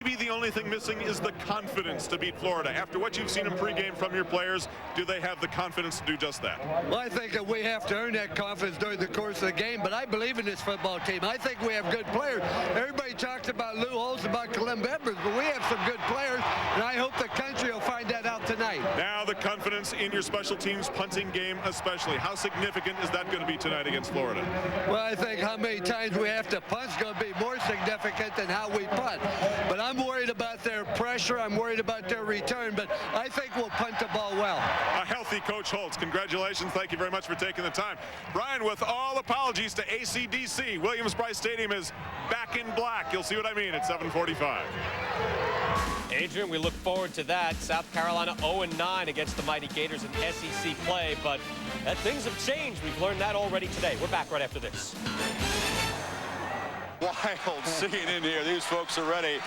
maybe the only thing missing is the confidence to beat Florida. After what you've seen in pregame from your players, do they have the confidence to do just that? Well, I think that we have to earn that confidence during the course of the game, but I believe in this football team. I think we have good players. Everybody talks about Lou Holtz, about Clem Edwards, but we have some good players, and I hope the country will find that out tonight. Now the confidence in your special teams punting game especially. How significant is that going to be tonight against Florida? Well, I think how many times we have to punt is going to be more significant than how we punt. But I'm worried about their pressure. I'm worried about their return, but I think we'll punt the ball well. A healthy Coach Holtz. Congratulations. Thank you very much for taking the time. Brian, with all apologies to AC/DC, Williams-Brice Stadium is back in black. You'll see what I mean at 7:45. Adrian, we look forward to that. South Carolina 0-9 against the mighty Gators in SEC play, but things have changed. We've learned that already today. We're back right after this. Wild scene in here. These folks are ready,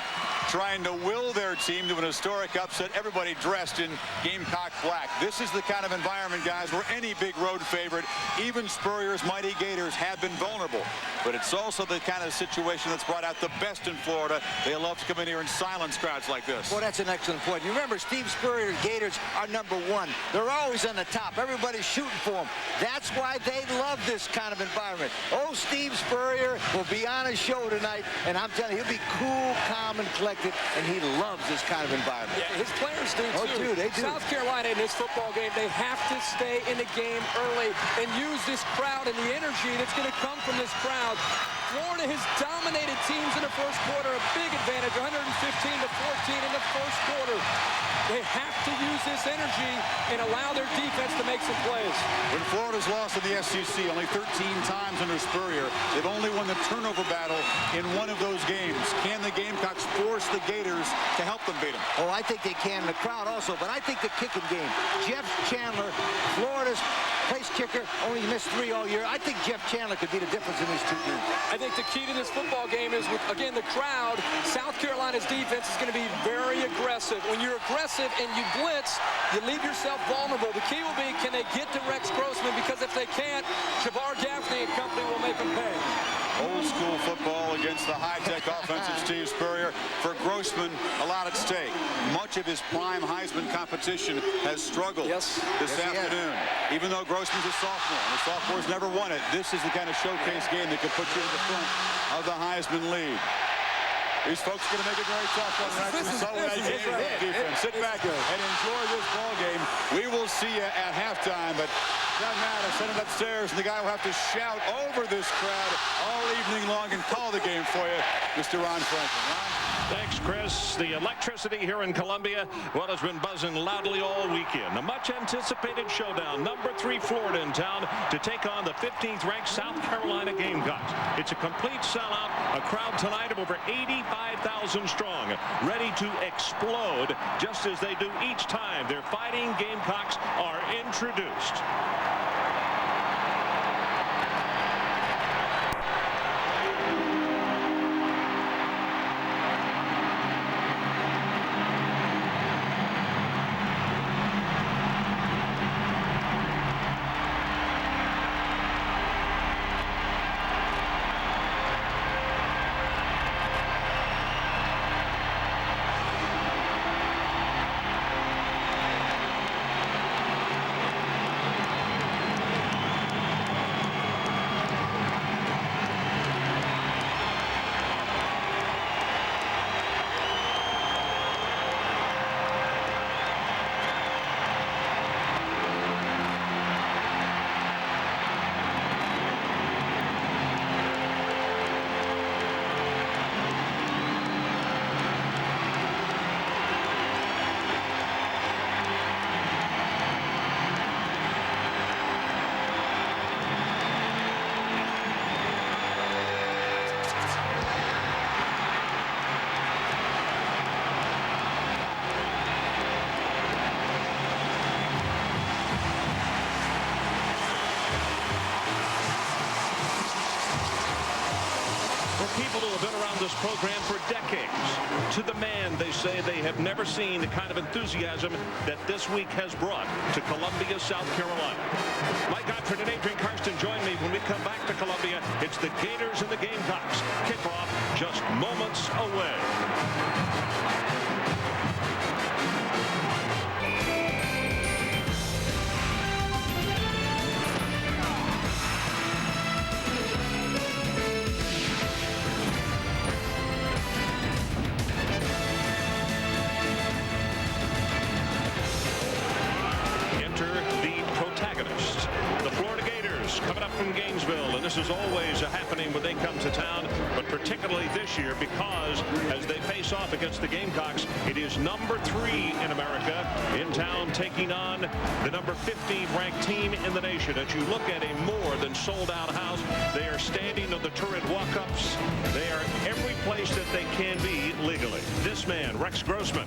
trying to will their team to an historic upset. Everybody dressed in Gamecock black. This is the kind of environment, guys, where any big road favorite, even Spurrier's mighty Gators, have been vulnerable. But it's also the kind of situation that's brought out the best in Florida. They love to come in here and silence crowds like this. Well, that's an excellent point. You remember, Steve Spurrier's Gators are #1. They're always on the top. Everybody's shooting for them. That's why they love this kind of environment. Oh, Steve Spurrier will be on his show tonight, and I'm telling you, he'll be cool, calm, and collected, and he loves this kind of environment. Yeah, his players do, oh, too. They do. South Carolina in this football game, they have to stay in the game early and use this crowd and the energy that's going to come from this crowd. Florida has dominated teams in the first quarter, a big advantage, 115-14 in the first quarter. They have to use this energy and allow their defense to make some plays. When Florida's lost in the SEC only 13 times under Spurrier, they've only won the turnover battle in one of those games. Can the Gamecocks force the Gators to help them beat them? Oh, I think they can. The crowd also, but I think the kicking game. Jeff Chandler, Florida's place kicker, only missed 3 all year. I think Jeff Chandler could be the difference in these two teams. I think the key to this football game is, with, again, the crowd. South Carolina's defense is going to be very aggressive. When you're aggressive and you blitz, you leave yourself vulnerable. The key will be, can they get to Rex Grossman? Because if they can't, Shavar Gaffney and company will make them pay. Old school football against the high-tech offense of Steve Spurrier. For Grossman, a lot at stake. Much of his prime Heisman competition has struggled this afternoon. Even though Grossman's a sophomore, and the sophomores never won it, this is the kind of showcase game that could put you in the front of the Heisman lead. These folks are going to make it very tough on defense. Sit back and enjoy this ball game. We will see you at halftime, but John Madden sent it upstairs, and the guy will have to shout over this crowd all evening long and call the game for you, Mr. Ron Franklin. Ron? Thanks, Chris. The electricity here in Columbia, well, has been buzzing loudly all weekend. A much-anticipated showdown. #3 Florida in town to take on the 15th-ranked South Carolina Gamecocks. It's a complete sellout. A crowd tonight of over 85,000 strong, ready to explode, just as they do each time their fighting Gamecocks are introduced. People who have been around this program for decades, to the man, they say they have never seen the kind of enthusiasm that this week has brought to Columbia, South Carolina. Mike Gottfried and Adrian Karsten join me when we come back to Columbia. It's the Gators and the Gamecocks. Kickoff just moments away. in Gainesville, and this is always a happening when they come to town, but particularly this year because as they face off against the Gamecocks, it is number 3 in America in town taking on the number 15 ranked team in the nation. As you look at a more than sold-out house, they are standing on the turret walk-ups. They are every place that they can be legally. This man, Rex Grossman,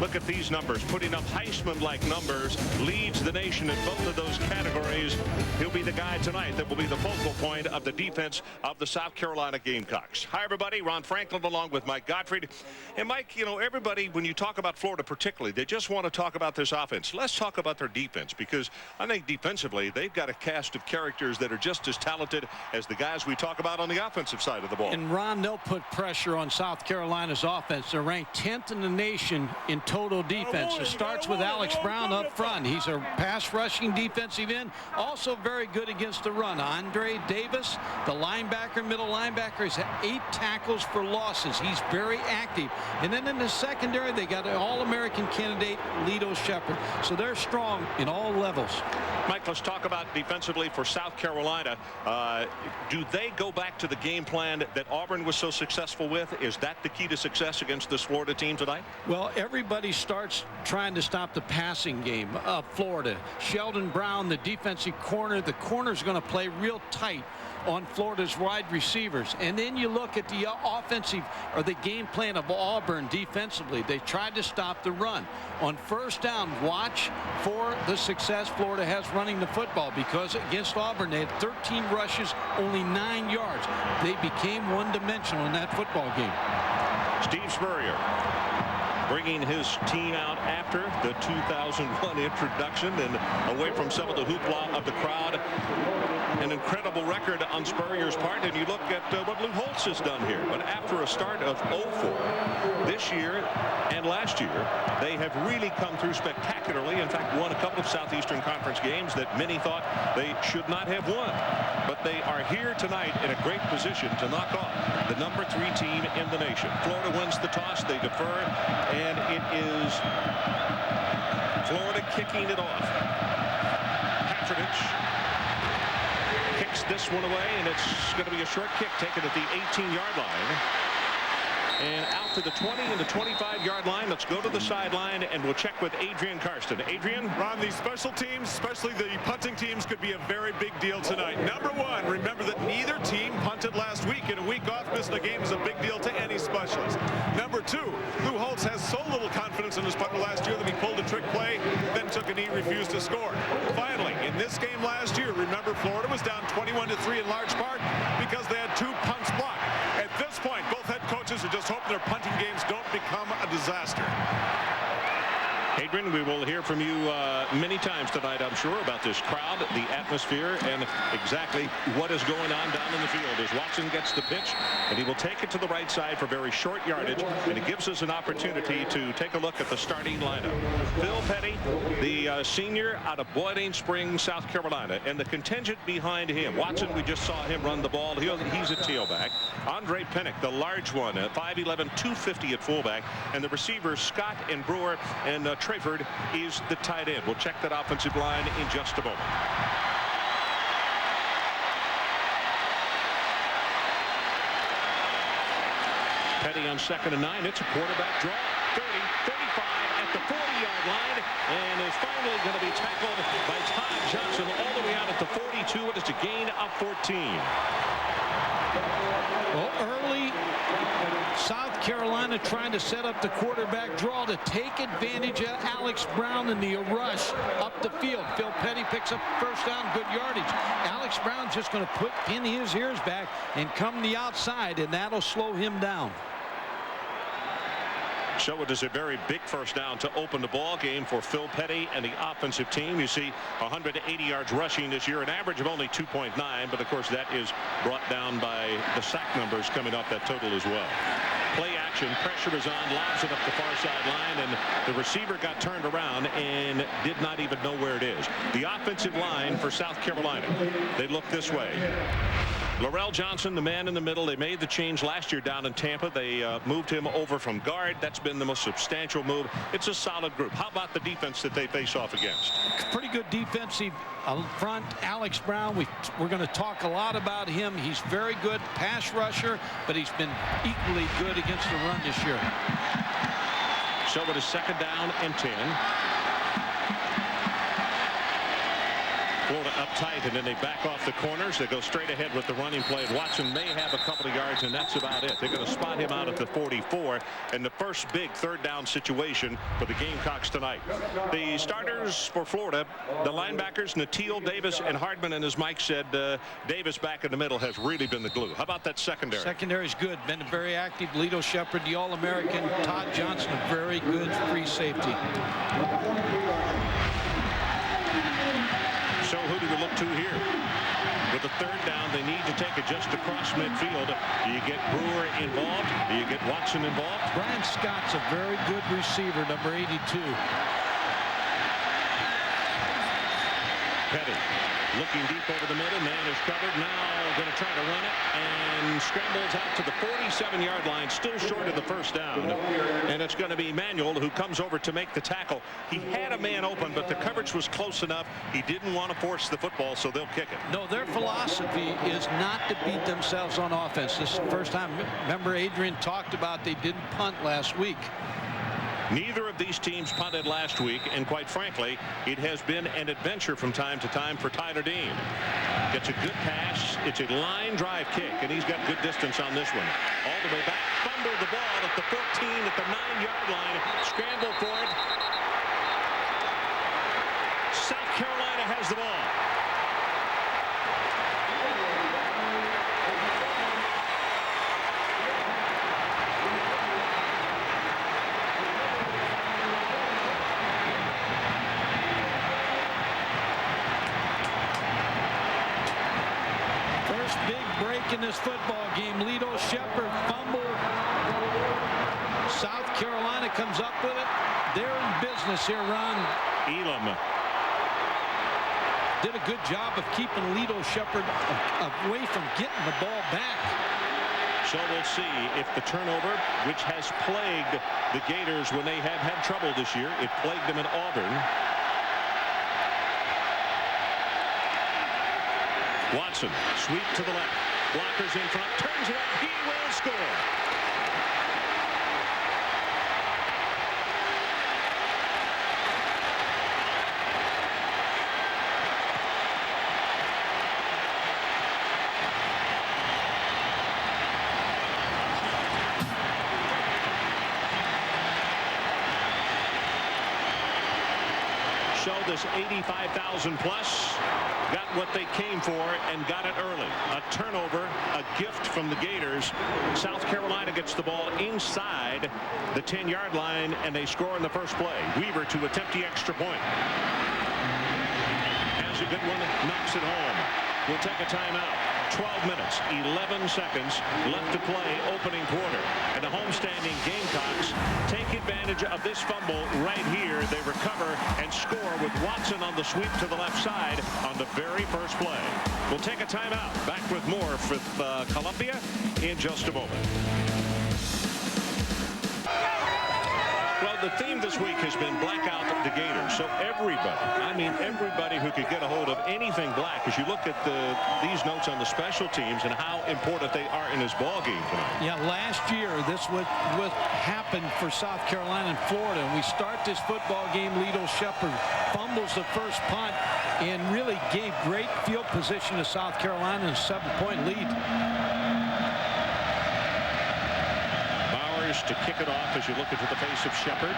look at these numbers, putting up Heisman-like numbers, leads the nation in both of those categories. He'll be the guy tonight that will be the focal point of the defense of the South Carolina Gamecocks. Hi, everybody. Ron Franklin along with Mike Gottfried. And, Mike, you know, everybody, when you talk about Florida particularly, they just want to talk about this offense. Let's talk about their defense, because I think defensively they've got a cast of characters that are just as talented as the guys we talk about on the offensive side of the ball. And, Ron, they'll put pressure on South Carolina's offense. They're ranked 10th in the nation in total defense. It starts with Alex Brown up front. He's a pass rushing defensive end, also very good against the run. Andre Davis, the linebacker, middle linebacker, has 8 tackles for losses. He's very active. And then in the secondary, they got an All-American candidate, Lito Shepherd. So they're strong in all levels. Mike, let's talk about defensively for South Carolina. Do they go back to the game plan that Auburn was so successful with? Is that the key to success against this Florida team tonight? Well, everybody starts trying to stop the passing game of Florida. Sheldon Brown, the defensive corner, the corner's going to play real tight on Florida's wide receivers. And then you look at the offensive or the game plan of Auburn defensively. They tried to stop the run. On first down, watch for the success Florida has running the football, because against Auburn they had 13 rushes, only 9 yards. They became one-dimensional in that football game. Steve Spurrier bringing his team out after the 2001 introduction and away from some of the hoopla of the crowd. An incredible record on Spurrier's part, and you look at what Lou Holtz has done here. But after a start of 0-4 this year and last year, they have really come through spectacularly. In fact, won a couple of Southeastern Conference games that many thought they should not have won. But they are here tonight in a great position to knock off the number 3 team in the nation. Florida wins the toss, they defer, and it is Florida kicking it off. Patronage kicks this one away, and it's going to be a short kick taken at the 18-yard line. And out to the 20 and the 25-yard line. Let's go to the sideline, and we'll check with Adrian Karsten. Adrian? Ron, these special teams, especially the punting teams, could be a very big deal tonight. Number 1, remember that neither team punted last week, and a week off missing a game is a big deal to any specialist. Number 2, Lou Holtz has so little confidence in his punter last year that he pulled a trick play, then took a knee, refused to score. Finally, in this game last year, remember Florida was down 21-3 in large part because they had 2 punts blocked. At this point, both head coaches are just hoping their punting games don't become a disaster. Adrian, we will hear from you many times tonight, I'm sure, about this crowd, the atmosphere, and exactly what is going on down in the field as Watson gets the pitch, and he will take it to the right side for very short yardage, and it gives us an opportunity to take a look at the starting lineup. Phil Petty, the senior out of Boiling Springs, South Carolina, and the contingent behind him. Watson, we just saw him run the ball. He's a tailback. Andre Pennick, the large one, 5'11", 250 at fullback, and the receivers Scott and Brewer, and Trayford is the tight end. We'll check that offensive line in just a moment. Petty on 2nd and 9. It's a quarterback draw. 30, 35 at the 40-yard line, and is finally going to be tackled by Todd Johnson all the way out at the 42. It is a gain of 14. Well, early South Carolina trying to set up the quarterback draw to take advantage of Alex Brown in the rush up the field. Phil Petty picks up first down, good yardage. Alex Brown's just going to pin his ears back and come the outside, and that'll slow him down. So it is a very big first down to open the ball game for Phil Petty and the offensive team. You see 180 yards rushing this year, an average of only 2.9, but of course that is brought down by the sack numbers coming off that total as well. Play action, pressure is on, lobs it up the far sideline, and the receiver got turned around and did not even know where it is. The offensive line for South Carolina, they look this way. Laurel Johnson, the man in the middle. They made the change last year down in Tampa. They moved him over from guard. That's been the most substantial move. It's a solid group. How about the defense that they face off against? Pretty good defensive front. Alex Brown, we're going to talk a lot about him. He's very good pass rusher, but he's been equally good against the run this year. So it is 2nd down and 10. Florida up tight, and then they back off the corners. They go straight ahead with the running play. Watson may have a couple of yards, and that's about it. They're going to spot him out at the 44, and the first big 3rd down situation for the Gamecocks tonight. The starters for Florida, the linebackers, Natil, Davis, and Hardman, and as Mike said, Davis back in the middle has really been the glue. How about that secondary? Secondary's good. Been very active. Lito Shepherd, the All-American. Todd Johnson, a very good free safety. So who do we look to here? With the 3rd down, they need to take it just across midfield. Do you get Brewer involved? Do you get Watson involved? Brian Scott's a very good receiver, number 82. Petty looking deep over the middle. Man is covered. Now going to try to run it and scrambles out to the 47-yard line, still short of the 1st down. And it's going to be Manuel who comes over to make the tackle. He had a man open, but the coverage was close enough. He didn't want to force the football, so they'll kick it. No, their philosophy is not to beat themselves on offense. This is the first time. Remember, Adrian talked about they didn't punt last week. Neither of these teams punted last week, and quite frankly, it has been an adventure from time to time for Tyler Dean. Gets a good pass. It's a line drive kick, and he's got good distance on this one. All the way back, fumbled the ball at the 14, at the 9-yard line. Scramble for it. South Carolina has the ball. In this football game, Lito Shepherd fumble. South Carolina comes up with it. They're in business here, Ron. Elam did a good job of keeping Lito Shepherd away from getting the ball back. So we'll see if the turnover, which has plagued the Gators when they have had trouble this year, it plagued them in Auburn. Watson, sweep to the left. Blockers in front, turns it up, he will score. Show this 85,000 plus. Got what they came for and got it early. A turnover, a gift from the Gators. South Carolina gets the ball inside the 10-yard line, and they score in the first play. Weaver to attempt the extra point. Has a good one, knocks it home. We'll take a timeout. 12 minutes, 11 seconds left to play opening quarter. And the homestanding Gamecocks take advantage of this fumble right here. They recover and score with Watson on the sweep to the left side on the very first play. We'll take a timeout. Back with more with Columbia in just a moment. Well, the theme this week has been blackout the Gators. So everybody, I mean everybody who could get a hold of anything black, as you look at these notes on the special teams and how important they are in this ball game tonight. Yeah, last year this what happened for South Carolina and Florida. And we start this football game, Lito Shepherd fumbles the first punt and really gave great field position to South Carolina in a 7-point lead. To kick it off as you look into the face of Shepherd.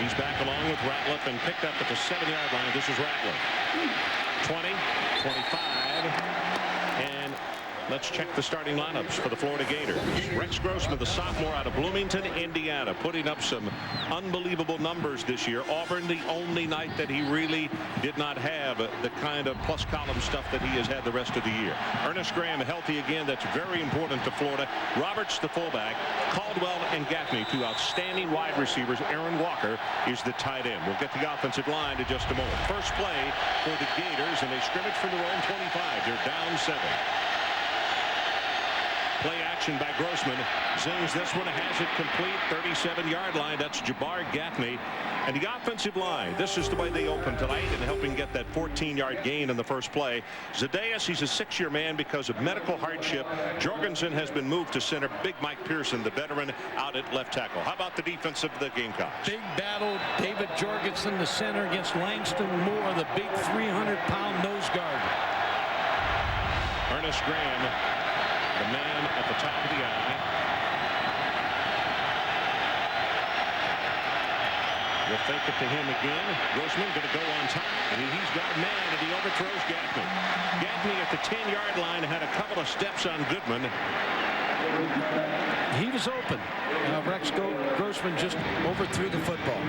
He's back along with Ratliff and picked up at the 7-yard line. This is Ratliff. 20, 25, and let's check the starting lineups for the Florida Gators. Rex Grossman, the sophomore out of Bloomington, Indiana, putting up some unbelievable numbers this year. Auburn, the only night that he really did not have the kind of plus column stuff that he has had the rest of the year. Ernest Graham healthy again. That's very important to Florida. Roberts, the fullback. Caldwell and Gaffney, two outstanding wide receivers. Aaron Walker is the tight end. We'll get the offensive line in just a moment. First play for the Gators, and they scrimmage from their own 25. They're down 7. action by Grossman. Zings this one, has it complete, 37-yard line. That's Jabbar Gaffney. And the offensive line, this is the way they open tonight and helping get that 14-yard gain in the first play. Zaccheaus, he's a 6-year man because of medical hardship. Jorgensen has been moved to center. Big Mike Pearson, the veteran, out at left tackle. How about the defense of the Gamecocks? Big battle. David Jorgensen, the center, against Langston Moore, the big 300-pound nose guard. Ernest Graham, the man at the top of the eye. We'll fake it to him again. Grossman going to go on top. And he's got a man, and he overthrows Gaffney. Gaffney at the 10-yard line had a couple of steps on Goodman. He was open. Rex Grossman just overthrew the football.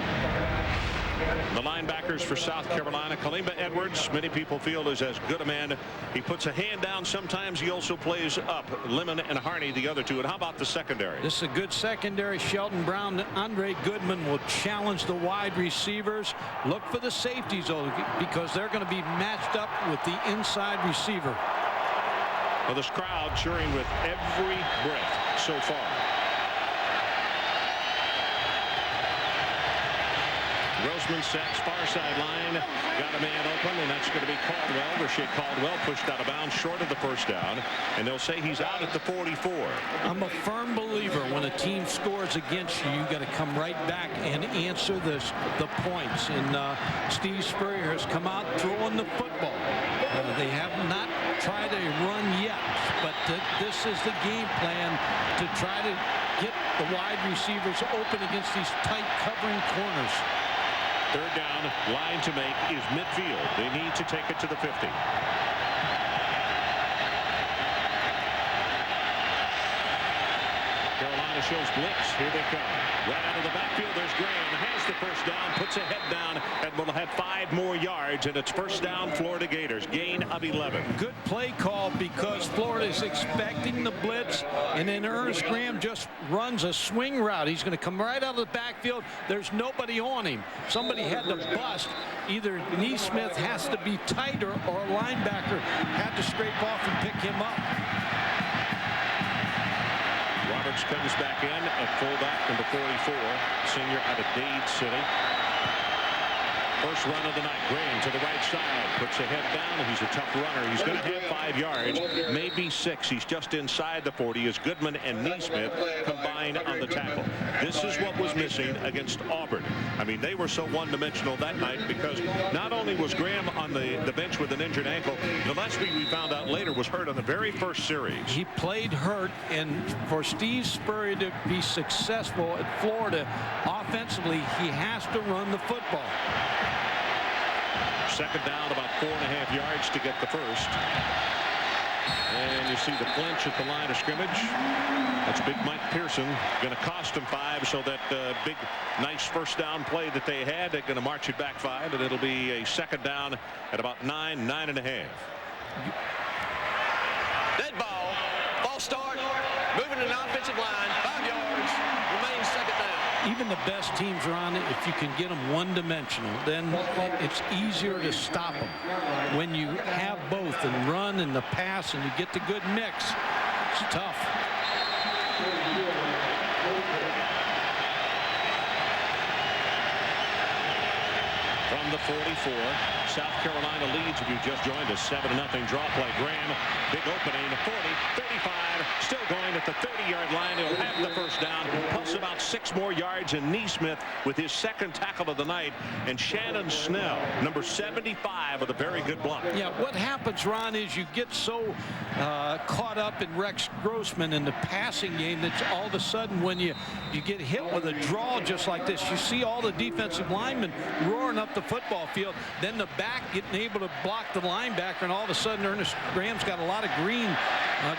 The linebackers for South Carolina, Kalimba Edwards, many people feel is as good a man. He puts a hand down. Sometimes he also plays up. Lemon and Harney, the other two. And how about the secondary? This is a good secondary. Sheldon Brown, Andre Goodman will challenge the wide receivers. Look for the safeties, though, because they're going to be matched up with the inside receiver. Well, this crowd cheering with every breath so far. Grossman sets far sideline, got a man open, and that's going to be Caldwell. Rashae Caldwell pushed out of bounds short of the first down, and they'll say he's out at the 44. I'm a firm believer when a team scores against you, you got to come right back and answer the points. And Steve Spurrier has come out throwing the football. They have not tried a run yet, but this is the game plan to try to get the wide receivers open against these tight covering corners. Third down, line to make is midfield. They need to take it to the 50. Carolina shows blitz. Here they come. Right out of the backfield, there's Graham. Has the first down, puts a head down, and will have 5 more yards, and it's first down, Florida Gators. Gain of 11. Good play call because Florida is expecting the blitz, and then Ernest Graham just runs a swing route. He's going to come right out of the backfield. There's nobody on him. Somebody had to bust. Either Neesmith has to be tighter, or a linebacker had to scrape off and pick him up. Roberts comes back in at fullback, number 44, senior out of Dade City. First run of the night. Graham to the right side, puts a head down. He's a tough runner. He's going to have 5 yards, maybe 6. He's just inside the 40 as Goodman and Neesmith combine on the tackle. This is what was missing against Auburn. I mean, they were so one-dimensional that night because not only was Graham on the bench with an injured ankle, Gillespie, we found out later, was hurt on the very first series. He played hurt, and for Steve Spurrier to be successful at Florida offensively, he has to run the football. Second down, about 4.5 yards to get the first. And you see the flinch at the line of scrimmage. That's big Mike Pearson. Going to cost them 5, so that big, nice first down play that they had, they're going to march it back 5, and it'll be a second down at about 9.5. Dead ball. Ball start. Moving to the offensive line. 5 yards. Remains second down. Even the best teams are on it. If you can get them one-dimensional, then it's easier to stop them. When you have both, and run and the pass, and you get the good mix, it's tough. From the 44, South Carolina leads. If you just joined us, 7-0 draw play. Graham, big opening, 40, 35, still going at the 30-yard line. He'll have the first down, plus about 6 more yards. And Neesmith with his second tackle of the night. And Shannon Snell, number 75, with a very good block. Yeah, what happens, Ron, is you get so caught up in Rex Grossman in the passing game that all of a sudden when you get hit with a draw just like this, you see all the defensive linemen roaring up the football field, then the back getting able to block the linebacker, and all of a sudden Ernest Graham's got a lot of green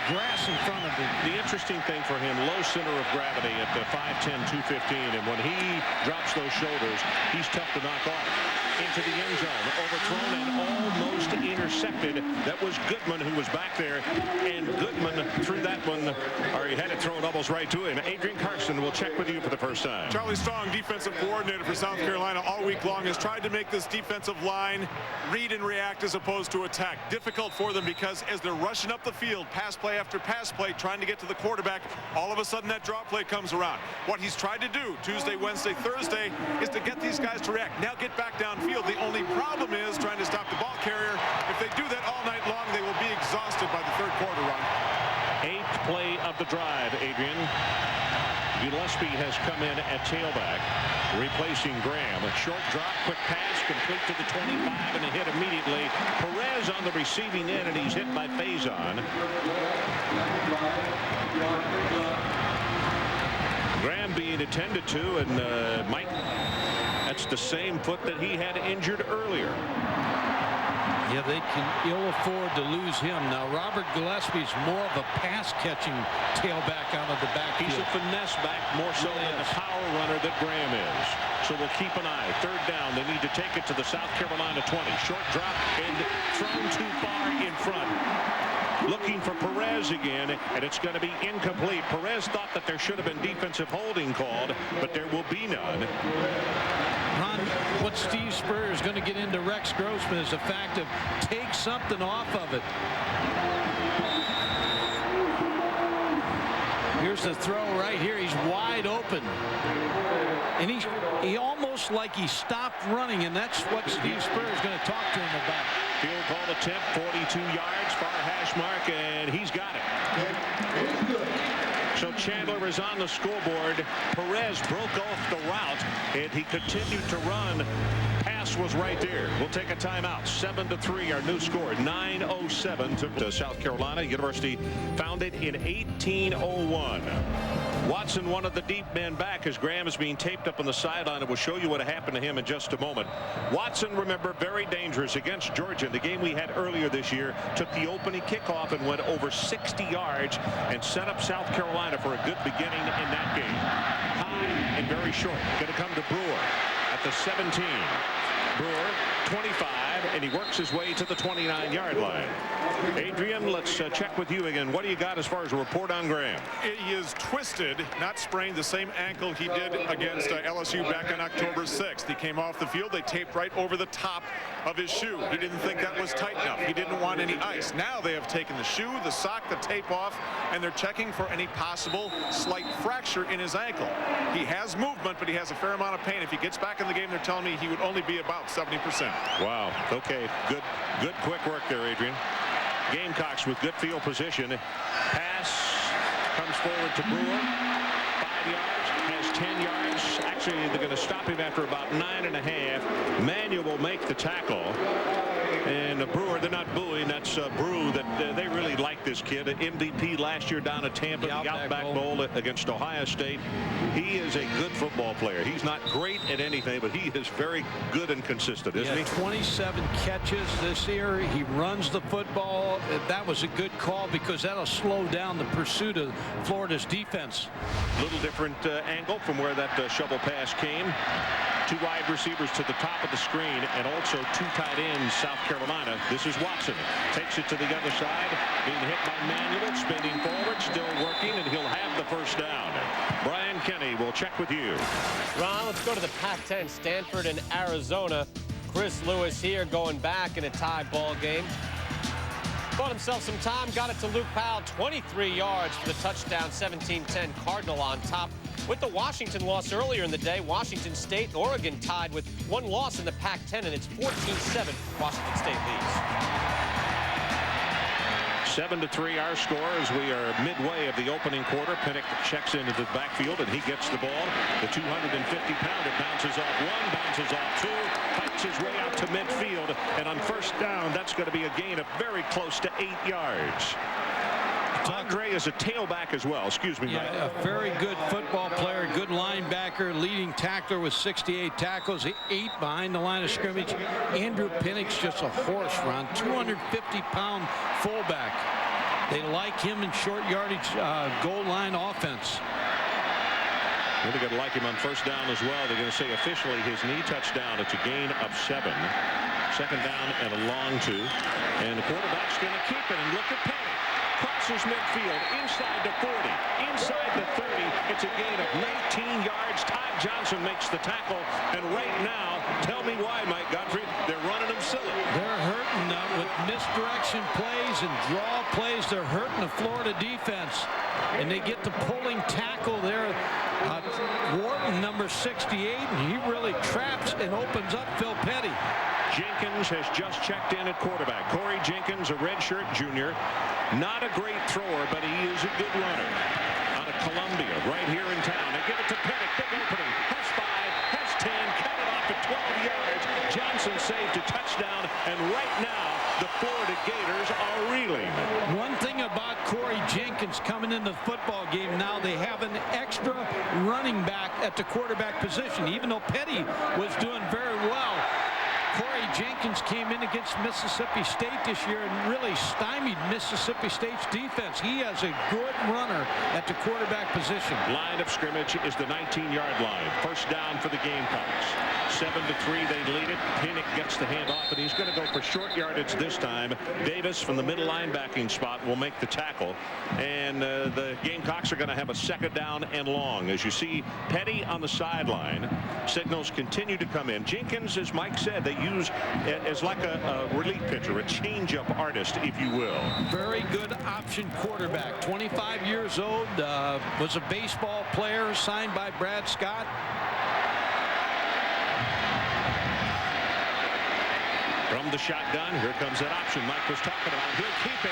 grass in front of him. The interesting thing for him, low center of gravity at the 5'10", 215, and when he drops those shoulders, he's tough to knock off. Into the end zone, overthrown and almost intercepted. That was Goodman who was back there, and Goodman threw that one, or he had it thrown almost right to him. Adrian Carson will check with you for the first time. Charlie Strong, defensive coordinator for South Carolina all week long, has tried to make this defensive line read and react as opposed to attack. Difficult for them because as they're rushing up the field, pass pass play after pass play trying to get to the quarterback. All of a sudden that drop play comes around. What he's tried to do Tuesday, Wednesday, Thursday is to get these guys to react. Now get back downfield. The only problem is trying to stop the ball carrier. If they do that all night long, they will be exhausted by the third quarter run. 8th play of the drive, Adrian. Gillespie has come in at tailback, replacing Graham. A short drop, quick pass, complete to the 25, and a hit immediately. Perez on the receiving end, and he's hit by Faison. Graham being attended to, and Mike, that's the same foot that he had injured earlier. Yeah, they can ill afford to lose him. Now, Robert Gillespie's more of a pass-catching tailback out of the backfield. He's a finesse back more so than the power runner that Graham is. So we'll keep an eye. 3rd down. They need to take it to the South Carolina 20. Short drop and thrown too far in front. Looking for Perez again, and it's going to be incomplete. Perez thought that there should have been defensive holding called, but there will be none. Ron, what Steve Spurrier is going to get into Rex Grossman is the fact of take something off of it. Here's the throw right here. He's wide open. And he almost like he stopped running, and that's what Steve Spurrier is going to talk to him about. Field goal attempt, 42 yards, far hash mark, and he's got it. So Chandler is on the scoreboard. Perez broke off the route, and he continued to run. Pass was right there. We'll take a timeout. 7-3, our new score. 9:07 to South Carolina. University founded in 1801. Watson wanted the deep man back as Graham is being taped up on the sideline, and we'll show you what happened to him in just a moment. Watson, remember, very dangerous against Georgia. The game we had earlier this year took the opening kickoff and went over 60 yards and set up South Carolina for a good beginning in that game. High and very short. Going to come to Brewer at the 17. Brewer, 25, and he works his way to the 29-yard line. Adrian, let's check with you again. What do you got as far as a report on Graham? He is twisted, not sprained, the same ankle he did against LSU back on October 6th. He came off the field. They taped right over the top of his shoe. He didn't think that was tight enough. He didn't want any ice. Now they have taken the shoe, the sock, the tape off, and they're checking for any possible slight fracture in his ankle. He has movement, but he has a fair amount of pain. If he gets back in the game, they're telling me he would only be about 70%. Wow. Okay. Good quick work there, Adrian. Gamecocks with good field position. Pass comes forward to Brewer. 5 yards, has 10 yards. Actually, they're going to stop him after about 9.5. Manuel will make the tackle. And Brewer, they're not booing. That's Brew. That they really like this kid. MVP last year down at Tampa, the Outback Bowl against Ohio State. He is a good football player. He's not great at anything, but he is very good and consistent, isn't he? 27 catches this year. He runs the football. That was a good call because that'll slow down the pursuit of Florida's defense. Little different angle from where that shovel pass came. 2 wide receivers to the top of the screen, and also 2 tight ends, South Carolina. This is Watson. Takes it to the other side. Being hit by Manuel, spinning forward, still working, and he'll have the first down. Brian Kenny will check with you. Ron, let's go to the Pac-10, Stanford and Arizona. Chris Lewis here going back in a tie ball game. Bought himself some time, got it to Luke Powell, 23 yards for the touchdown, 17-10 Cardinal on top. With the Washington loss earlier in the day, Washington State and Oregon tied with 1 loss in the Pac-10, and it's 14-7 Washington State leads. 7-3 our score as we are midway of the opening quarter. Pinnock checks into the backfield, and he gets the ball. The 250-pounder bounces off 1, bounces off 2, fights his way out to midfield, and on first down, that's going to be a gain of very close to 8 yards. Andre is a tailback as well. Excuse me, Mike. Yeah, a very good football player, good linebacker, leading tackler with 68 tackles, 8 behind the line of scrimmage. Andrew Pinnock's just a horse, Ron. 250-pound fullback. They like him in short yardage goal line offense. They're going to like him on first down as well. They're going to say officially his knee touchdown. It's a gain of 7. Second down and a long 2. And the quarterback's going to keep it. And look at Penny. crosses midfield, inside the 40, inside the 30. It's a gain of 19 yards. Todd Johnson makes the tackle, and right now, tell me why, Mike Gottfried, they're running him silly. They're hurting with misdirection plays and draw plays. They're hurting the Florida defense, and they get the pulling tackle there. Wharton, number 68, and he really traps and opens up Phil Petty. Jenkins has just checked in at quarterback. Corey Jenkins, a redshirt junior. Not a great thrower, but he is a good runner. Out of Columbia, right here in town. They give it to Petty. Big opening. Has 5, has 10. Cut it off at 12 yards. Johnson saved a touchdown, and right now, the Florida Gators are reeling. One thing about Corey Jenkins coming into the football game now, they have an extra running back at the quarterback position. Even though Petty was doing very well, Corey Jenkins came in against Mississippi State this year and really stymied Mississippi State's defense. He has a good runner at the quarterback position. Line of scrimmage is the 19-yard line. First down for the Gamecocks. 7-3, they lead it. Pinnock gets the handoff, and he's going to go for short yardage this time. Davis from the middle linebacking spot will make the tackle, and the Gamecocks are going to have a second down and long. As you see, Petty on the sideline. Signals continue to come in. Jenkins, as Mike said, they use as like a relief pitcher, a change-up artist, if you will. Very good option quarterback. 25 years old, was a baseball player, signed by Brad Scott. From the shotgun, here comes that option Mike was talking about. He'll keep it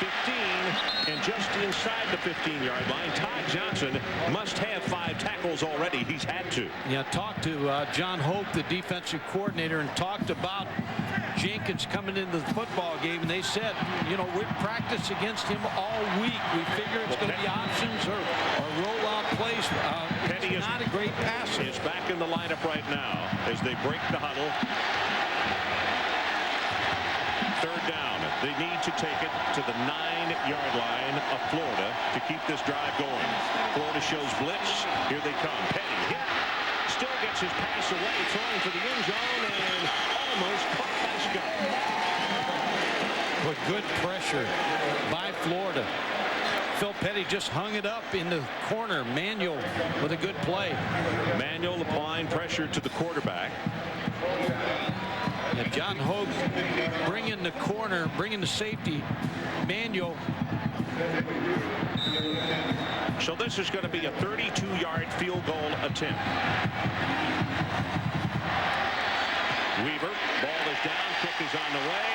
15, and just inside the 15-yard line, Todd Johnson must have 5 tackles already. He's had to. Yeah, talked to John Hope, the defensive coordinator, and talked about Jenkins coming into the football game, and they said, you know, we practice against him all week. We figure it's going to be options or rollout plays. Petty is not a great passer. Is back in the lineup right now as they break the huddle. Third down. They need to take it to the 9-yard line of Florida to keep this drive going. Florida shows blitz. Here they come. Petty hit. Still gets his pass away, throwing for the end zone, and almost caught by Scott. But good pressure by Florida. Phil Petty just hung it up in the corner. Manuel with a good play. Manuel applying pressure to the quarterback. And John Hogue bringing the corner, bringing the safety. Manuel. So this is going to be a 32-yard field goal attempt. Weaver, ball is down, kick is on the way,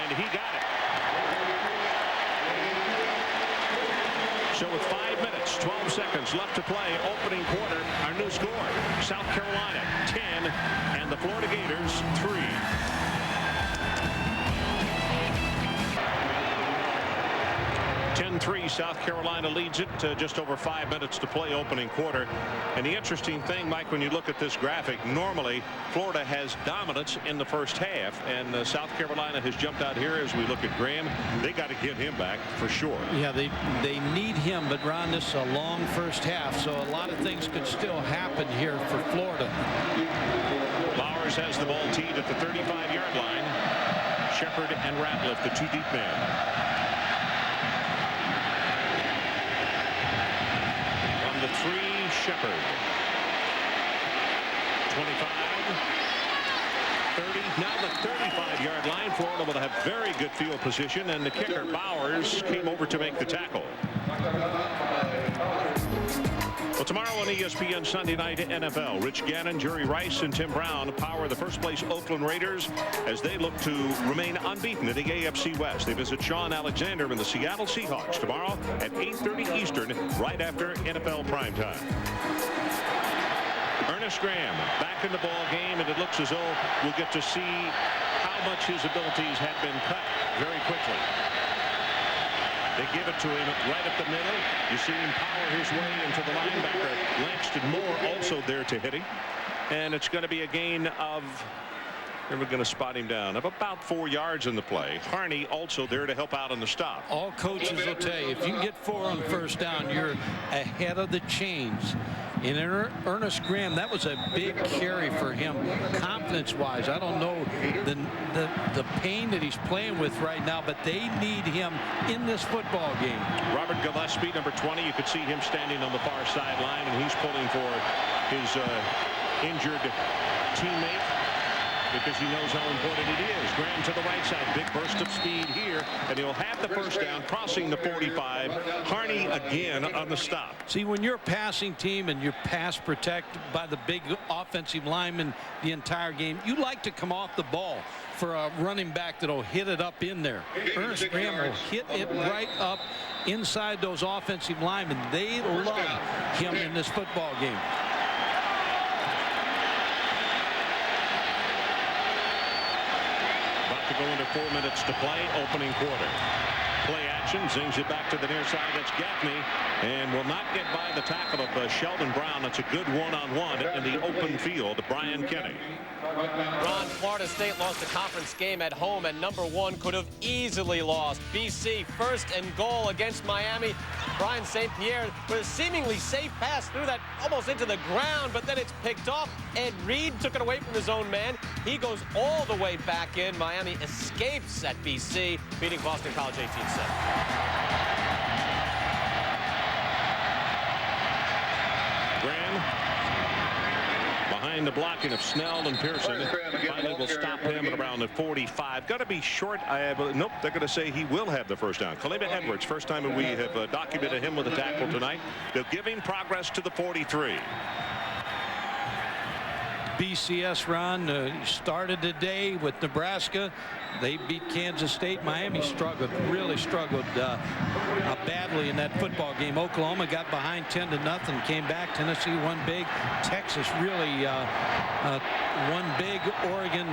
and he got it. So with 5 minutes, 12 seconds left to play, opening quarter, our new score, South Carolina 10 and the Florida Gators 3. 10-3, South Carolina leads it. Just over 5 minutes to play opening quarter. And the interesting thing, Mike, when you look at this graphic, normally Florida has dominance in the first half, and South Carolina has jumped out here. As we look at Graham, they got to get him back for sure. Yeah, they need him, but Ron, this is a long first half, so a lot of things could still happen here for Florida. Bowers has the ball teed at the 35-yard line. Shepard and Ratliff, the 2 deep men. The 3, Shepard. 25, 30, now the 35-yard line. Florida will have very good field position, and the kicker, Bowers, came over to make the tackle. Well, tomorrow on ESPN Sunday Night NFL, Rich Gannon, Jerry Rice, and Tim Brown power the first-place Oakland Raiders as they look to remain unbeaten in the AFC West. They visit Sean Alexander and the Seattle Seahawks tomorrow at 8:30 Eastern, right after NFL primetime. Ernest Graham back in the ball game, and it looks as though we'll get to see how much his abilities have been cut very quickly. They give it to him right up the middle. You see him power his way into the linebacker. Langston Moore also there to hit him. And it's going to be a gain of, we're going to spot him down, of about 4 yards in the play. Harney also there to help out on the stop. All coaches will tell you, if you can get 4 on first down, you're ahead of the chains. And Ernest Graham, that was a big carry for him, confidence-wise. I don't know the pain that he's playing with right now, but they need him in this football game. Robert Gillespie, number 20, you could see him standing on the far sideline, and he's pulling for his injured teammate because he knows how important it is. Graham to the right side, big burst of speed here, and he'll have the first down, crossing the 45. Harney again on the stop. See, when you're a passing team and you're pass protected by the big offensive lineman the entire game, you like to come off the ball for a running back that'll hit it up in there. Ernest Graham will hit it right up inside those offensive linemen. They love him in this football game. Go into 4 minutes to play, opening quarter. Play action, zings it back to the near side. That's Gaffney, and will not get by the tackle of Sheldon Brown. That's a good one-on-one in the open field. Brian Kenny. Ron, Florida State lost a conference game at home, and number 1 could have easily lost. BC first and goal against Miami. Brian St. Pierre with a seemingly safe pass through that almost into the ground, but then it's picked off. Ed Reed took it away from his own man. He goes all the way back in. Miami escapes at BC, beating Boston College 18-7. Graham behind the blocking of Snell and Pearson. Finally will stop him at around the 45. Got to be short. Nope, they're going to say he will have the first down. Kaleba Edwards, first time we have documented him with a tackle tonight. They'll give him progress to the 43. BCS, Ron, started today with Nebraska. They beat Kansas State. Miami struggled, really struggled badly in that football game. Oklahoma got behind 10-0, came back. Tennessee won big. Texas really won big. Oregon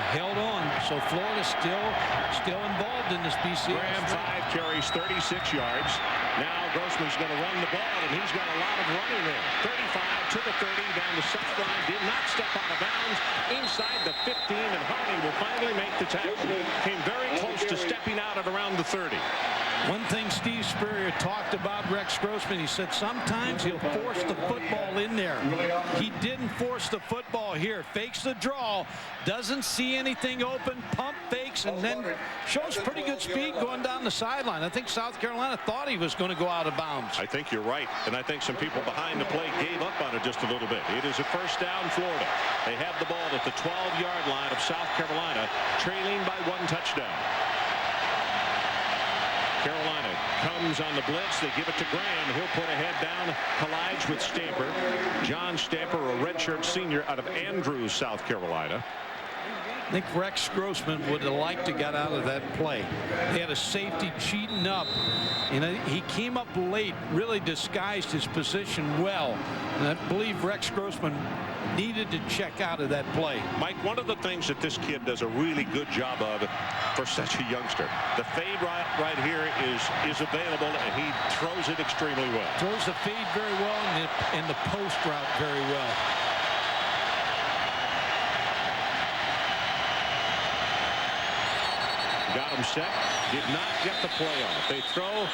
held on. So Florida still involved in this BCS. Graham 5 carries, 36 yards. Now Grossman's going to run the ball, and he's got a lot of running there. 35 to the 30, down the sideline, did not step out of bounds, inside the 15, and Harney will finally make the tackle. Came very close to stepping out at around the 30. One thing Steve Spurrier talked about Rex Grossman, he said sometimes he'll force the football in there. He didn't force the football here. Fakes the draw, doesn't see anything open, pump fakes, and then shows pretty good speed going down the sideline. I think South Carolina thought he was going to go out of bounds. I think you're right, and I think some people behind the play gave up on it just a little bit. It is a first down, Florida. They have the ball at the 12-yard line of South Carolina, trailing by 1 touchdown. Carolina comes on the blitz. They give it to Graham. He'll put a head down, collides with Stamper. John Stamper, a redshirt senior out of Andrews, South Carolina. I think Rex Grossman would have liked to get out of that play. They had a safety cheating up, and he came up late, really disguised his position well. And I believe Rex Grossman needed to check out of that play. Mike, one of the things that this kid does a really good job of for such a youngster, the fade right here is available, and he throws it extremely well. Throws the fade very well and the post route very well. Got him set, did not get the play off. They throw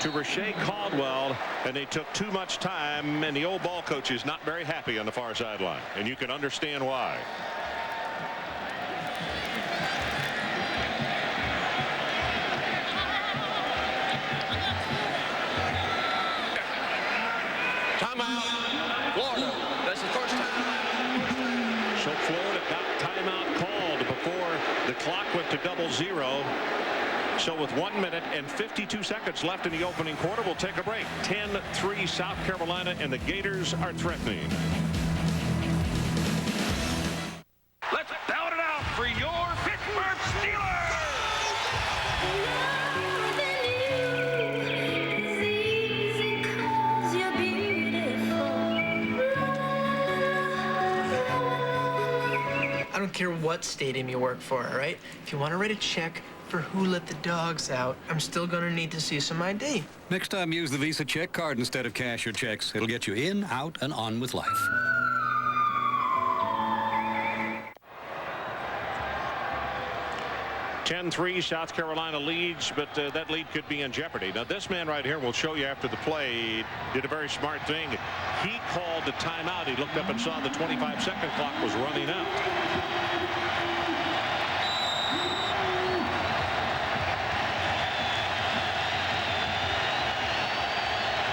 to Rashay Caldwell, and they took too much time, and the old ball coach is not very happy on the far sideline, and you can understand why. Timeout, Florida. That's the first time. So Florida got timeout called before the clock went to 00. So with 1 minute and 52 seconds left in the opening quarter, we'll take a break. 10-3 South Carolina, and the Gators are threatening. Let's belt it out for your Pittsburgh Steelers! I don't care what stadium you work for, all right? If you want to write a check for who let the dogs out, I'm still going to need to see some ID. Next time, use the Visa check card instead of cash or checks. It'll get you in, out, and on with life. 10-3, South Carolina leads, but that lead could be in jeopardy. Now, this man right here will show you after the play did a very smart thing. He called the timeout. He looked up and saw the 25-second clock was running out.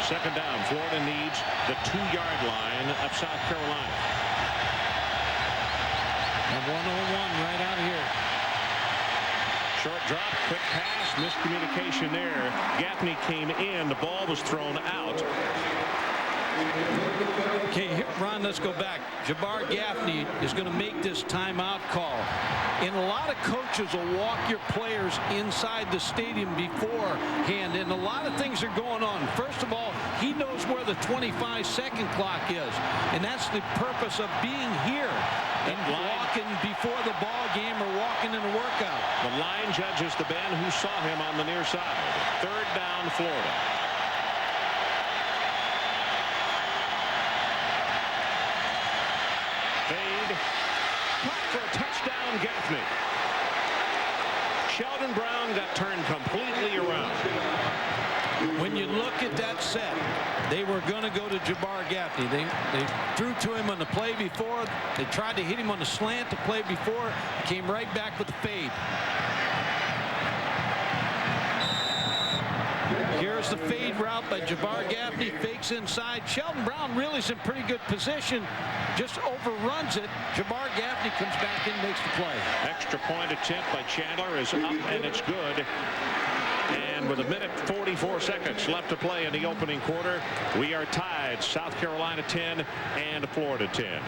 Second down. Florida needs the 2-yard line of South Carolina. And 101 right out here. Short drop, quick pass, miscommunication there. Gaffney came in, the ball was thrown out. Okay, Ron, let's go back. Jabbar Gaffney is going to make this timeout call. And a lot of coaches will walk your players inside the stadium beforehand, and a lot of things are going on. First of all, he knows where the 25-second clock is, and that's the purpose of being here and walking before the ball game or walking in a workout. The line judge is the man who saw him on the near side. Third down, Florida. Fade. Caught for a touchdown, Gaffney. Sheldon Brown got turned completely around. When you look at that set, they were going to go to Jabbar Gaffney. They threw to him on the play before. They tried to hit him on the slant the play before. Came right back with the fade. Here's the fade route by Jabbar Gaffney. Fakes inside. Sheldon Brown really is in pretty good position. Just overruns it. Jabbar Gaffney comes back in, makes the play. Extra point attempt by Chandler is up, and it's good. And with 1:44 seconds left to play in the opening quarter, we are tied. South Carolina 10 and Florida 10.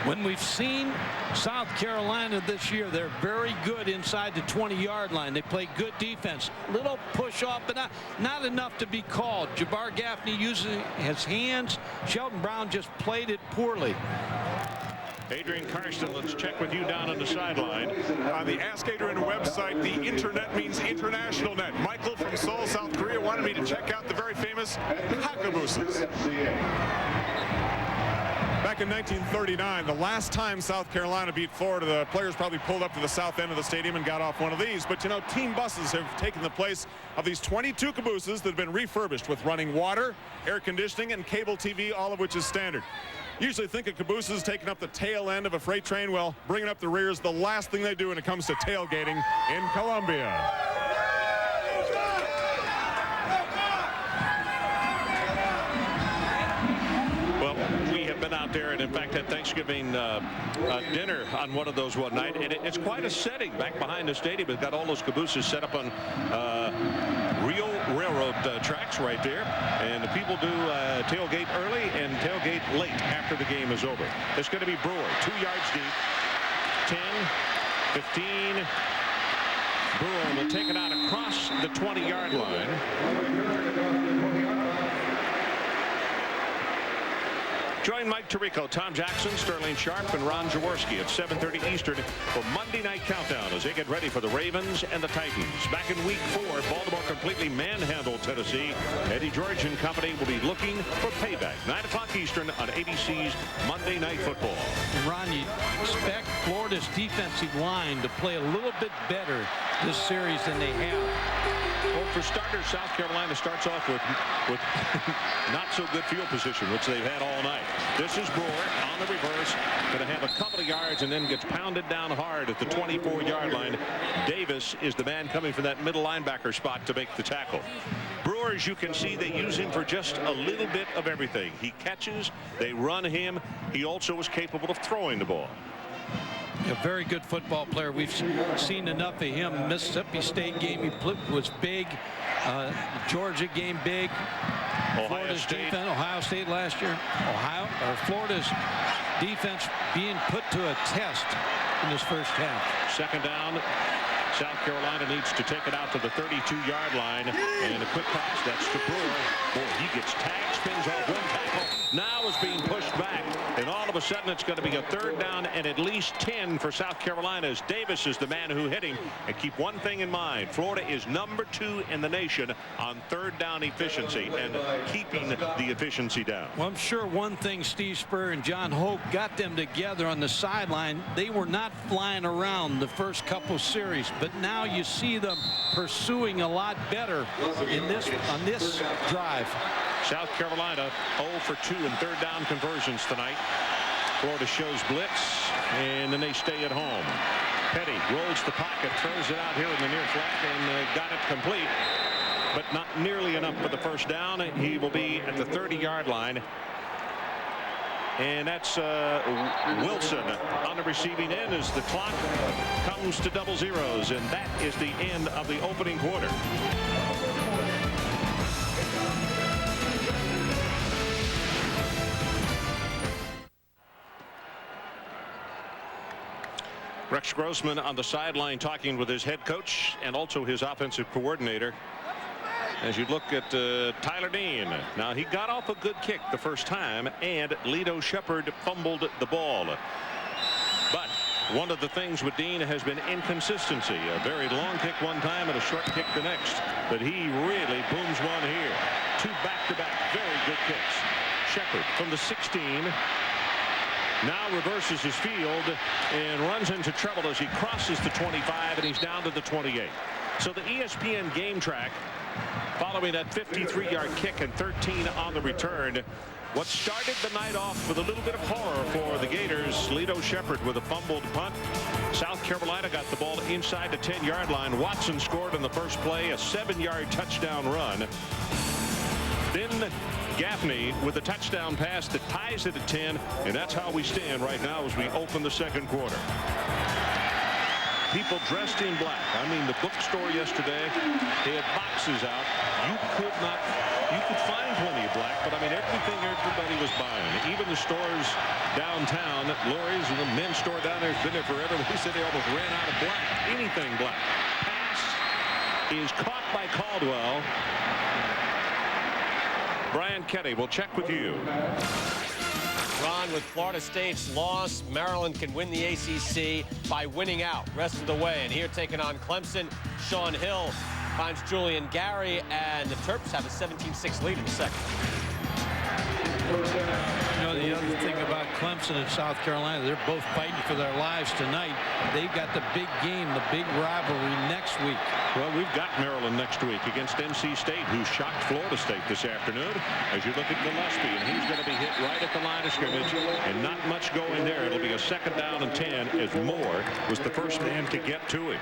When we've seen South Carolina this year, they're very good inside the 20-yard line. They play good defense. Little push off, but not enough to be called. Jabbar Gaffney using his hands. Sheldon Brown just played it poorly. Adrian Karsten, let's check with you down on the sideline. On the Ask Adrian website, the internet means international net. Michael from Seoul, South Korea, wanted me to check out the very famous Hakabuses. Back in 1939, the last time South Carolina beat Florida, the players probably pulled up to the south end of the stadium and got off one of these. But, you know, team buses have taken the place of these 22 cabooses that have been refurbished with running water, air conditioning, and cable TV, all of which is standard. Usually think of cabooses taking up the tail end of a freight train. Well, bringing up the rear is the last thing they do when it comes to tailgating in Columbia. Well, we have been out there and, in fact, had Thanksgiving dinner on one of those one night. And it's quite a setting back behind the stadium. It's got all those cabooses set up on real railroad tracks right there. And the people do tailgate early and tailgate late after the game is over. It's going to be Brewer, 2 yards deep, 10, 15. Brewer will take it out across the 20-yard line. Join Mike Tirico, Tom Jackson, Sterling Sharp, and Ron Jaworski at 7:30 Eastern for Monday Night Countdown as they get ready for the Ravens and the Titans. Back in Week 4, Baltimore completely manhandled Tennessee. Eddie George and company will be looking for payback. 9 o'clock Eastern on ABC's Monday Night Football. Ron, you expect Florida's defensive line to play a little bit better this series than they have. Well, for starters, South Carolina starts off with not so good field position, which they've had all night. This is Brewer on the reverse, going to have a couple of yards and then gets pounded down hard at the 24-yard line. Davis is the man coming from that middle linebacker spot to make the tackle. Brewer, as you can see, they use him for just a little bit of everything. He catches, they run him. He also is capable of throwing the ball. A very good football player. We've seen enough of him. Mississippi State game he was big. Georgia game big. Florida's defense, Ohio State last year. Florida's defense being put to a test in this first half. Second down. South Carolina needs to take it out to the 32-yard line. And a quick pass. That's to Brewer. Boy, he gets tagged, spins off one tackle. now is being pushed back, and all of a sudden it's going to be a 3rd down and at least 10 for South Carolina, as Davis is the man who hit him. And keep one thing in mind, Florida is number 2 in the nation on 3rd down efficiency and keeping the efficiency down. Well, I'm sure one thing Steve Spurrier and John Hoke got them together on the sideline. They were not flying around the first couple series, but now you see them pursuing a lot better on this drive. South Carolina 0 for 2 in 3rd down conversions tonight. Florida shows blitz, and then they stay at home. Petty rolls the pocket, throws it out here in the near flat, and got it complete, but not nearly enough for the first down. He will be at the 30-yard line. And that's Wilson on the receiving end as the clock comes to double zeros, and that is the end of the opening quarter. Rex Grossman on the sideline talking with his head coach and also his offensive coordinator. As you look at Tyler Dean, now he got off a good kick the first time, and Lito Shepherd fumbled the ball. But one of the things with Dean has been inconsistency. A very long kick one time and a short kick the next. But he really booms one here. 2 back-to-back very good kicks. Shepherd from the 16 now reverses his field and runs into trouble as he crosses the 25, and he's down to the 28. So the ESPN game track, following that 53-yard kick and 13 on the return, what started the night off with a little bit of horror for the Gators, Lito Shepherd with a fumbled punt. South Carolina got the ball inside the 10-yard line. Watson scored on the first play, a 7-yard touchdown run. Then Gaffney with a touchdown pass that ties it at 10, and that's how we stand right now as we open the second quarter. People dressed in black. I mean, the bookstore yesterday, they had boxes out. You could find plenty of black, but I mean, everybody was buying. Even the stores downtown, Lori's and the men's store down there has been there forever. They said they almost ran out of black. Anything black. Pass is caught by Caldwell. Brian Ketty, we'll check with you. Ron, with Florida State's loss, Maryland can win the ACC by winning out rest of the way. And here taking on Clemson, Sean Hill finds Julian Gary, and the Terps have a 17-6 lead in the second. You know, the other thing about Clemson and South Carolina, they're both fighting for their lives tonight. They've got the big game, the big rivalry next week. Well, we've got Maryland next week against NC State, who shocked Florida State this afternoon. As you look at Gillespie, and he's going to be hit right at the line of scrimmage, and not much going there. It'll be a 2nd down and 10 as Moore was the first man to get to him.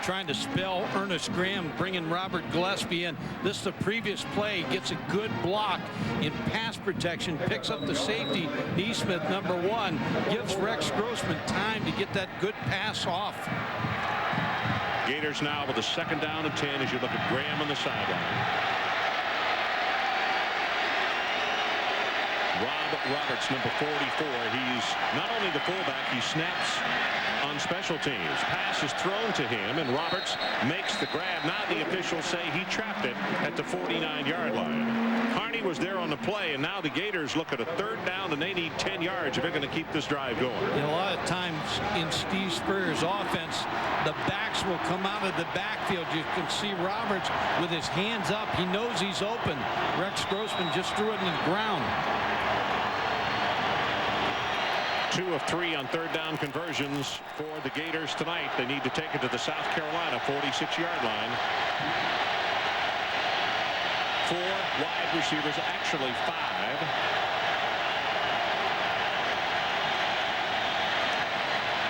Trying to spell Ernest Graham, bringing Robert Gillespie in. This is the previous play. Gets a good block in pass protection. Picks up the safety. Neesmith, number 1. Gives Rex Grossman time to get that good pass off. Gators now with a 2nd down and 10 as you look at Graham on the sideline. Roberts, number 44. He's not only the fullback, he snaps on special teams. Pass is thrown to him, and Roberts makes the grab. Now the officials say he trapped it at the 49-yard line. Harney was there on the play, and now the Gators look at a 3rd down, and they need 10 yards if they're going to keep this drive going. A lot of times in Steve Spurrier's offense, the backs will come out of the backfield. You can see Roberts with his hands up. He knows he's open. Rex Grossman just threw it in the ground. 2 of 3 on 3rd down conversions for the Gators tonight. They need to take it to the South Carolina 46-yard line. 4 wide receivers, actually 5.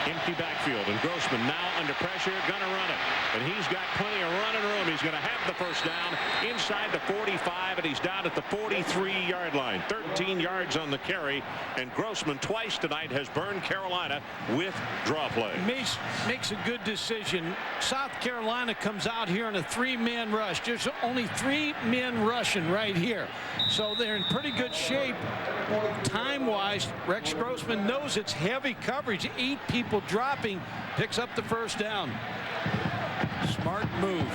Empty backfield, and Grossman now under pressure, gonna run it, and he's got plenty of running room. He's gonna have the first down inside the 45, and he's down at the 43-yard line. 13 yards on the carry, and Grossman twice tonight has burned Carolina with draw play. Makes a good decision. South Carolina comes out here in a 3-man rush. There's only 3 men rushing right here, so they're in pretty good shape time-wise. Rex Grossman knows it's heavy coverage. 8 people dropping, picks up the first down. Smart move.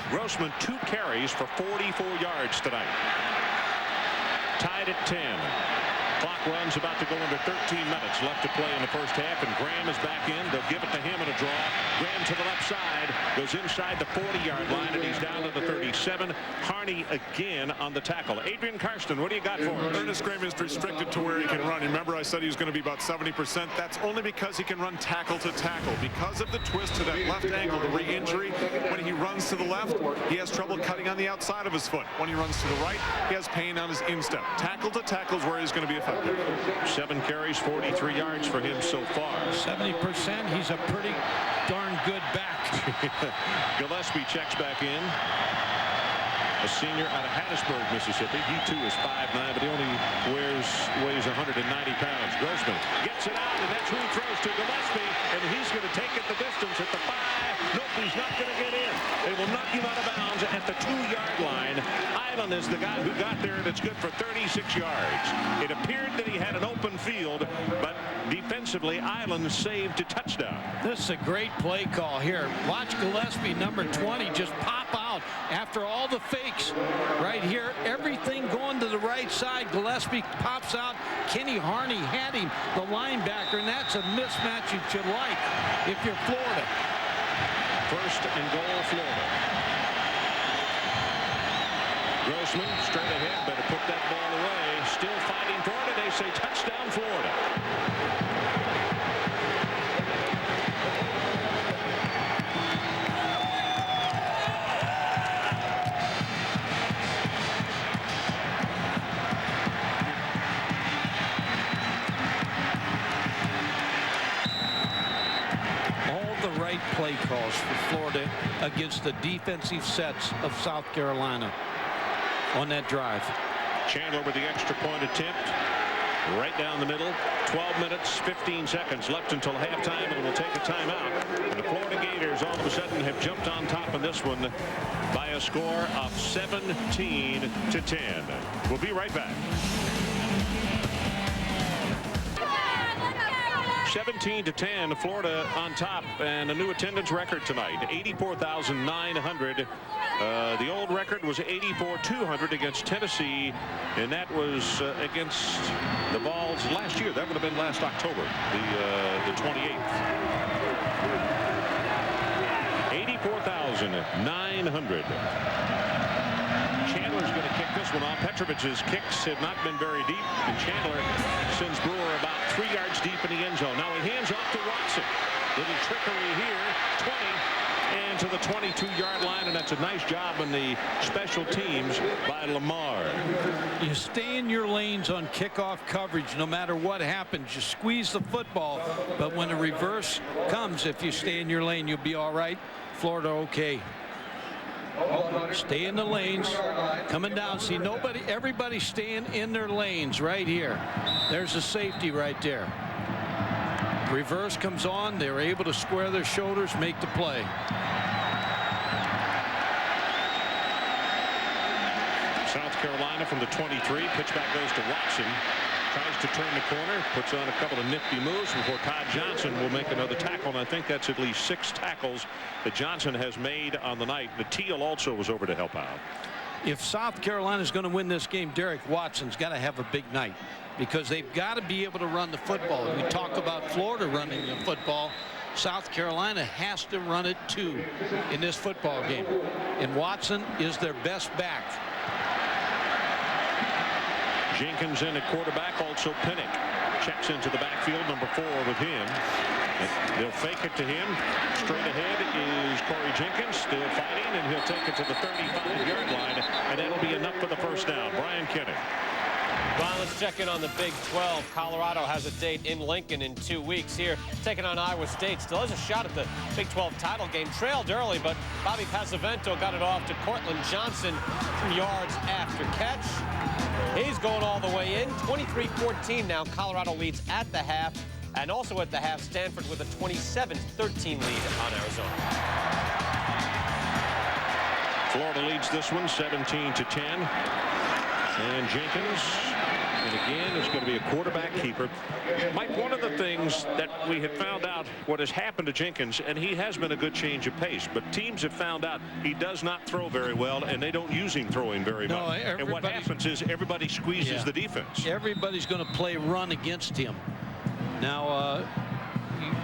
Grossman 2 carries for 44 yards tonight. Tied at 10. Clock runs about to go under 13 minutes left to play in the first half, and Graham is back in. They'll give it to him in a draw. Graham to the left side, goes inside the 40-yard line, and he's down to the 37. Harney again on the tackle. Adrian Karsten, what do you got for him? Ernest Graham is restricted to where he can run. Remember, I said he was going to be about 70%. That's only because he can run tackle to tackle. Because of the twist to that left ankle, the re-injury, when he runs to the left, he has trouble cutting on the outside of his foot. When he runs to the right, he has pain on his instep. Tackle to tackle is where he's going to be effective. 7 carries, 43 yards for him so far. 70%. He's a pretty darn good back. Gillespie checks back in. A senior out of Hattiesburg, Mississippi. He too is 5'9", but he only weighs 190 pounds. Grossman gets it out, and that's who he throws to, Gillespie, and he's going to take it the distance at the 5. Nope, he's not going to get in. They will knock him out of bounds at the 2-yard line. Island is the guy who got there, and it's good for 36 yards. It appeared that he had an open field, but defensively, Island saved a touchdown. This is a great play call here. Watch Gillespie, number 20, just pop out after all the fakes right here. Everything going to the right side. Gillespie pops out. Kenny Harney had him, the linebacker, and that's a mismatch that you like if you're Florida. First and goal, Florida. Grossman straight ahead, better put that ball away. Still fighting for it, and they say touchdown, Florida. Play calls for Florida against the defensive sets of South Carolina on that drive. Chandler with the extra point attempt right down the middle. 12 minutes 15 seconds left until halftime, and we'll take a timeout. And the Florida Gators all of a sudden have jumped on top in this one by a score of 17-10. We'll be right back. 17-10, Florida on top, and a new attendance record tonight, 84,900. The old record was 84,200 against Tennessee, and that was against the Vols last year. That would have been last October, the 28th. 84,900. Chandler's going to kick this one off. Petrovic's kicks have not been very deep, and Chandler sends Brewer about 3 yards deep in the end zone. Now he hands off to Watson. Little trickery here, 20, and to the 22-yard line, and that's a nice job in the special teams by Lamar. You stay in your lanes on kickoff coverage no matter what happens. You squeeze the football, but when a reverse comes, if you stay in your lane, you'll be all right. Florida okay. Stay in the lanes. Coming down. See, everybody staying in their lanes right here. There's a safety right there. Reverse comes on. They're able to square their shoulders, make the play. South Carolina from the 23. Pitchback goes to Watson. Tries to turn the corner, puts on a couple of nifty moves before Todd Johnson will make another tackle, and I think that's at least 6 tackles that Johnson has made on the night. The Teal also was over to help out. If South Carolina is going to win this game, Derek Watson's got to have a big night because they've got to be able to run the football. We talk about Florida running the football. South Carolina has to run it too in this football game, and Watson is their best back. Jenkins in at quarterback, also Pinnock checks into the backfield, number 4 with him. They'll fake it to him. Straight ahead is Corey Jenkins, still fighting, and he'll take it to the 35-yard line, and that'll be enough for the first down. Brian Kenny. Well, let's check in on the Big 12. Colorado has a date in Lincoln in 2 weeks here, taking on Iowa State. Still has a shot at the Big 12 title game. Trailed early, but Bobby Pasavento got it off to Cortland Johnson from yards after catch. He's going all the way in. 23-14 now. Colorado leads at the half. And also at the half, Stanford with a 27-13 lead on Arizona. Florida leads this one 17-10. And Jenkins, and again, it's going to be a quarterback keeper. Mike, one of the things that we had found out what has happened to Jenkins, and he has been a good change of pace, but teams have found out he does not throw very well, and they don't use him throwing very much. And what happens is everybody squeezes the defense. Everybody's going to play run against him. Now,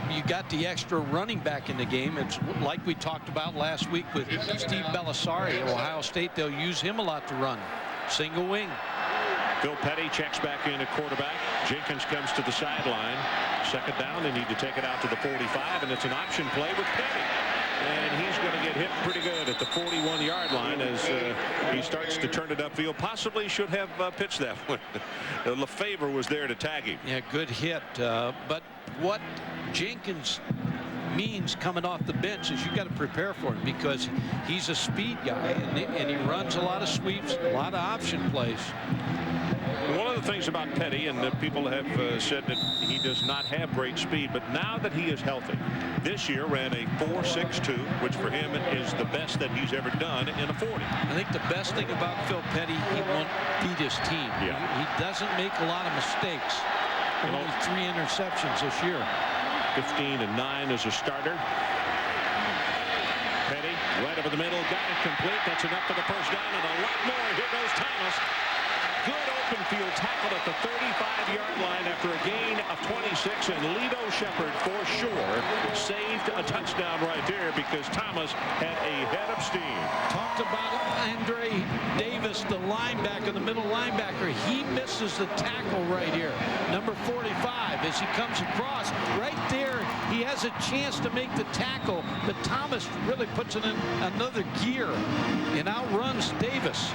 you got the extra running back in the game. It's like we talked about last week with Steve Belisari at Ohio State. They'll use him a lot to run. Single wing. Phil Petty checks back in at quarterback. Jenkins comes to the sideline. Second down, they need to take it out to the 45, and it's an option play with Petty. And he's going to get hit pretty good at the 41-yard line as he starts to turn it upfield. Possibly should have pitched that one. Lefevre was there to tag him. Yeah, good hit. But what Jenkins means coming off the bench is you got to prepare for him, because he's a speed guy, and he runs a lot of sweeps, a lot of option plays. One of the things about Petty, and people have said that he does not have great speed, but now that he is healthy, this year ran a 4.62, which for him is the best that he's ever done in a 40. I think the best thing about Phil Petty, he won't beat his team. Yeah. He doesn't make a lot of mistakes. Only 3 interceptions this year. 15-9 as a starter. Petty right over the middle, got it complete. That's enough for the first down, and a lot more. Here goes Thomas. Good open field tackle at the 35-yard line after a gain of 26, and Lito Shepherd for sure saved a touchdown right there because Thomas had a head of steam. Talked about Andre Davis, the linebacker, the middle linebacker. He misses the tackle right here. Number 45, as he comes across right there, he has a chance to make the tackle, but Thomas really puts it in another gear and outruns Davis.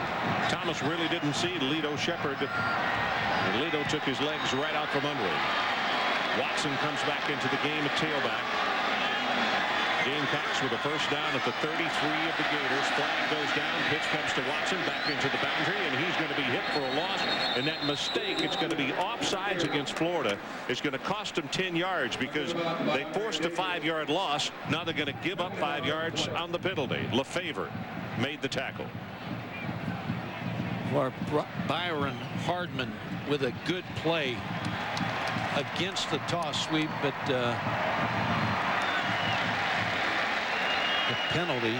Thomas really didn't see Lito Shepherd, and Lito took his legs right out from under him. Watson comes back into the game at tailback. Gamecocks with a first down at the 33 of the Gators. Flag goes down. Pitch comes to Watson back into the boundary, and he's going to be hit for a loss. And that mistake, it's going to be offsides against Florida. It's going to cost them 10 yards because they forced a 5-yard loss. Now they're going to give up 5 yards on the penalty. Lefevre made the tackle. For Byron Hardman with a good play against the toss sweep, but the penalty.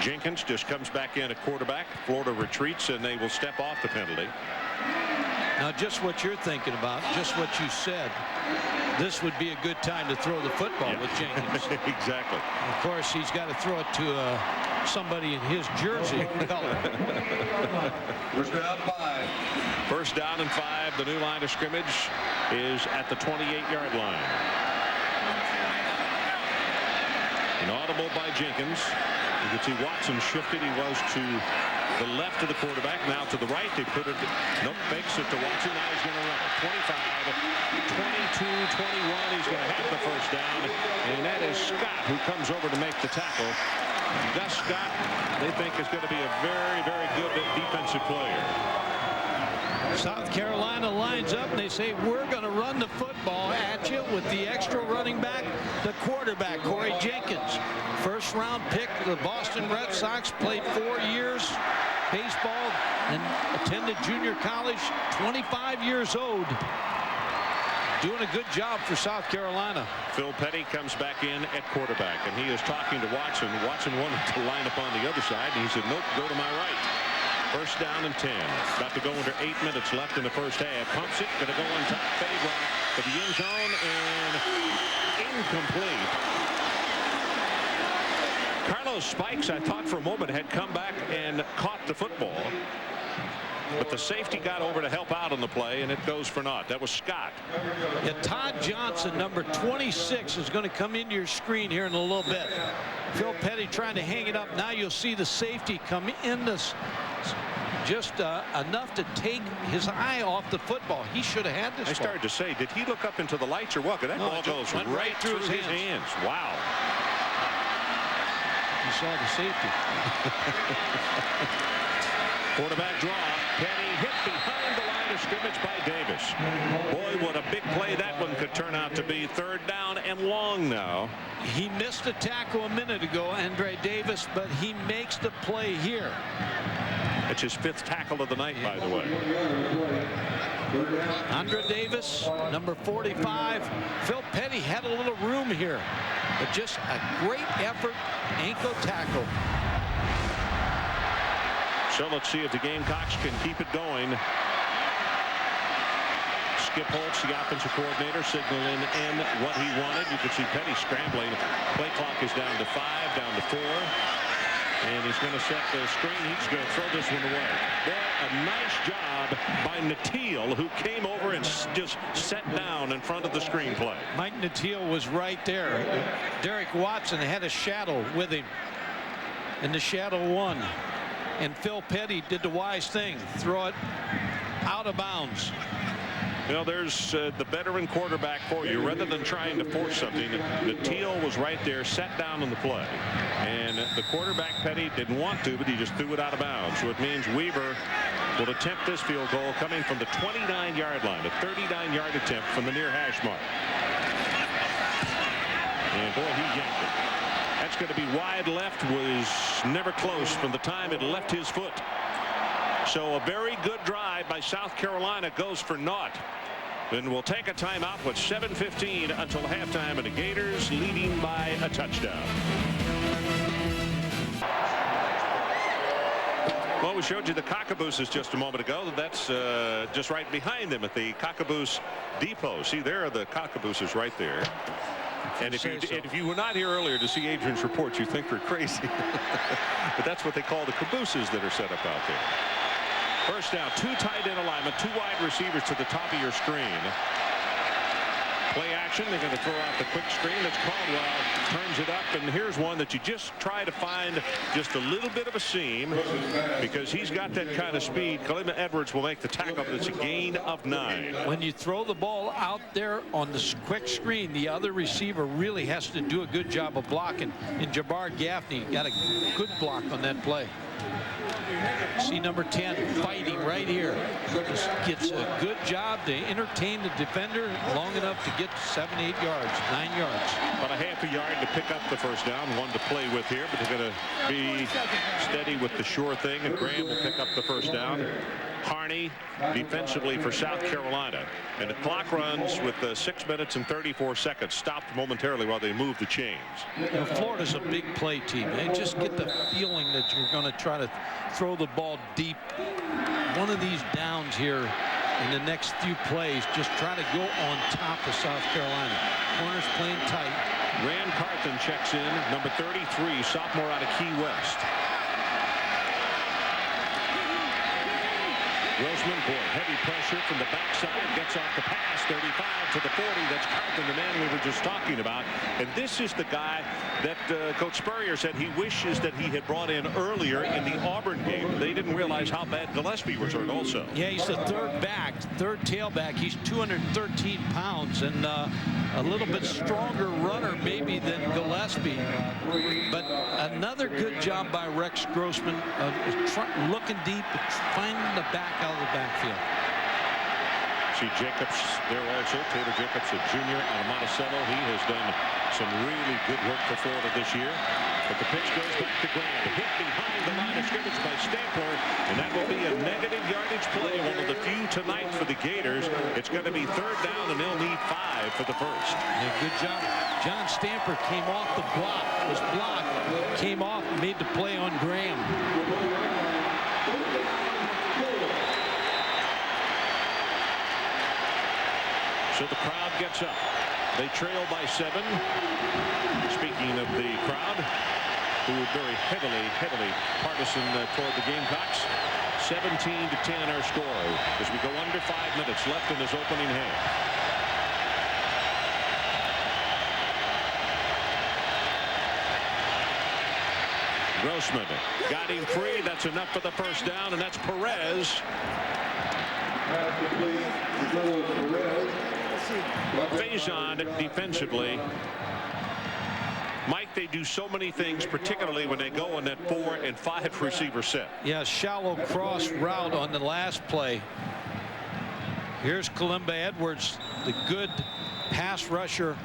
Jenkins just comes back in at quarterback. Florida retreats, and they will step off the penalty. Now, just what you're thinking about, just what you said, this would be a good time to throw the football with Jenkins. Exactly. Of course, he's got to throw it to somebody in his jersey. First down 5. First down and 5. The new line of scrimmage is at the 28-yard line. An audible by Jenkins. You can see Watson shifted. He was to the left of the quarterback, now to the right. They put it, nope, fakes it to Watson. Now he's going to run it. 25, 22, 21. He's going to have the first down. And that is Scott who comes over to make the tackle. Gus Scott, they think, is going to be a very, very good defensive player. South Carolina lines up and they say, we're going to run the football at you with the extra running back, the quarterback, Corey Jenkins. First round pick of the Boston Red Sox, played 4 years baseball and attended junior college, 25 years old. Doing a good job for South Carolina. Phil Petty comes back in at quarterback, and he is talking to Watson. Watson wanted to line up on the other side, and he said, nope, go to my right. First down and 10. About to go under 8 minutes left in the first half. Pumps it, going to go on top. Petty run to the end zone, and incomplete. Carlos Spikes, I thought for a moment, had come back and caught the football. But the safety got over to help out on the play, and it goes for naught. That was Scott. Yeah, Todd Johnson, number 26, is going to come into your screen here in a little bit. Phil Petty trying to hang it up. Now you'll see the safety come in this just enough to take his eye off the football. He should have had this. I started to say, did he look up into the lights or what? That ball goes right through his hands. Wow. You saw the safety. Quarterback draw. Petty hit behind the line of scrimmage by Davis. Boy, what a big play that one could turn out to be. Third down and long now. He missed a tackle a minute ago, Andre Davis, but he makes the play here. That's his 5th tackle of the night, by the way. Andre Davis, number 45. Phil Petty had a little room here, but just a great effort, ankle tackle. So let's see if the Gamecocks can keep it going. Skip Holtz, the offensive coordinator, signaling in what he wanted. You can see Petty scrambling. Play clock is down to 5, down to 4. And he's going to set the screen. He's going to throw this one away. Well, a nice job by Natil, who came over and just sat down in front of the screenplay. Mike Natil was right there. Derek Watson had a shadow with him, and the shadow won. And Phil Petty did the wise thing, throw it out of bounds. You know, there's the veteran quarterback for you. Rather than trying to force something, Natil was right there, sat down on the play. And the quarterback, Petty, didn't want to, but he just threw it out of bounds. So it means Weaver will attempt this field goal coming from the 29-yard line, a 39-yard attempt from the near hash mark. And boy, he yanked it. That's going to be wide left, was never close from the time it left his foot. So a very good drive by South Carolina goes for naught. Then we'll take a timeout with 7:15 until halftime, and the Gators leading by a touchdown. Well, we showed you the Cockabooses just a moment ago. That's just right behind them at the Cockaboose Depot. See, there are the Cockabooses right there. And if you were not here earlier to see Adrian's report, you think we're crazy. But that's what they call the cabooses that are set up out there. First down, 2 tight end alignment, 2 wide receivers to the top of your screen. Play action. They're going to throw out the quick screen. That's Caldwell. Turns it up, and here's one that you just try to find just a little bit of a seam because he's got that kind of speed. Khalil Edwards will make the tackle. It's a gain of 9. When you throw the ball out there on the quick screen, the other receiver really has to do a good job of blocking. And Jabbar Gaffney got a good block on that play. See number 10 fighting right here. Just gets a good job to entertain the defender long enough to get 7-8 yards, 9 yards. About a half a yard to pick up the first down. One to play with here, but they're going to be steady with the sure thing, and Graham will pick up the first down. Harney defensively for South Carolina, and the clock runs with 6 minutes and 34 seconds, stopped momentarily while they move the chains. You know, Florida's a big play team. They just get the feeling that you're going to try to throw the ball deep. One of these downs here in the next few plays, just try to go on top of South Carolina. Corners playing tight. Rand Carthen checks in, number 33, sophomore out of Key West. Grossman, boy, heavy pressure from the backside, gets off the pass, 35 to the 40. That's Carthen, the man we were just talking about. And this is the guy that Coach Spurrier said he wishes that he had brought in earlier in the Auburn game. They didn't realize how bad Gillespie was hurt also. Yeah, he's the third tailback. He's 213 pounds and a little bit stronger runner maybe than Gillespie. But another good job by Rex Grossman of looking deep, finding the back out of the backfield. See Jacobs there also. Taylor Jacobs, a junior out of Monticello. He has done some really good work for Florida this year. But the pitch goes back to Graham. Hit behind the line of scrimmage by Stampler, and that will be a negative yardage play, one of the few tonight for the Gators. It's going to be 3rd down, and they'll need 5 for the first. Yeah, good job. John Stamper came off the block, was blocked, came off, and made the play on Graham. So the crowd gets up. They trail by 7. Speaking of the crowd, who are very heavily partisan toward the Gamecocks. 17-10 our score as we go under 5 minutes left in this opening half. Grossman got him free. That's enough for the first down, and that's Perez. Faison defensively. Mike, they do so many things, particularly when they go on that 4 and 5 receiver set. Yeah, shallow cross route on the last play. Here's Kalimba Edwards, the good pass rusher,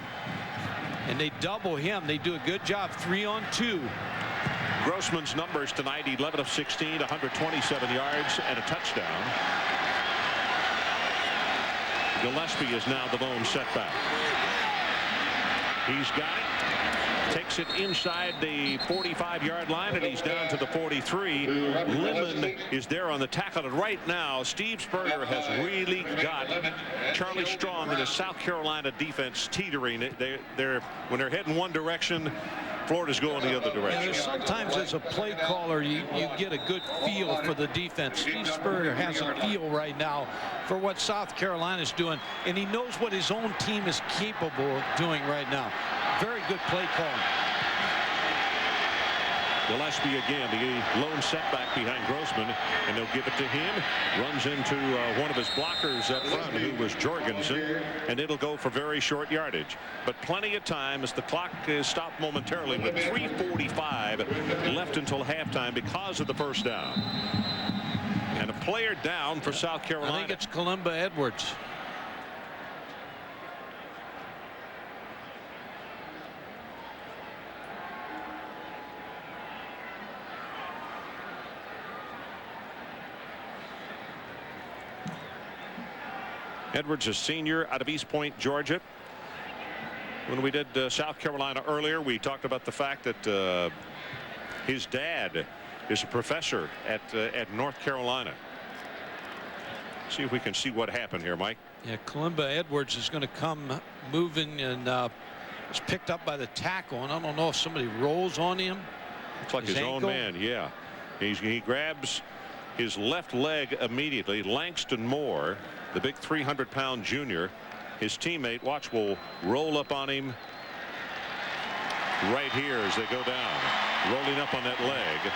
and they double him. They do a good job, 3-on-2. Grossman's numbers tonight: 11 of 16, 127 yards and a touchdown. Gillespie is now the lone setback. He's got it. Takes it inside the 45-yard line, and he's down to the 43. Lemon is there on the tackle, and right now Steve Spurrier has really got Charlie Strong and the South Carolina defense teetering. When they're heading one direction, Florida's going the other direction. Sometimes as a play caller, you get a good feel for the defense. Steve Spurrier has a feel right now for what South Carolina's doing, and he knows what his own team is capable of doing right now. Very good play calling. Gillespie again, the lone setback behind Grossman, and they'll give it to him. Runs into one of his blockers up front, who was Jorgensen, and it'll go for very short yardage. But plenty of time as the clock is stopped momentarily with 3:45 left until halftime because of the first down. And a player down for South Carolina. I think it's Kalimba Edwards. Edwards, a senior out of East Point, Georgia. When we did South Carolina earlier, we talked about the fact that his dad is a professor at North Carolina. See if we can see what happened here, Mike. Yeah, Kalimba Edwards is going to come moving, and is picked up by the tackle, and I don't know if somebody rolls on him. Looks like his own man. Yeah, he grabs his left leg immediately. Langston Moore, the big 300-pound junior, his teammate, watch, will roll up on him right here as they go down, rolling up on that leg,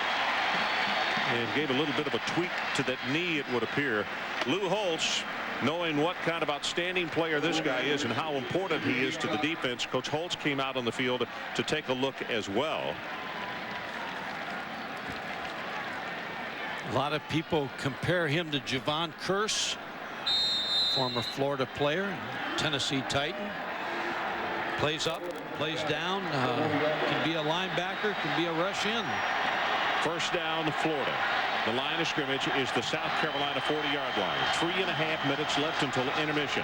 and gave a little bit of a tweak to that knee, it would appear. Lou Holtz, knowing what kind of outstanding player this guy is and how important he is to the defense, Coach Holtz came out on the field to take a look as well. A lot of people compare him to Javon Curse, former Florida player, Tennessee Titan. Plays up, plays down, can be a linebacker, can be a rush in. First down, Florida. The line of scrimmage is the South Carolina 40-yard line. 3.5 minutes left until intermission.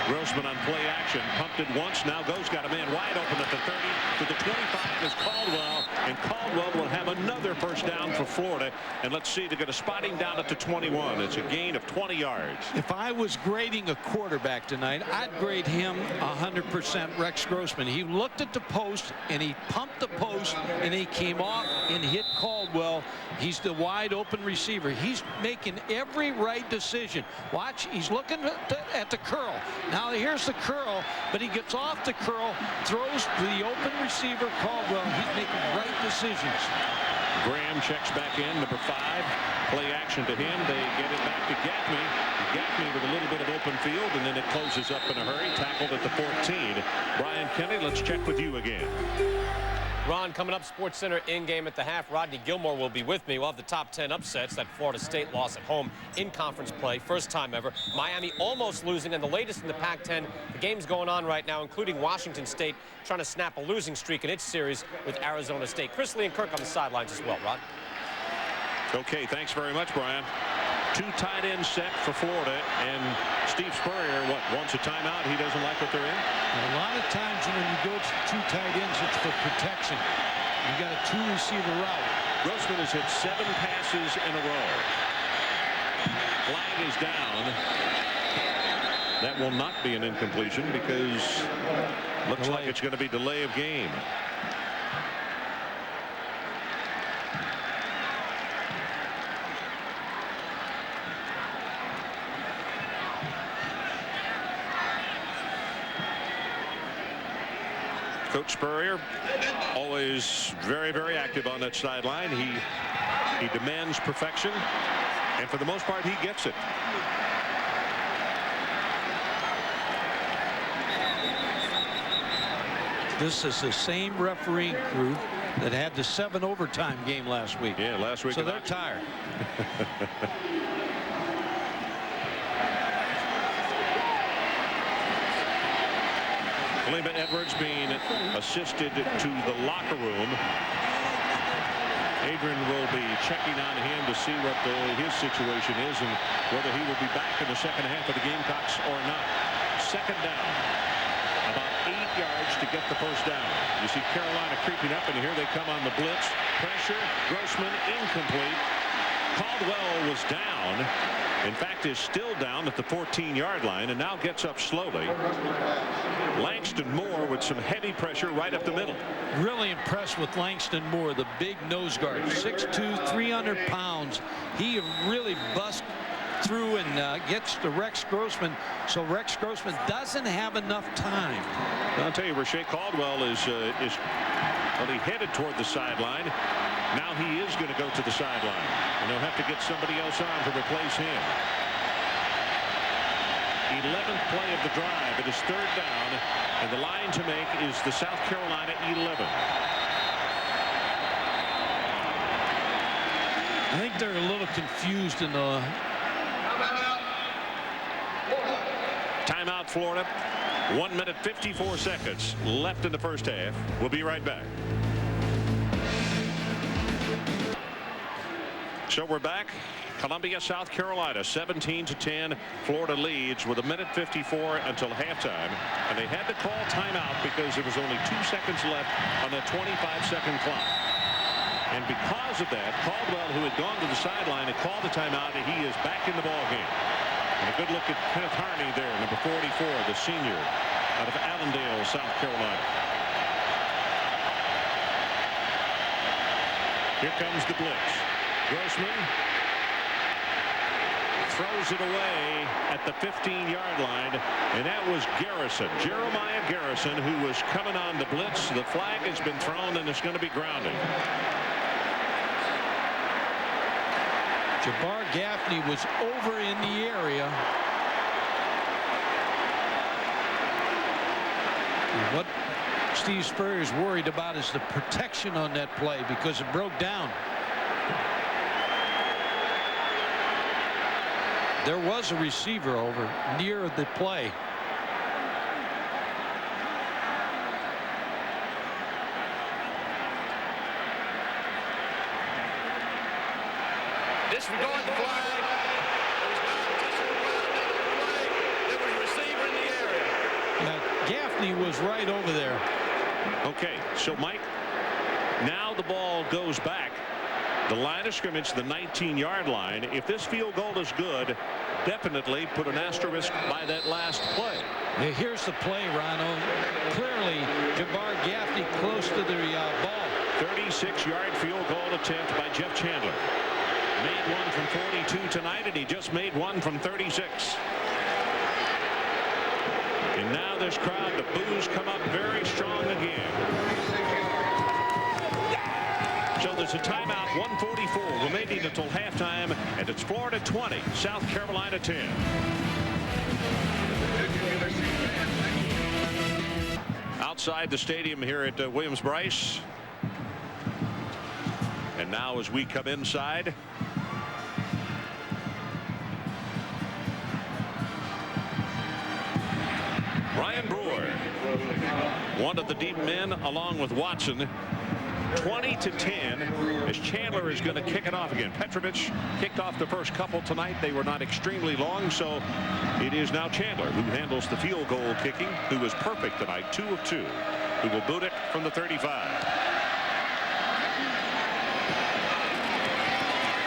Grossman on play action, pumped it once, now got a man wide open at the 30. To the 25 is Caldwell, and Caldwell will have another first down for Florida. And let's see, they're going to spot him down at the 21. It's a gain of 20 yards. If I was grading a quarterback tonight, I'd grade him 100% Rex Grossman. He looked at the post, and he pumped the post, and he came off and hit Caldwell. He's the wide open receiver. He's making every right decision. Watch, he's looking at the curl. Now here's the curl, but he gets off the curl, throws to the open receiver, Caldwell. He's making right decisions. Graham checks back in, number 5. Play action to him. They get it back to Gaffney. Gaffney with a little bit of open field, and then it closes up in a hurry. Tackled at the 14. Brian Kenny, let's check with you again. Ron, coming up, Sports Center in-game at the half. Rodney Gilmore will be with me. We'll have the top 10 upsets. That Florida State loss at home in conference play. First time ever. Miami almost losing, and the latest in the Pac-10. The game's going on right now, including Washington State trying to snap a losing streak in its series with Arizona State. Chris Lee and Kirk on the sidelines as well, Rod. Okay, thanks very much, Brian. 2 tight ends set for Florida, and Steve Spurrier, wants a timeout? He doesn't like what they're in? A lot of times when you go to 2 tight ends, it's for protection. You got a 2-receiver route. Grossman has hit 7 passes in a row. Flag is down. That will not be an incompletion because looks like it's going to be delay of game. Coach Spurrier, always very, very active on that sideline. He demands perfection, and for the most part, he gets it. This is the same refereeing crew that had the 7 overtime game last week. Yeah, last week. So they're tired. Kalimba Edwards being assisted to the locker room. Adrian will be checking on him to see what his situation is and whether he will be back in the second half of the Gamecocks or not. Second down. About 8 yards to get the first down. You see Carolina creeping up, and here they come on the blitz. Pressure. Grossman incomplete. Caldwell was down. In fact, is still down at the 14-yard line and now gets up slowly. Langston Moore with some heavy pressure right up the middle. Really impressed with Langston Moore, the big nose guard, 6'2", 300 pounds. He really busts through and gets to Rex Grossman, so Rex Grossman doesn't have enough time. I'll tell you, Rashae Caldwell is well, he headed toward the sideline. Now he is going to go to the sideline, and they'll have to get somebody else on to replace him. 11th play of the drive. It is third down, and the line to make is the South Carolina 11. I think they're a little confused in the timeout, Florida. 1 minute 54 seconds left in the first half. We'll be right back. So we're back. Columbia, South Carolina, 17-10. Florida leads with 1 minute 54 until halftime. And they had to call timeout because there was only 2 seconds left on the 25-second clock. And because of that, Caldwell, who had gone to the sideline and called the timeout, and he is back in the ballgame. And a good look at Kenneth Harney there, number 44, the senior out of Allendale, South Carolina. Here comes the blitz. Grossman throws it away at the 15-yard line, and that was Garrison, Jeremiah Garrison, who was coming on the blitz. The flag has been thrown, and it's going to be grounding. Jabbar Gaffney was over in the area. What Steve Spurrier is worried about is the protection on that play because it broke down. There was a receiver over near the play. Disregard the flag. There was a receiver in the area. Yeah, Gaffney was right over there. Okay, so Mike, now the ball goes back. The line of scrimmage, the 19-yard line. If this field goal is good, definitely put an asterisk by that last play. Here's the play, Rhino. Clearly, Jabbar Gaffney close to the ball. 36-yard field goal attempt by Jeff Chandler. Made one from 42 tonight, and he just made one from 36. And now this crowd, the boos come up very strong again. So there's a timeout, 1:44 remaining until halftime, and it's Florida 20, South Carolina 10. Outside the stadium here at Williams-Brice. And now as we come inside, Ryan Brewer, one of the deep men along with Watson. 20-10 as Chandler is going to kick it off again. Petrovich kicked off the first couple tonight. They were not extremely long, so it is now Chandler who handles the field goal kicking, who was perfect tonight, 2 of 2, who will boot it from the 35.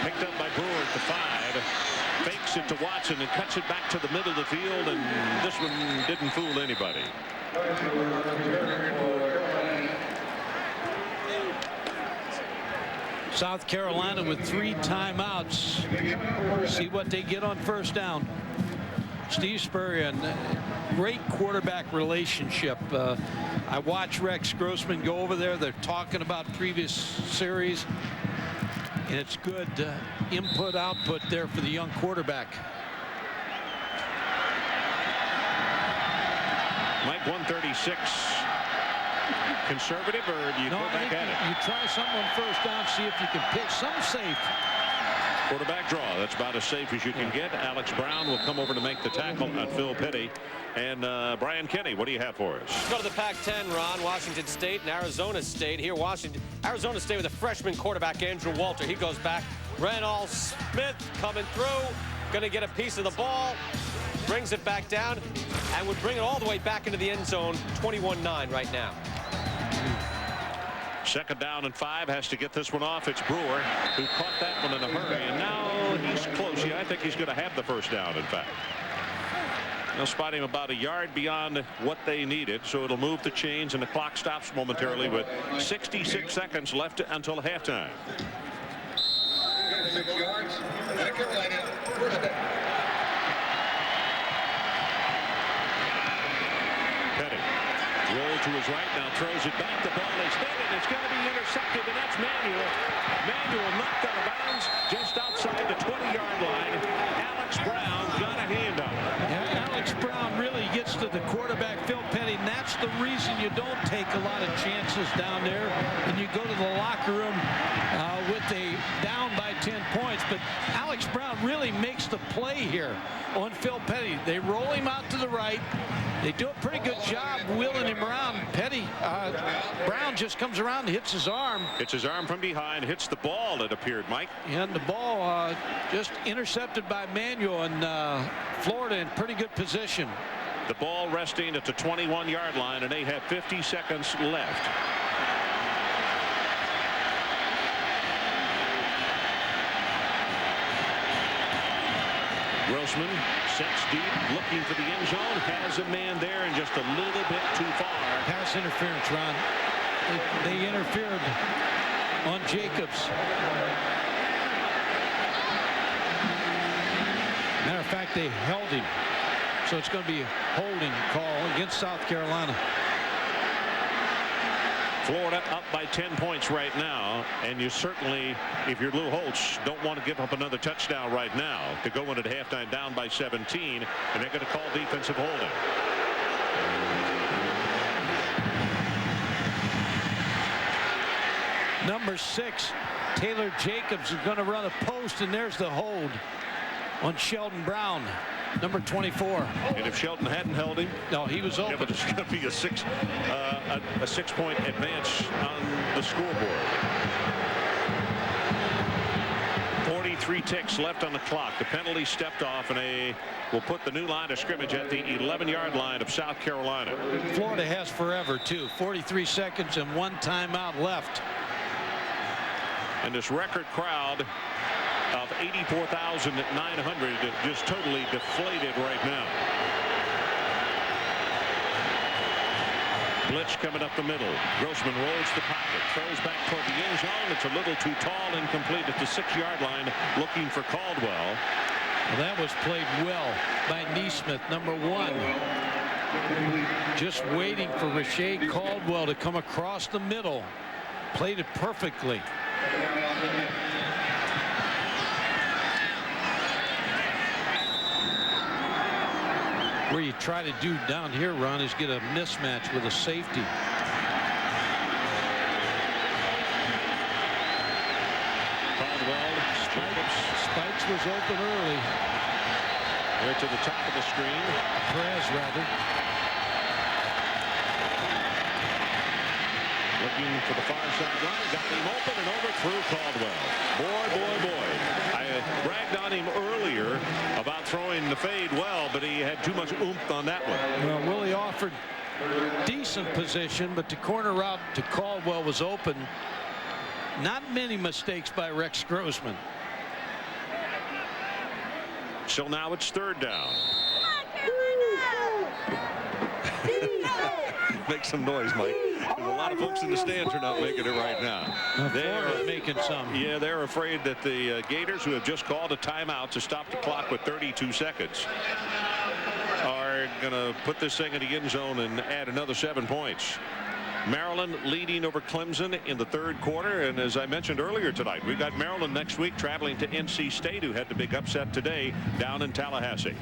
Picked up by Brewer at the 5, fakes it to Watson and cuts it back to the middle of the field, and this one didn't fool anybody. South Carolina with 3 timeouts. See what they get on first down. Steve Spurrier, great quarterback relationship. I watch Rex Grossman go over there. They're talking about previous series, and it's good input output there for the young quarterback. Mike, 136. Conservative, or do you go back at it? You try something on first down, see if you can pick something safe. Quarterback draw. That's about as safe as you can get. Alex Brown will come over to make the tackle on Phil Petty. And Brian Kenny, what do you have for us? Go to the Pac-10, Ron. Washington State and Arizona State. Here, Arizona State with a freshman quarterback, Andrew Walter. He goes back. Renald Smith coming through. Going to get a piece of the ball. Brings it back down and would bring it all the way back into the end zone. 21-9 right now. Second down and 5, has to get this one off. It's Brewer who caught that one in a hurry, and now he's close. Yeah, I think he's going to have the first down, in fact. They'll spot him about a yard beyond what they needed, so it'll move the chains, and the clock stops momentarily with 66 seconds left until halftime. 6 yards, Carolina, first down. Petty roll to his right, now throws it back. The ball is hit, and it's going to be intercepted, and that's Manuel. Manuel knocked out of bounds just outside the 20-yard line. Alex Brown got a hand on it. Yeah, Alex Brown really gets to the quarterback, Phil Petty, and that's the reason you don't take a lot of chances down there, and you go to the locker room with a down by 10 points. But Alex Brown really makes the play here on Phil Petty. They roll him out to the right. They do a pretty good job wheeling him around. Brown just comes around and hits his arm. Hits his arm from behind, hits the ball, it appeared, Mike. And the ball just intercepted by Manuel, and Florida in pretty good position. The ball resting at the 21-yard line, and they have 50 seconds left. Grossman sets deep, looking for the end zone, has a man there, and just a little bit too far. Pass interference, Ron. They interfered on Jacobs. Matter of fact, they held him. So it's going to be a holding call against South Carolina. Florida up by 10 points right now, and you certainly, if you're Lou Holtz, don't want to give up another touchdown right now to go into the halftime down by 17, and they're going to call defensive holding. Number 6, Taylor Jacobs is going to run a post, and there's the hold on Sheldon Brown, number 24. And if Sheldon hadn't held him, no, he was open. Yeah, but it's going to be a 6-point advance on the scoreboard. 43 ticks left on the clock. The penalty stepped off, and they will put the new line of scrimmage at the 11-yard line of South Carolina. Florida has forever, too. 43 seconds and 1 timeout left. And this record crowd of 84,900 just totally deflated right now. Blitz coming up the middle. Grossman rolls the pocket, throws back toward the end zone. It's a little too tall, incomplete at the 6-yard line, looking for Caldwell. Well, that was played well by Neesmith, number 1. Just waiting for Rashae Caldwell to come across the middle. Played it perfectly. Where you try to do down here, Ron, is get a mismatch with a safety. Caldwell, Spikes was open early. There to the top of the screen. Perez, rather. Looking for the far sideline, got him open and overthrew Caldwell. Boy. I bragged on him earlier about throwing the fade well, but he had too much oomph on that one. Well, Willie offered decent position, but the corner route to Caldwell was open. Not many mistakes by Rex Grossman. So now it's 3rd down. Make some noise, Mike. A lot of folks in the stands are not making it right now. They're making some. Yeah, they're afraid that the Gators, who have just called a timeout to stop the clock with 32 seconds, are going to put this thing in the end zone and add another 7 points. Maryland leading over Clemson in the 3rd quarter, and as I mentioned earlier tonight, we've got Maryland next week traveling to NC State, who had the big upset today down in Tallahassee.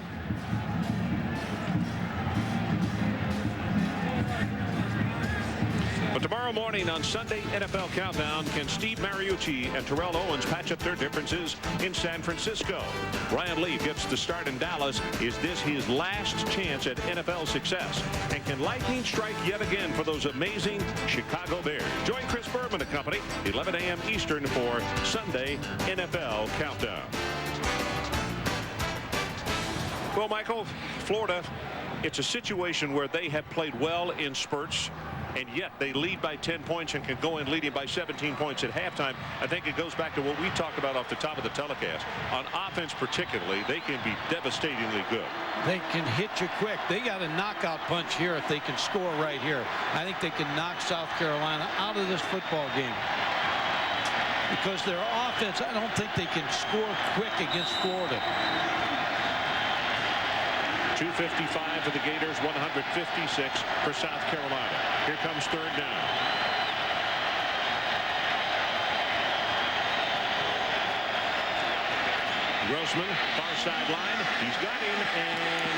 But tomorrow morning on Sunday NFL Countdown, can Steve Mariucci and Terrell Owens patch up their differences in San Francisco? Ryan Leaf gets the start in Dallas. Is this his last chance at NFL success? And can lightning strike yet again for those amazing Chicago Bears? Join Chris Berman and company, 11 a.m. Eastern for Sunday NFL Countdown. Well, Michael, Florida, it's a situation where they have played well in spurts, and yet they lead by 10 points and can go in leading by 17 points at halftime. I think it goes back to what we talked about off the top of the telecast. On offense particularly, they can be devastatingly good. They can hit you quick. They got a knockout punch here if they can score right here. I think they can knock South Carolina out of this football game. Because their offense, I don't think they can score quick against Florida. 2:55 for the Gators, 156 for South Carolina. Here comes third down. Grossman, far sideline. He's got him and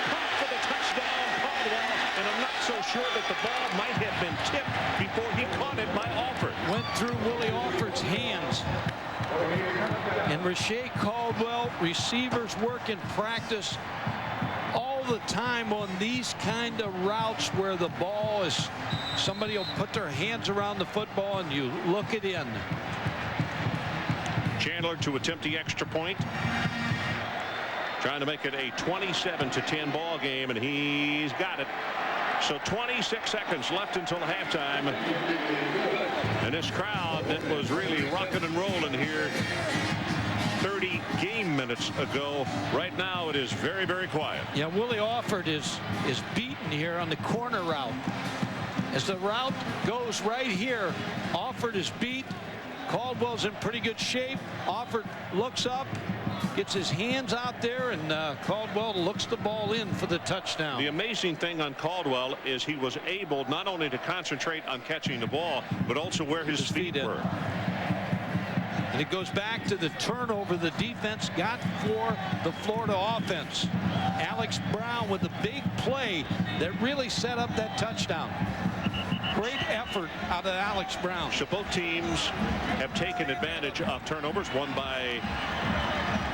caught for the touchdown, Caldwell. And I'm not so sure that the ball might have been tipped before he caught it by Alford. Went through Willie Alford's hands. And Rashae Caldwell, receivers work in practice all the time on these kind of routes where the ball is, somebody will put their hands around the football and you look it in. Chandler to attempt the extra point, trying to make it a 27-10 ball game, and he's got it. So 26 seconds left until halftime, and this crowd that was really rocking and rolling here 30 game minutes ago, right now it is very, very quiet. Yeah, Willie Alford is beaten here on the corner route. As the route goes right here, Alford is beat. Caldwell's in pretty good shape. Alford looks up, gets his hands out there, and Caldwell looks the ball in for the touchdown. The amazing thing on Caldwell is he was able not only to concentrate on catching the ball, but also where his feet were. And it goes back to the turnover the defense got for the Florida offense. Alex Brown with a big play that really set up that touchdown. Great effort out of Alex Brown. So both teams have taken advantage of turnovers. One by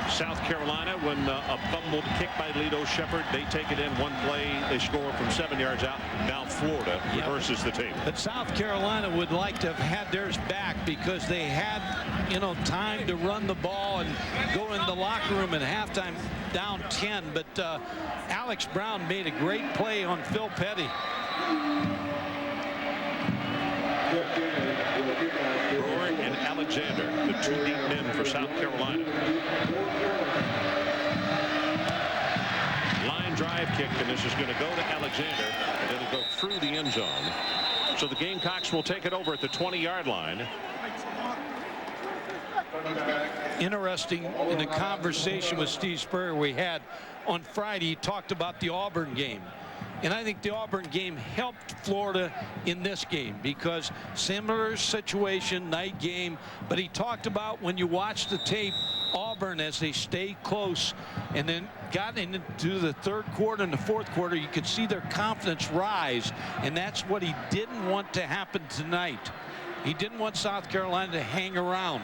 South Carolina when a fumbled kick by Lito Shepherd. They take it in one play. They score from 7 yards out. Now Florida reverses the table. But South Carolina would like to have had theirs back because they had, you know, time to run the ball and go in the locker room at halftime down 10. But Alex Brown made a great play on Phil Petty. Brewer and Alexander, the two deep men for South Carolina. Line drive kick, and this is going to go to Alexander, and then it'll go through the end zone. So the Gamecocks will take it over at the 20-yard line. Interesting, in the conversation with Steve Spurrier we had on Friday, he talked about the Auburn game. And I think the Auburn game helped Florida in this game because similar situation, night game. But he talked about when you watch the tape, Auburn, as they stayed close and then got into the third quarter and the fourth quarter, you could see their confidence rise. And that's what he didn't want to happen tonight. He didn't want South Carolina to hang around.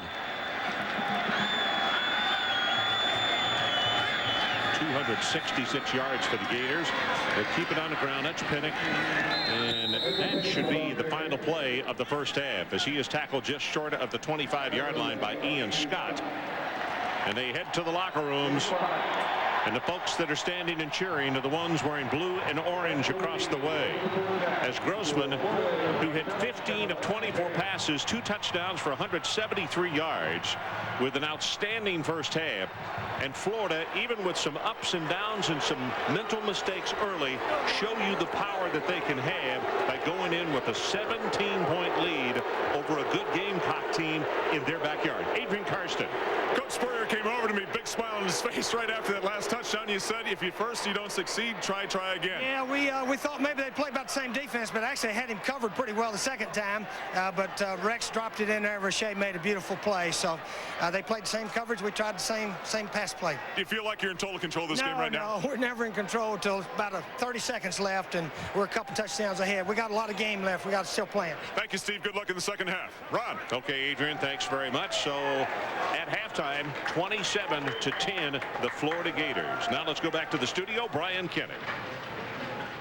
266 yards for the Gators. They keep it on the ground. That's Pinnock. And that should be the final play of the first half as he is tackled just short of the 25-yard line by Ian Scott. And they head to the locker rooms. And the folks that are standing and cheering are the ones wearing blue and orange across the way. As Grossman, who hit 15 of 24 passes, 2 touchdowns for 173 yards with an outstanding first half. And Florida, even with some ups and downs and some mental mistakes early, show you the power that they can have by going in with a 17-point lead over a good Gamecock team in their backyard. Adrian Karsten. Coach Spurrier came over to me, big smile on his face right after that last touchdown. You said, if you don't succeed, try again. Yeah, we thought maybe they'd play about the same defense, but actually had him covered pretty well the second time. But Rex dropped it in there. Rashay made a beautiful play. So they played the same coverage. We tried the same pass play. Do you feel like you're in total control of this game right now? No, we're never in control until about 30 seconds left, and we're a couple touchdowns ahead. We got a lot of game left. We got to still play it. Thank you, Steve. Good luck in the second half. Ron. Okay, Adrian, thanks very much. So at halftime, 27-10, the Florida Gators. Now let's go back to the studio. Brian Kenny.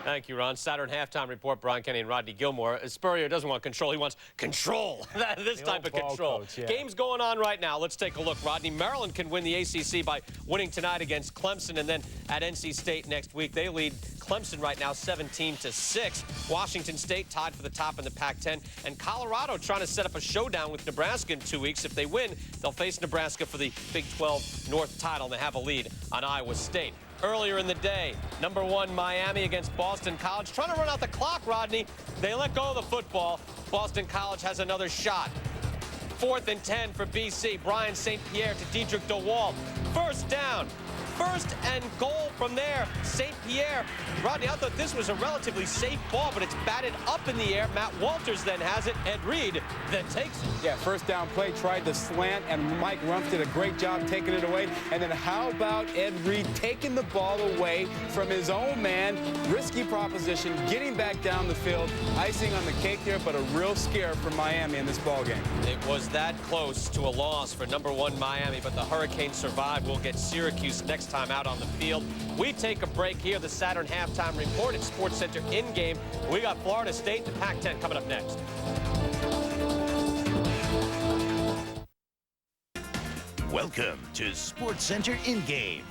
Thank you, Ron. Saturn halftime report. Brian Kenny and Rodney Gilmore. Spurrier doesn't want control. He wants control. This type of control. Coach, yeah. Game's going on right now. Let's take a look. Rodney, Maryland can win the ACC by winning tonight against Clemson, and then at NC State next week. They lead Clemson right now 17-6. Washington State tied for the top in the Pac-10, and Colorado trying to set up a showdown with Nebraska in 2 weeks. If they win, they'll face Nebraska for the Big 12 North title, and they have a lead on Iowa State. Earlier in the day, #1 Miami against Boston College. Trying to run out the clock, Rodney. They let go of the football. Boston College has another shot. 4th and 10 for BC. Brian St. Pierre to Dedrick DeWalt. First down. First and goal from there. St. Pierre. Rodney, I thought this was a relatively safe ball, but it's batted up in the air. Matt Walters then has it. Ed Reed then takes it. Yeah, first down play, tried to slant, and Mike Rumpf did a great job taking it away. And then how about Ed Reed taking the ball away from his own man? Risky proposition, getting back down the field. Icing on the cake here, but a real scare for Miami in this ball game. It was that close to a loss for #1 Miami, but the Hurricanes survived. We'll get Syracuse next time out on the field. We take a break here. The Saturn halftime report at Sports Center in-game. We got Florida State, the Pac-10 coming up next. Welcome to Sports Center in-game.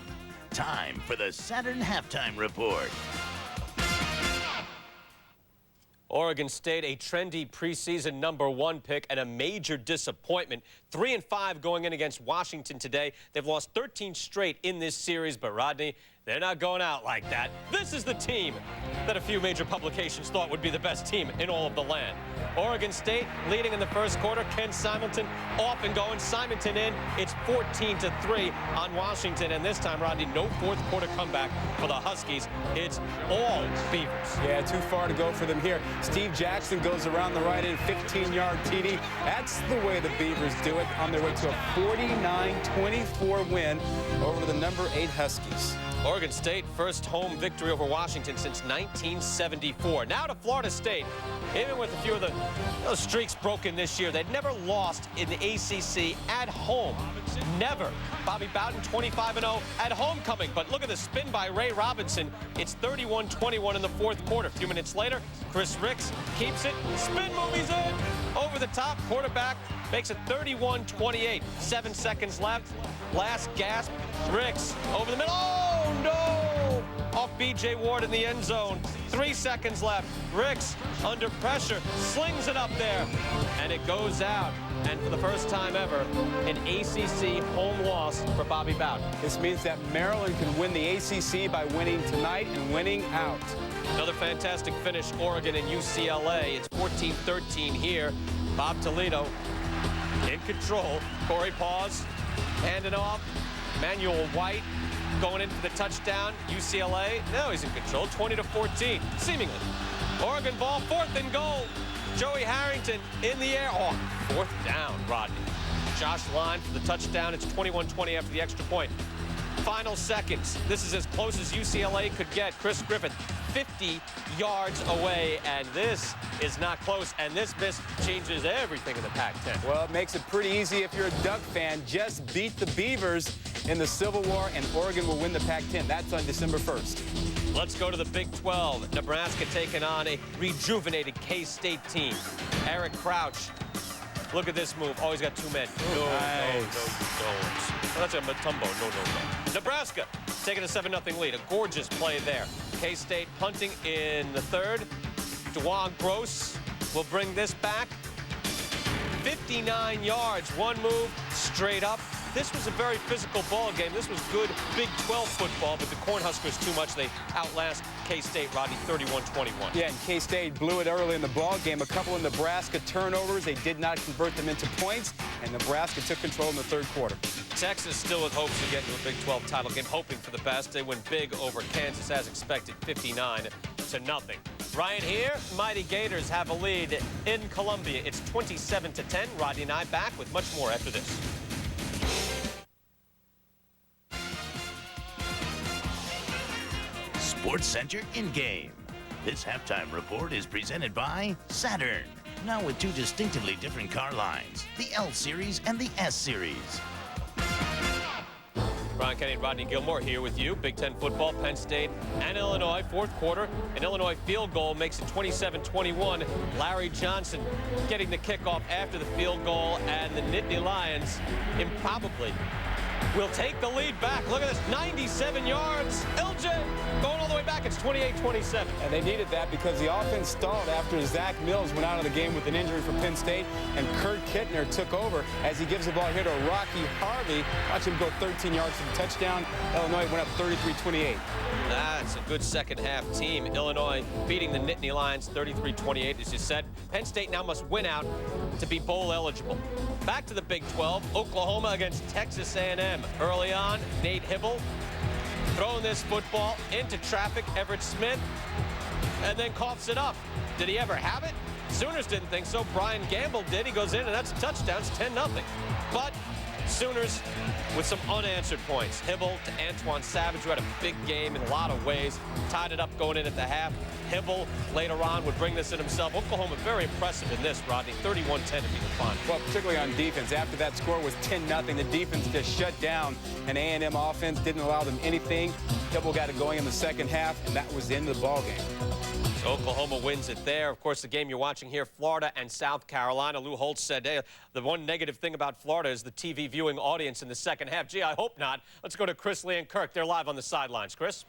Time for the Saturn halftime report. Oregon State, a trendy preseason #1 pick and a major disappointment. 3-5 going in against Washington today. They've lost 13 straight in this series, but Rodney, they're not going out like that. This is the team that a few major publications thought would be the best team in all of the land. Oregon State leading in the first quarter. Ken Simonton off and going. Simonton in. It's 14-3 on Washington. And this time, Rodney, no fourth quarter comeback for the Huskies. It's all Beavers. Yeah, too far to go for them here. Steve Jackson goes around the right end, 15-yard TD. That's the way the Beavers do it on their way to a 49-24 win over the #8 Huskies. Oregon State, first home victory over Washington since 1974. Now to Florida State. Even with a few of those streaks broken this year, they'd never lost in the ACC at home. Never. Bobby Bowden, 25-0 at homecoming. But look at the spin by Ray Robinson. It's 31-21 in the fourth quarter. A few minutes later, Chris Ricks keeps it. Spin movies in. Over the top, quarterback makes it 31-28. 7 seconds left. Last gasp. Ricks over the middle. Oh, no! Off B.J. Ward in the end zone. 3 seconds left. Ricks under pressure. Slings it up there. And it goes out. And for the first time ever, an ACC home loss for Bobby Bowden. This means that Maryland can win the ACC by winning tonight and winning out. Another fantastic finish, Oregon and UCLA. It's 14-13 here. Bob Toledo in control. Corey Paws handing off. Emmanuel White going in for the touchdown. UCLA, now he's in control, 20-14, seemingly. Oregon ball, 4th and goal. Joey Harrington in the air. Oh, 4th down, Rodney. Josh Line for the touchdown. It's 21-20 after the extra point. Final seconds. This is as close as UCLA could get. Chris Griffith, 50 yards away, and this is not close, and this miss changes everything in the Pac-10. Well, it makes it pretty easy if you're a Duck fan. Just beat the Beavers in the Civil War, and Oregon will win the Pac-10. That's on December 1st. Let's go to the Big 12. Nebraska taking on a rejuvenated K-State team. Eric Crouch. Look at this move. Oh, he's got 2 men. No, nice. no, don't. Oh, that's a Matumbo. No. Nebraska taking a 7-0 lead. A gorgeous play there. K-State punting in the third. DeJuan Gross will bring this back. 59 yards. One move straight up. This was a very physical ball game. This was good Big 12 football, but the Cornhuskers too much. They outlast K-State, Rodney, 31-21. Yeah, and K-State blew it early in the ball game. A couple of Nebraska turnovers. They did not convert them into points, and Nebraska took control in the third quarter. Texas still with hopes of getting to a Big 12 title game, hoping for the best. They win big over Kansas as expected, 59-0. Ryan here, Mighty Gators have a lead in Columbia. It's 27-10. Rodney and I back with much more after this. Sports Center in-game. This halftime report is presented by Saturn. Now with two distinctively different car lines, the L Series and the S Series. Brian Kenny and Rodney Gilmore here with you. Big Ten football, Penn State and Illinois, fourth quarter. An Illinois field goal makes it 27-21. Larry Johnson getting the kickoff after the field goal, and the Nittany Lions improbably will take the lead back. Look at this, 97 yards. LJ going all the way back. It's 28-27. And they needed that because the offense stalled after Zach Mills went out of the game with an injury for Penn State, and Kurt Kittner took over as he gives the ball here to Rocky Harvey. Watch him go 13 yards to the touchdown. Illinois went up 33-28. That's a good second half team. Illinois beating the Nittany Lions 33-28, as you said. Penn State now must win out to be bowl eligible. Back to the Big 12, Oklahoma against Texas A&M. Early on, Nate Hibble throwing this football into traffic. Everett Smith, and then coughs it up. Did he ever have it? Sooners didn't think so. Brian Gamble did. He goes in, and that's a touchdown. It's 10-0. But Sooners with some unanswered points. Hibble to Antoine Savage, who had a big game in a lot of ways. Tied it up going in at the half. Hibble later on would bring this in himself. Oklahoma very impressive in this, Rodney. 31-10 to be the final. Well, particularly on defense. After that score was 10-0, the defense just shut down an A&M offense, didn't allow them anything. Hibble got it going in the second half, and that was the end of the ball game. So Oklahoma wins it there. Of course, the game you're watching here, Florida and South Carolina. Lou Holtz said, hey, the one negative thing about Florida is the TV viewing audience in the second half. Gee, I hope not. Let's go to Chris Lee and Kirk. They're live on the sidelines. Chris?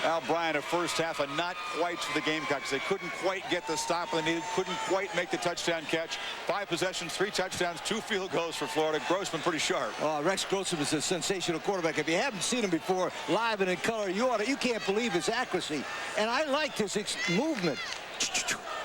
Al Bryant, a first half, a not quite for the Gamecocks. They couldn't quite get the stop they needed, couldn't quite make the touchdown catch. 5 possessions, 3 touchdowns, 2 field goals for Florida. Grossman pretty sharp. Rex Grossman is a sensational quarterback. If you haven't seen him before live and in color, you can't believe his accuracy. And I liked his movement.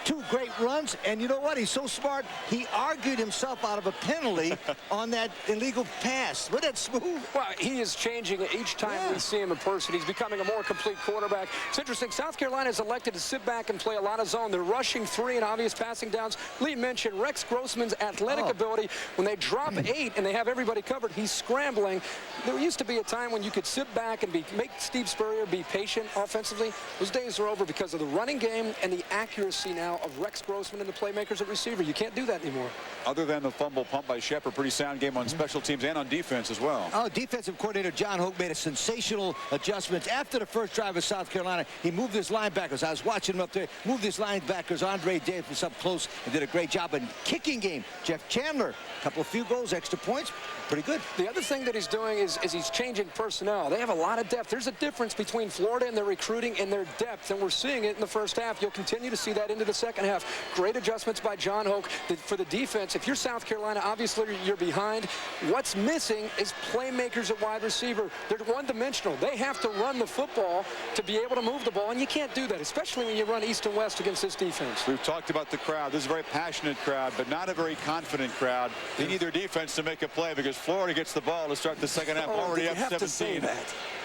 2 great runs, and you know what? He's so smart. He argued himself out of a penalty on that illegal pass. Wasn't that smooth? Well, he is changing each time we see him in person. He's becoming a more complete quarterback. It's interesting. South Carolina has elected to sit back and play a lot of zone. They're rushing 3 and obvious passing downs. Lee mentioned Rex Grossman's athletic ability. When they drop 8 and they have everybody covered, he's scrambling. There used to be a time when you could sit back and make Steve Spurrier be patient offensively. Those days are over because of the running game and the accuracy now of Rex Grossman and the playmakers at receiver. You can't do that anymore. Other than the fumble pump by Shepard, pretty sound game on special teams and on defense as well. Defensive coordinator John Hoke made a sensational adjustment. After the first drive of South Carolina, he moved his linebackers. I was watching him up there. Moved his linebackers. Andre Davis up close and did a great job in kicking game. Jeff Chandler, a couple of field goals, extra points. Pretty good. The other thing that he's doing is he's changing personnel. They have a lot of depth. There's a difference between Florida and their recruiting and their depth, and we're seeing it in the first half. You'll continue to see that into the second half. Great adjustments by John Hoke for the defense. If you're South Carolina, obviously you're behind. What's missing is playmakers at wide receiver. They're one-dimensional. They have to run the football to be able to move the ball, and you can't do that, especially when you run east and west against this defense. We've talked about the crowd. This is a very passionate crowd, but not a very confident crowd. They need their defense to make a play because Florida gets the ball to start the second half, already up 17.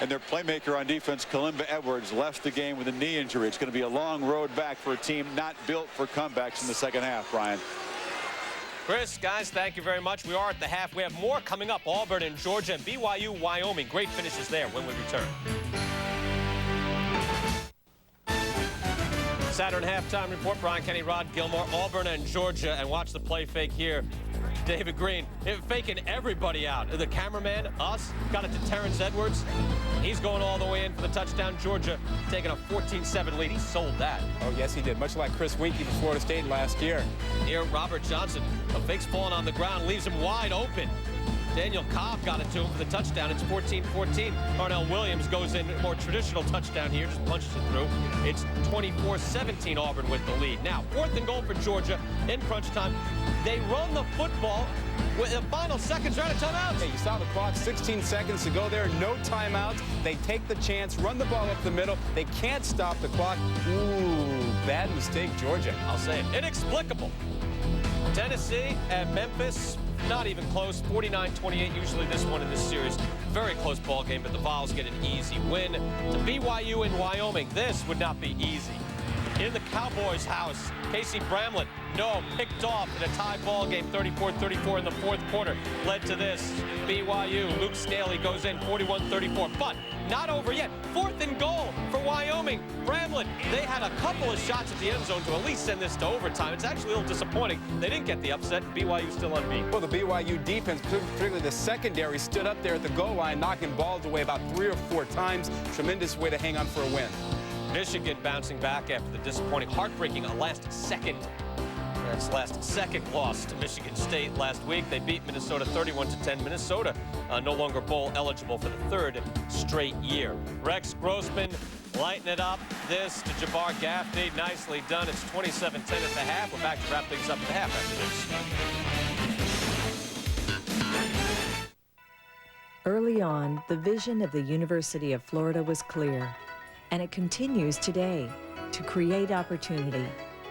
And their playmaker on defense, Kalimba Edwards, left the game with a knee injury. It's going to be a long road back for a team not built for comebacks in the second half, Brian. Chris, guys, thank you very much. We are at the half. We have more coming up. Auburn and Georgia and BYU, Wyoming. Great finishes there when we return. Saturn halftime report. Brian Kenny, Rod Gilmore, Auburn and Georgia. And watch the play fake here. David Green, faking everybody out. The cameraman, us, got it to Terrence Edwards. He's going all the way in for the touchdown. Georgia taking a 14-7 lead. He sold that. Oh, yes, he did. Much like Chris Winkie for Florida State last year. Here, Robert Johnson. A fake's falling on the ground, leaves him wide open. Daniel Cobb got it to him for the touchdown. It's 14-14. Darnell Williams goes in, more traditional touchdown here, just punches it through. It's 24-17 Auburn with the lead. Now, 4th and goal for Georgia in crunch time. They run the football with the final seconds. They're out of timeouts. Hey, you saw the clock, 16 seconds to go there, no timeouts. They take the chance, run the ball up the middle. They can't stop the clock. Ooh, bad mistake, Georgia. I'll say it. Inexplicable. Tennessee and Memphis not even close. 49-28, usually this one in this series. Very close ball game, but the Vols get an easy win to BYU in Wyoming. This would not be easy. In the Cowboys' house, Casey Bramlett, picked off in a tie ball game, 34-34 in the fourth quarter, led to this. BYU, Luke Staley goes in 41-34, but not over yet. 4th and goal for Wyoming. Bramlett, they had a couple of shots at the end zone to at least send this to overtime. It's actually a little disappointing. They didn't get the upset. BYU still unbeaten. Well, the BYU defense, particularly the secondary, stood up there at the goal line, knocking balls away about 3 or 4 times. Tremendous way to hang on for a win. Michigan bouncing back after the disappointing, heartbreaking last second loss to Michigan State last week. They beat Minnesota 31-10. Minnesota no longer bowl eligible for the 3rd straight year. Rex Grossman lighting it up. This to Jabbar Gaffney. Nicely done. It's 27-10 at the half. We're back to wrap things up at the half after this. Early on, the vision of the University of Florida was clear, and it continues today: to create opportunity,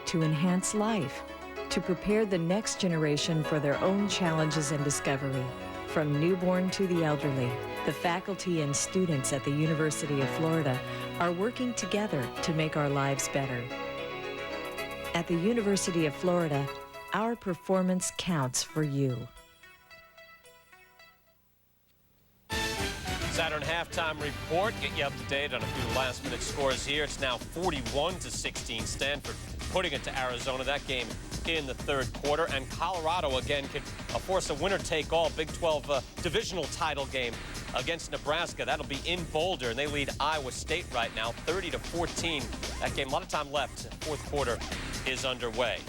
to enhance life, to prepare the next generation for their own challenges and discovery. From newborn to the elderly, the faculty and students at the University of Florida are working together to make our lives better. At the University of Florida, our performance counts for you. Saturn halftime report. Get you up to date on a few last-minute scores here. It's now 41-16. Stanford putting it to Arizona. That game in the 3rd quarter. And Colorado, again, could force a winner-take-all Big 12 divisional title game against Nebraska. That'll be in Boulder, and they lead Iowa State right now, 30-14. That game, a lot of time left. 4th quarter is underway.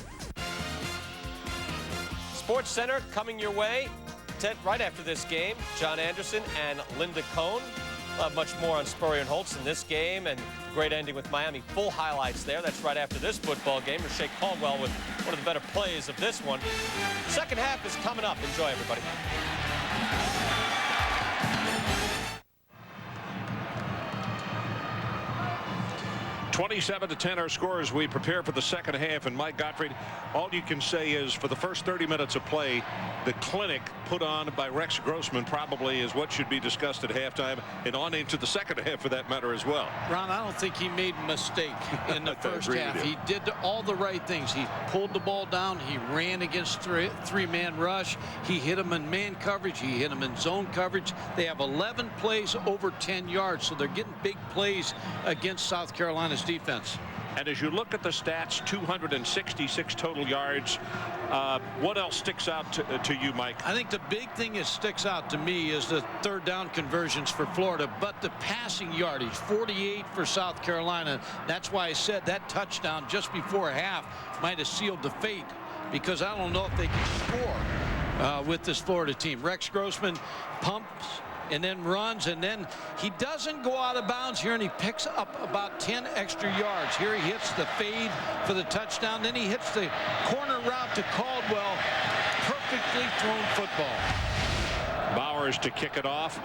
Sports Center coming your way right after this game. John Anderson and Linda Cohn. We'll have much more on Spurrier and Holtz in this game, and great ending with Miami. Full highlights there. That's right after this football game. Rashae Caldwell with one of the better plays of this one. Second half is coming up. Enjoy, everybody. 27-10 our scores. We prepare for the second half, and Mike Gottfried, all you can say is for the first 30 minutes of play, the clinic put on by Rex Grossman probably is what should be discussed at halftime and on into the second half for that matter as well. Ron, I don't think he made a mistake in the first half. He did all the right things. He pulled the ball down. He ran against three-man rush. He hit him in man coverage. He hit him in zone coverage. They have 11 plays over 10 yards, so they're getting big plays against South Carolina's defense. And as you look at the stats, 266 total yards. What else sticks out to you, Mike? I think the big thing that sticks out to me is the third down conversions for Florida, but the passing yardage, 48 for South Carolina. That's why I said that touchdown just before half might have sealed the fate, because I don't know if they can score with this Florida team. Rex Grossman pumps and then runs, and then he doesn't go out of bounds here, and he picks up about 10 extra yards. Here he hits the fade for the touchdown. Then he hits the corner route to Caldwell. Perfectly thrown football. Bowers to kick it off.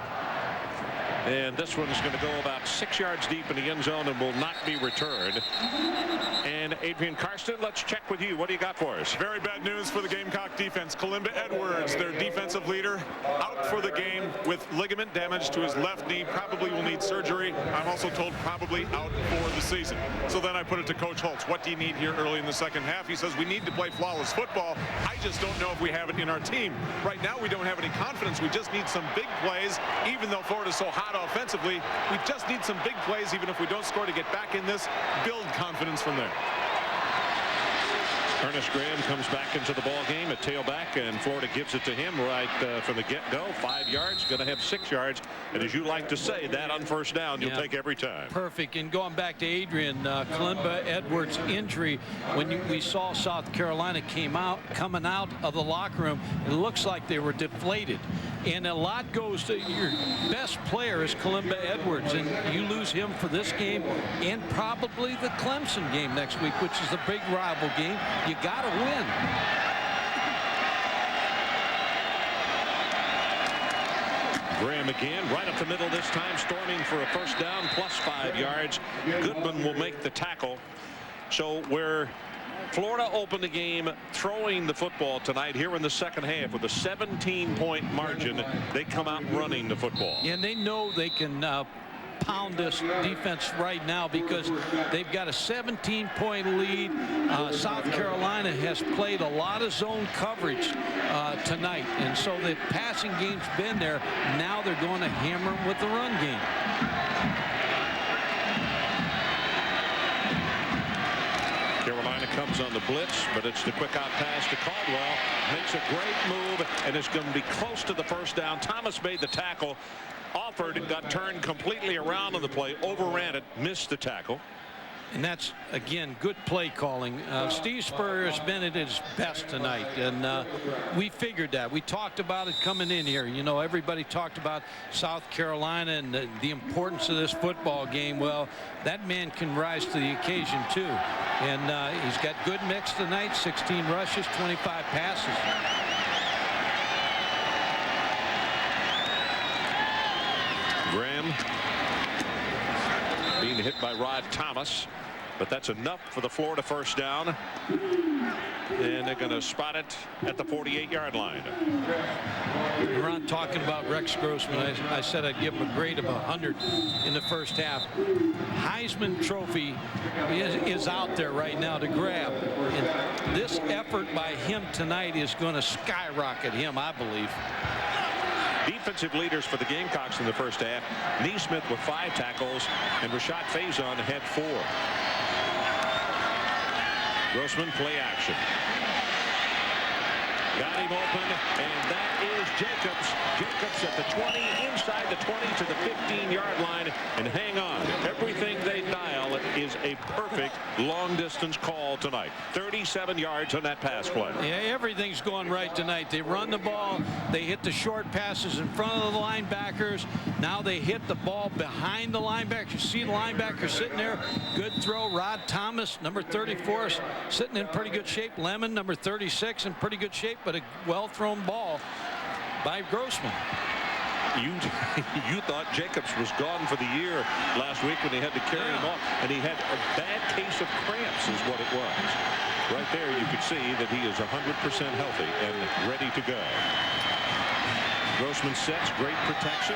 And this one's going to go about 6 yards deep in the end zone and will not be returned. And Adrian Karsten, let's check with you. What do you got for us? Very bad news for the Gamecock defense. Kalimba Edwards, their defensive leader, out for the game with ligament damage to his left knee. Probably will need surgery. I'm also told probably out for the season. So then I put it to Coach Holtz. What do you need here early in the second half? He says we need to play flawless football. I just don't know if we have it in our team. Right now we don't have any confidence. We just need some big plays. Even though Florida's so hot offensively, we just need some big plays, even if we don't score, to get back in this, build confidence from there. Ernest Graham comes back into the ball game at tailback, and Florida gives it to him right from the get-go. 5 yards, going to have 6 yards, and as you like to say, that on first down you'll take every time. Perfect. And going back to Adrian, Kalimba Edwards' injury, when we saw South Carolina coming out of the locker room, it looks like they were deflated. And a lot goes to your best player is Kalimba Edwards, and you lose him for this game and probably the Clemson game next week, which is a big rival game. You got to win. Graham again, right up the middle this time, storming for a first down, plus 5 yards. Goodman will make the tackle. So we're Florida opened the game throwing the football tonight. Here in the second half with a 17-point margin, they come out running the football. And they know they can pound this defense right now because they've got a 17-point lead. South Carolina has played a lot of zone coverage tonight, and so the passing game's been there. Now they're going to hammer them with the run game. Carolina comes on the blitz, but it's the quick out pass to Caldwell. Makes a great move, and it's going to be close to the first down. Thomas made the tackle. Offered, got turned completely around on the play, overran it, missed the tackle. And that's, again, good play calling. Steve Spurrier has been at his best tonight, and we figured that. We talked about it coming in here. You know, everybody talked about South Carolina and the importance of this football game. Well, that man can rise to the occasion, too. And he's got good mix tonight, 16 rushes, 25 passes. Graham being hit by Rod Thomas, but that's enough for the Florida first down, and they're going to spot it at the 48-yard line. Ron, talking about Rex Grossman, I said I'd give him a grade of 100 in the first half. Heisman Trophy is out there right now to grab, and this effort by him tonight is going to skyrocket him, I believe. Defensive leaders for the Gamecocks in the first half. Neesmith with 5 tackles, and Rashad Faison had 4. Grossman play action. Got him open, and that is Jacobs. Jacobs at the 20, inside the 20 to the 15-yard line, and hang on. Everything they dial is a perfect long-distance call tonight. 37 yards on that pass play. Yeah, everything's going right tonight. They run the ball. They hit the short passes in front of the linebackers. Now they hit the ball behind the linebackers. You see the linebacker sitting there. Good throw. Rod Thomas, number 34, sitting in pretty good shape. Lemon, number 36, in pretty good shape, but a well-thrown ball by Grossman. You thought Jacobs was gone for the year last week when they had to carry him off, and he had a bad case of cramps is what it was. Right there you could see that he is 100% healthy and ready to go. Grossman sets, great protection,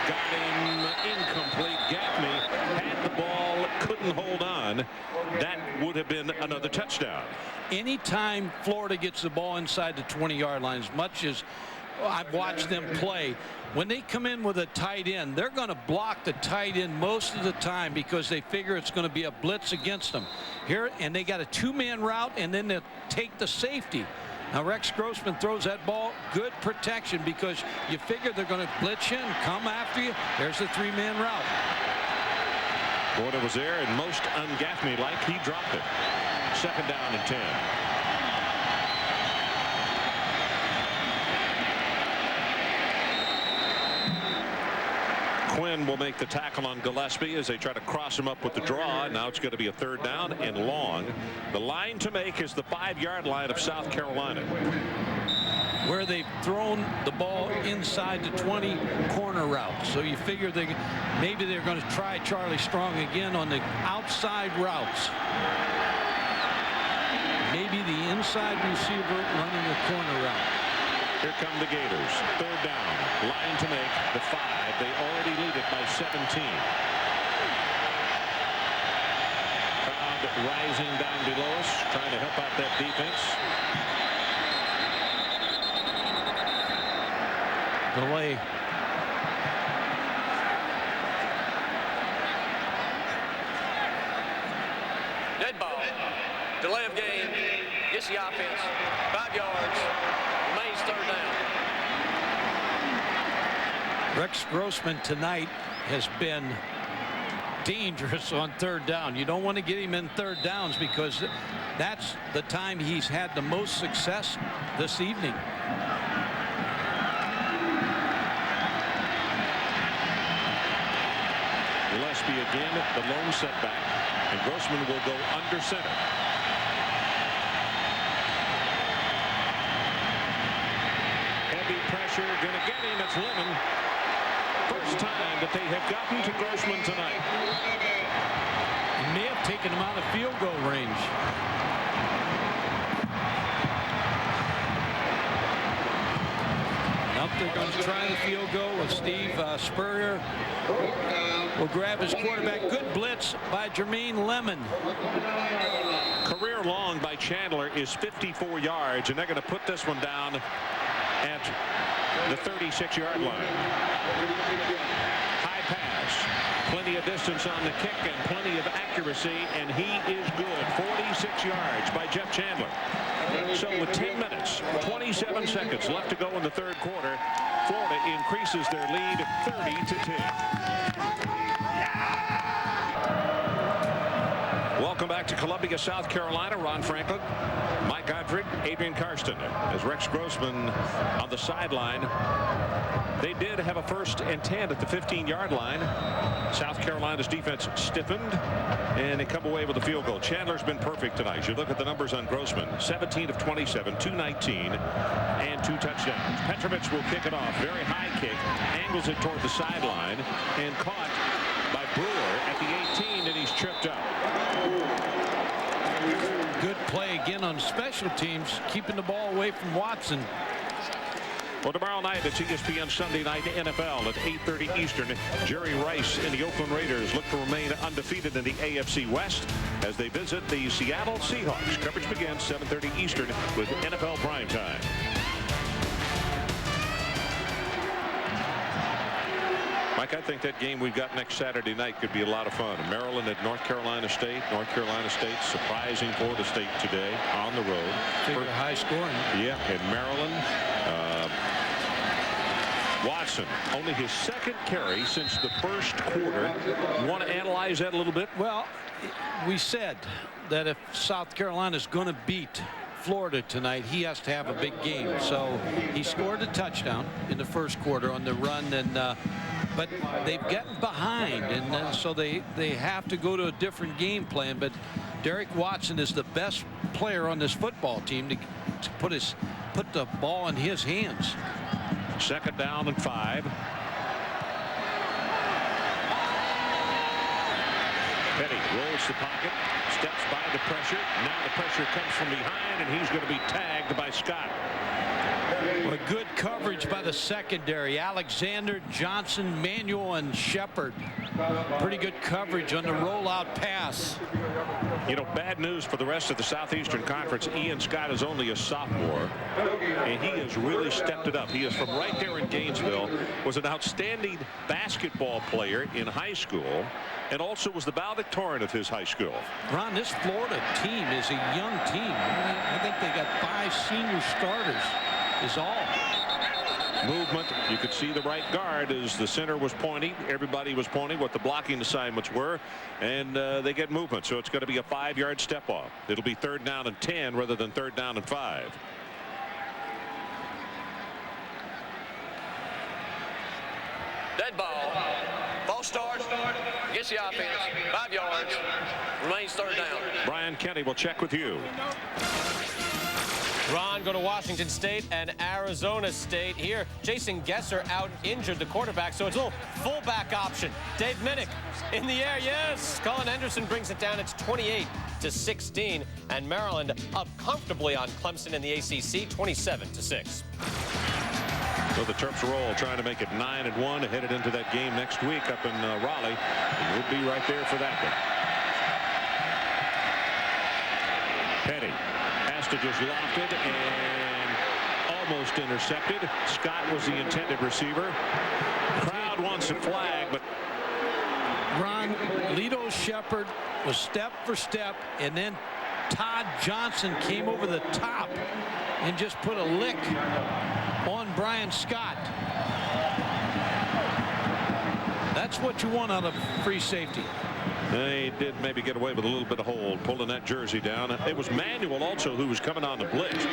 got him incomplete. Gaffney had the ball, couldn't hold on. That would have been another touchdown. Anytime Florida gets the ball inside the 20-yard line, as much as I've watched them play, when they come in with a tight end, they're going to block the tight end most of the time because they figure it's going to be a blitz against them. Here, and they got a 2-man route, and then they'll take the safety. Now Rex Grossman throws that ball, good protection, because you figure they're going to blitz you and come after you. There's the 3-man route. Florida was there, and most un-Gaffney-like, he dropped it. Second down and 10. Quinn will make the tackle on Gillespie as they try to cross him up with the draw. Now it's going to be a 3rd down and long. The line to make is the 5-yard line of South Carolina, where they've thrown the ball inside the 20 corner route. So you figure maybe they're going to try Charlie Strong again on the outside routes. Maybe the inside receiver running the corner route. Here come the Gators. 3rd down. Line to make the 5. They already lead it by 17. Crowd rising down below us, trying to help out that defense. Delay. Dead ball. Delay of game. Gets the offense. 5 yards. Remains 3rd down. Rex Grossman tonight has been dangerous on 3rd down. You don't want to get him in 3rd downs because that's the time he's had the most success this evening. Gillespie again, the lone setback, and Grossman will go under center. Heavy pressure, gonna get him. It's Lemon. First time that they have gotten to Grossman tonight. He may have taken him out of field goal range. Nope, they're going to try the field goal with Steve Spurrier. Will grab his quarterback. Good blitz by Jermaine Lemon. Career long by Chandler is 54 yards, and they're going to put this one down at the 36-yard line. High pass, plenty of distance on the kick and plenty of accuracy, and he is good. 46 yards by Jeff Chandler. So with 10 minutes, 27 seconds left to go in the third quarter, Florida increases their lead 30-10. Welcome back to Columbia, South Carolina. Ron Franklin, Mike Gottfried, Adrian Karsten. As Rex Grossman on the sideline. They did have a 1st and 10 at the 15-yard line. South Carolina's defense stiffened, and they come away with a field goal. Chandler's been perfect tonight. You look at the numbers on Grossman: 17 of 27, 219, and 2 touchdowns. Petrovich will kick it off. Very high kick, angles it toward the sideline, and caught by Brewer at the 18, and he's tripped up. Good play again on special teams, keeping the ball away from Watson. Well, tomorrow night it's ESPN Sunday Night NFL at 8:30 Eastern. Jerry Rice and the Oakland Raiders look to remain undefeated in the AFC West as they visit the Seattle Seahawks. Coverage begins 7:30 Eastern with NFL Primetime. Mike, I think that game we've got next Saturday night could be a lot of fun. Maryland at North Carolina State. North Carolina State surprising Florida State today on the road. For high scoring. Yeah, in Maryland. Watson, only his 2nd carry since the 1st quarter. You want to analyze that a little bit? Well, we said that if South Carolina's going to beat Florida tonight, he has to have a big game. So he scored a touchdown in the 1st quarter on the run, and but they've gotten behind, and so they have to go to a different game plan. But Derek Watson is the best player on this football team to put the ball in his hands. 2nd down and 5. Petty rolls the pocket, steps by the pressure. Now the pressure comes from behind, and he's going to be tagged by Scott. Well, good coverage by the secondary. Alexander, Johnson, Manuel, and Shepard. Pretty good coverage on the rollout pass. You know, bad news for the rest of the Southeastern Conference. Ian Scott is only a sophomore, and he has really stepped it up. He is from right there in Gainesville, was an outstanding basketball player in high school, and also was the valedictorian of his high school. Ron, this Florida team is a young team. I think they got 5 senior starters is all. Movement. You could see the right guard as the center was pointing. Everybody was pointing what the blocking assignments were, and they get movement. So it's going to be a 5-yard step off. It'll be 3rd down and 10 rather than 3rd down and 5. Dead ball. False start. Gets the offense. 5 yards. Remains 3rd down. Brian Kenny will check with you. Ron, go to Washington State and Arizona State. Here, Jason Gesser out injured, the quarterback, so it's a little fullback option. Dave Minnick in the air, yes. Colin Henderson brings it down. It's 28-16, and Maryland up comfortably on Clemson in the ACC, 27-6. So the Terps roll, trying to make it 9-1, headed into that game next week up in Raleigh. And we'll be right there for that one. Petty. To just lofted and almost intercepted. Scott was the intended receiver. Crowd wants a flag, but Ron, Lito Shepard was step for step, and then Todd Johnson came over the top and just put a lick on Brian Scott. That's what you want out of free safety. They did maybe get away with a little bit of hold, pulling that jersey down. It was Manuel also who was coming on the blitz.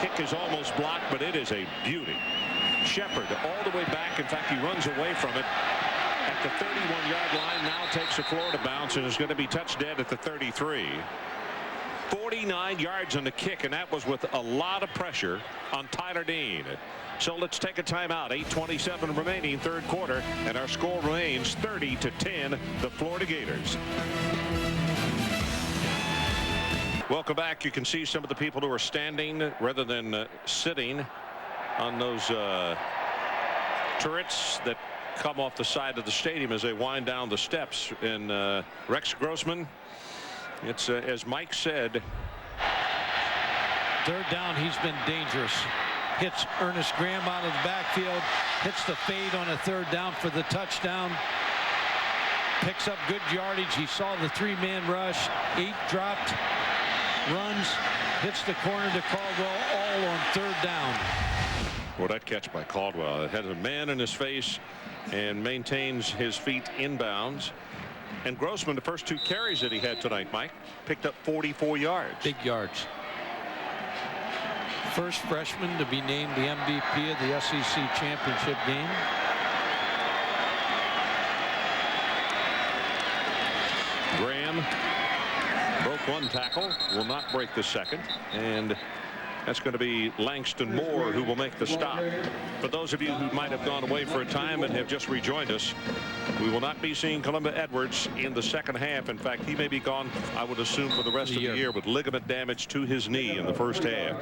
Kick is almost blocked, but it is a beauty. Shepard all the way back. In fact, he runs away from it at the 31-yard line. Now takes a Florida bounce and is going to be touched dead at the 33. 49 yards on the kick, and that was with a lot of pressure on Tyler Dean. So let's take a timeout. 8:27 remaining, 3rd quarter, and our score remains 30-10, the Florida Gators. Welcome back. You can see some of the people who are standing rather than sitting on those turrets that come off the side of the stadium as they wind down the steps. And Rex Grossman, it's as Mike said, third down, he's been dangerous. Hits Ernest Graham out of the backfield, hits the fade on a third down for the touchdown, picks up good yardage. He saw the three-man rush, 8 dropped, runs, hits the corner to Caldwell, all on third down. Well, that catch by Caldwell, it has a man in his face and maintains his feet inbounds. And Grossman, the first 2 carries that he had tonight, Mike, picked up 44 yards. Big yards. First freshman to be named the MVP of the SEC championship game. Graham broke 1 tackle, will not break the second, and that's going to be Langston Moore who will make the stop. For those of you who might have gone away for a time and have just rejoined us, we will not be seeing Columba Edwards in the second half. In fact, he may be gone, I would assume, for the rest of the year with ligament damage to his knee in the first half,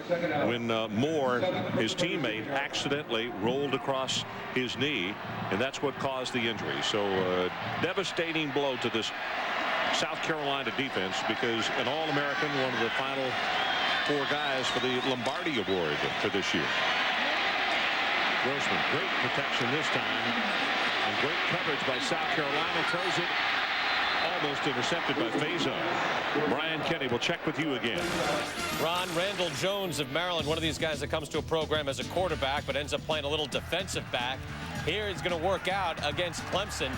when Moore, his teammate, accidentally rolled across his knee, and that's what caused the injury. So devastating blow to this South Carolina defense, because an All-American, one of the final 4 guys for the Lombardi Award for this year. Grossman, great protection this time, and great coverage by South Carolina. Throws it almost intercepted by Faison. Brian Kenny will check with you again. Ron, Randall Jones of Maryland, one of these guys that comes to a program as a quarterback but ends up playing a little defensive back. Here he's going to work out against Clemson.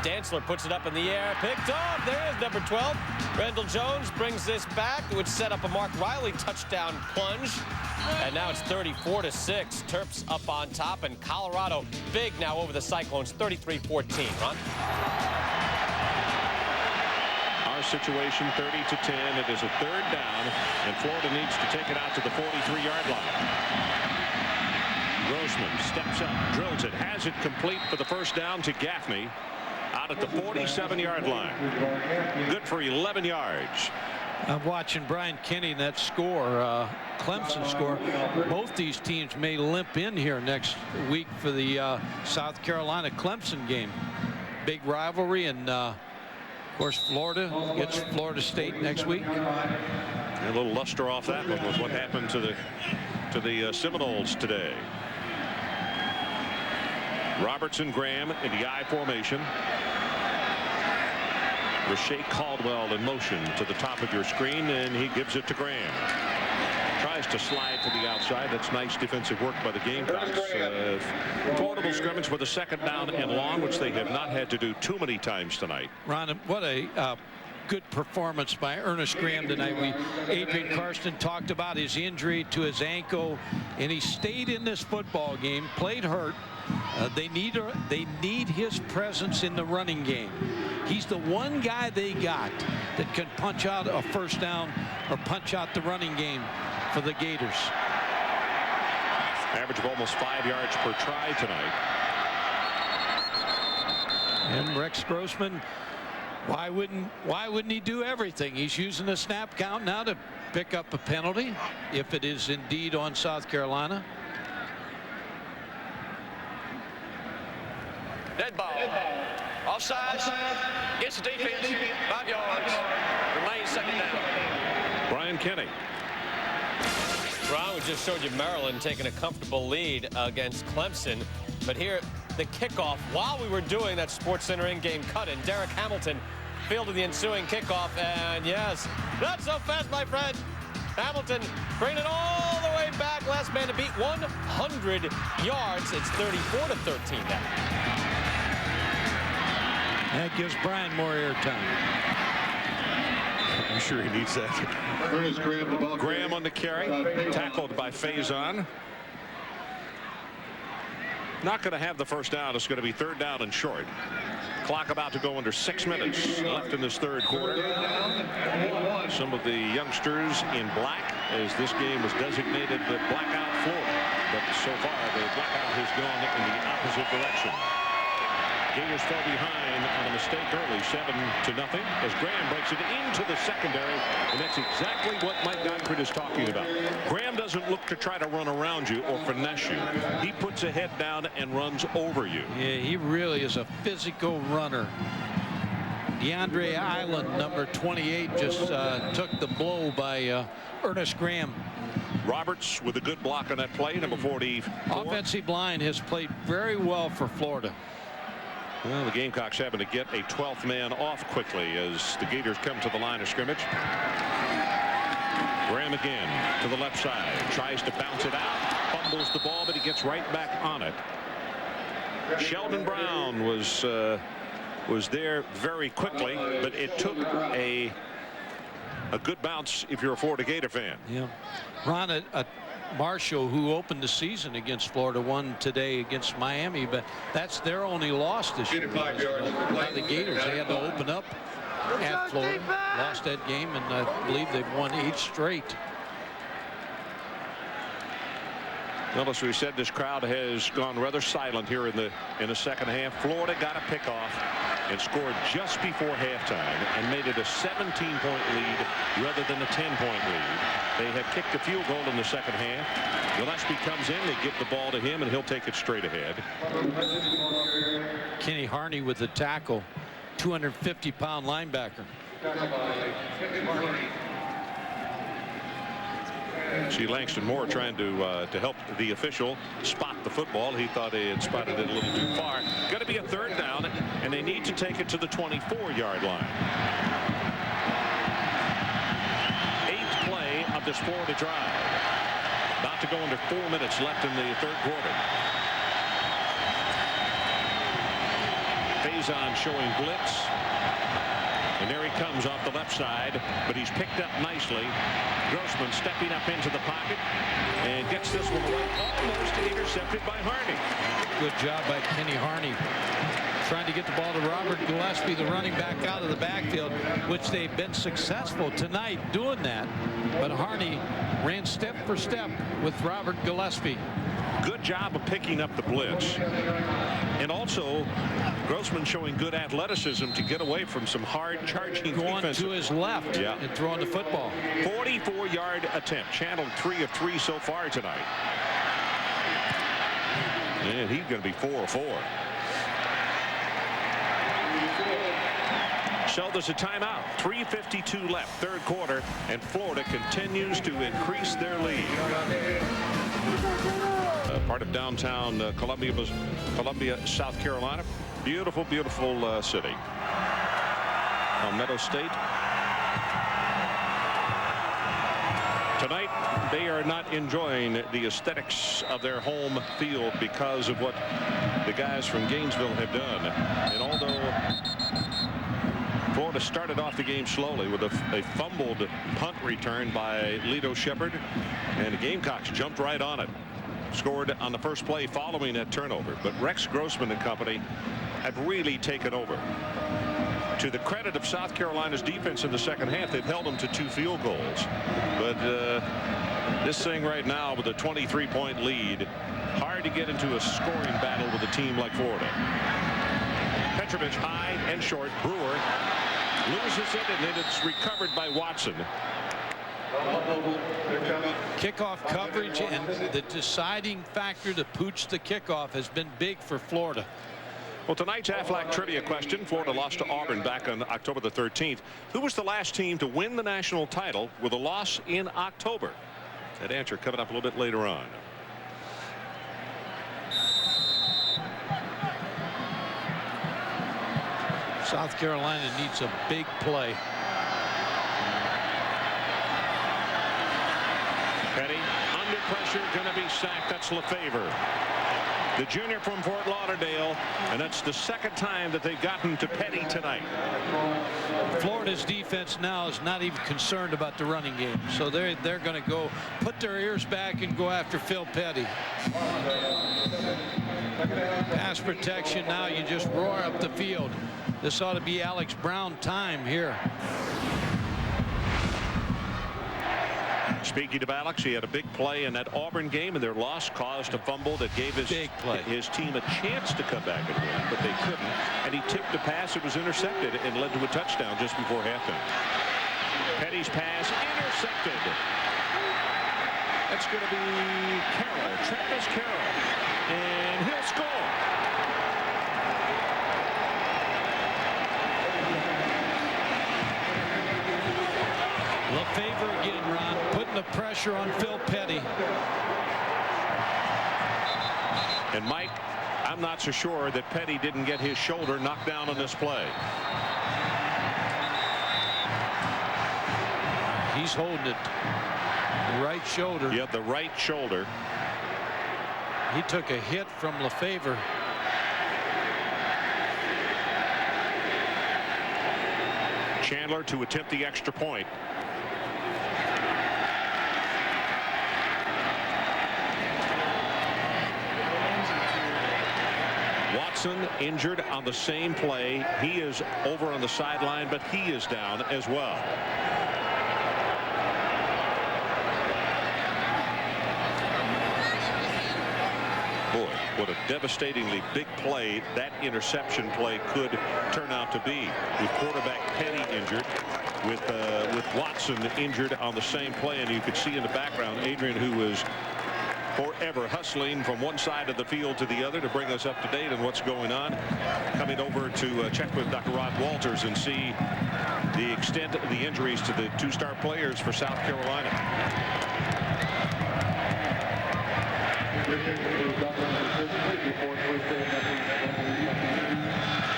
Dantzler puts it up in the air, picked off. There is number 12. Randall Jones brings this back, which set up a Mark Riley touchdown plunge. And now it's 34-6. Terps up on top, and Colorado big now over the Cyclones, 33-14. Ron? Our situation, 30-10. It is a third down, and Florida needs to take it out to the 43-yard line. Grossman steps up, drills it, has it complete for the first down to Gaffney out at the 47-yard line. Good for 11 yards. I'm watching Brian Kenny, that score, Clemson score. Both these teams may limp in here next week for the South Carolina Clemson game. Big rivalry, and of course Florida gets Florida State next week. A little luster off that one was what happened to the Seminoles today. Robertson, Graham in the I formation. Rashae Caldwell in motion to the top of your screen, and he gives it to Graham. Tries to slide to the outside. That's nice defensive work by the Gamecocks. Formidable scrimmage with a second down and long, which they have not had to do too many times tonight. Ron, what a good performance by Ernest Graham tonight. Adrian Karsten talked about his injury to his ankle, and he stayed in this football game, played hurt. They need his presence in the running game. He's the one guy they got that can punch out a first down or punch out the running game for the Gators. Average of almost 5 yards per try tonight. And Rex Grossman, why wouldn't he do everything? He's using the snap count now to pick up a penalty if it is indeed on South Carolina. Dead ball. Offside. Gets the defense. 5 yards. Remains second down. Brian Kenny. Ron, we just showed you Maryland taking a comfortable lead against Clemson. But here, the kickoff, while we were doing that SportsCenter in-game cut-in, Derek Hamilton fielded the ensuing kickoff. And yes, not so fast, my friend. Hamilton bringing it all the way back. Last man to beat 100 yards. It's 34-13 now. That gives Brian more airtime. I'm sure he needs that. Graham on the carry, tackled by Faison. Not going to have the first down. It's going to be third down and short. Clock about to go under 6 minutes left in this third quarter. Some of the youngsters in black, as this game was designated the blackout Florida. But so far, the blackout has gone in the opposite direction. Gators fell behind on a mistake early, 7-0, as Graham breaks it into the secondary, and that's exactly what Mike Gottfried is talking about. Graham doesn't look to try to run around you or finesse you. He puts a head down and runs over you. Yeah, he really is a physical runner. DeAndre Island, number 28, just took the blow by Ernest Graham. Roberts with a good block on that play, number 44. Offensive line has played very well for Florida. Well, the Gamecocks having to get a 12th man off quickly as the Gators come to the line of scrimmage. Graham again to the left side, tries to bounce it out, fumbles the ball, but he gets right back on it. Sheldon Brown was there very quickly, but it took a good bounce if you're a Florida Gator fan. Yeah, Ron Marshall, who opened the season against Florida, won today against Miami, but that's their only loss this year. The Gators, they had to open up at Florida, lost that game, and I believe they've won 8 straight. Well, as we said, this crowd has gone rather silent here in the second half. Florida got a pickoff and scored just before halftime and made it a 17-point lead rather than a 10-point lead. They have kicked a field goal in the second half. Gillespie comes in, they give the ball to him, and he'll take it straight ahead. Kenny Harney with the tackle, 250-pound linebacker. See Langston Moore trying to help the official spot the football. He thought he had spotted it a little too far. Got to be a 3rd down, and they need to take it to the 24-yard line. 8th play of this Florida drive. About to go under 4 minutes left in the 3rd quarter. Faison showing blitz. And there he comes off the left side, but he's picked up nicely. Grossman stepping up into the pocket and gets this one away, almost intercepted by Harney. Good job by Kenny Harney, trying to get the ball to Robert Gillespie, the running back, out of the backfield, which they've been successful tonight doing that. But Harney ran step for step with Robert Gillespie. Good job of picking up the blitz. And also, Grossman showing good athleticism to get away from some hard charging going defense. To his left and throwing the football. 44-yard attempt. Channeled 3 of 3 so far tonight. And he's going to be 4 of 4. So there's a timeout. 3:52 left, 3rd quarter, and Florida continues to increase their lead. Part of downtown Columbia, South Carolina. Beautiful, beautiful city. Palmetto State. Tonight, they are not enjoying the aesthetics of their home field because of what the guys from Gainesville have done. And although Florida started off the game slowly with a fumbled punt return by Lito Shepherd, and the Gamecocks jumped right on it. Scored on the first play following that turnover. But Rex Grossman and company have really taken over. To the credit of South Carolina's defense in the second half, they've held them to 2 field goals. But this thing right now with a 23-point lead, hard to get into a scoring battle with a team like Florida. Petrovich high and short. Brewer loses it, and then it's recovered by Watson. Kickoff coverage and the deciding factor to pooch the kickoff has been big for Florida. Well, tonight's Aflac trivia question. Florida lost to Auburn back on October the 13th. Who was the last team to win the national title with a loss in October? That answer coming up a little bit later on. South Carolina needs a big play. Petty under pressure, going to be sacked. That's Lefevre, the junior from Fort Lauderdale, and that's the 2nd time that they've gotten to Petty tonight. Florida's defense now is not even concerned about the running game, so they're going to go put their ears back and go after Phil Petty. Pass protection, now you just roar up the field. This ought to be Alex Brown time here. Speaking of Alex, he had a big play in that Auburn game, and their loss caused a fumble that gave his team a chance to come back and win, but they couldn't. And he tipped a pass that was intercepted and led to a touchdown just before halftime. Petty's pass intercepted. That's going to be Carroll, Travis Carroll, and he'll score. LeFevre again, Ron, putting the pressure on Phil Petty. And Mike, I'm not so sure that Petty didn't get his shoulder knocked down on this play. He's holding it. The right shoulder. Yeah, the right shoulder. He took a hit from LeFevre. Chandler to attempt the extra point. Watson injured on the same play. He is over on the sideline, but he is down as well. Boy, what a devastatingly big play that interception play could turn out to be, with quarterback Petty injured, with Watson injured on the same play. And you could see in the background Adrian, who was forever hustling from one side of the field to the other to bring us up to date on what's going on, coming over to check with Dr. Rod Walters and see the extent of the injuries to the two-star players for South Carolina.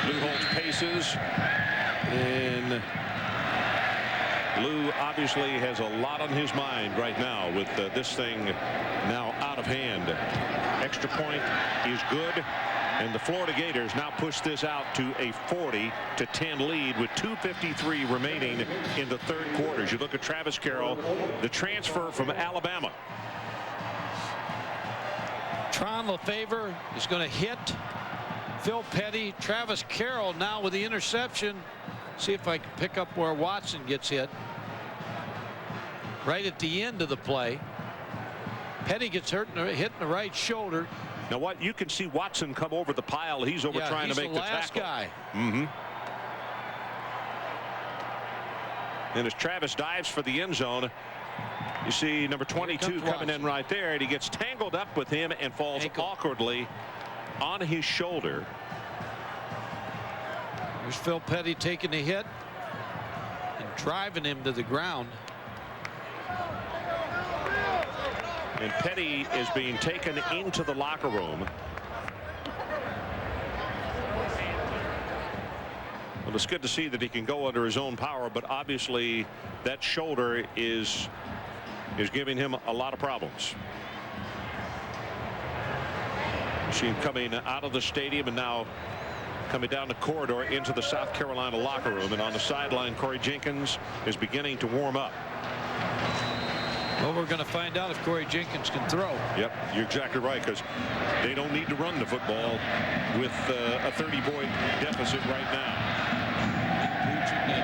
Lou Holtz paces, and Lou obviously has a lot on his mind right now with this thing now out of hand. Extra point is good, and the Florida Gators now push this out to a 40-10 lead with 2:53 remaining in the third quarter. As you look at Travis Carroll, the transfer from Alabama. Tron LeFevre is going to hit Phil Petty. Travis Carroll now with the interception. See if I can pick up where Watson gets hit. Right at the end of the play. Petty gets hit in the right shoulder. Now what, you can see Watson come over the pile. He's over trying to make the last tackle. Guy. And as Travis dives for the end zone, you see number 22 coming in right there, and he gets tangled up with him and falls awkwardly on his shoulder. There's Phil Petty taking the hit and driving him to the ground. And Petty is being taken into the locker room. Well, it's good to see that he can go under his own power, but obviously that shoulder is giving him a lot of problems. See him coming out of the stadium and now coming down the corridor into the South Carolina locker room. And on the sideline, Corey Jenkins is beginning to warm up. Well, we're going to find out if Corey Jenkins can throw. Yep, you're exactly right, because they don't need to run the football with a 30-point deficit right now.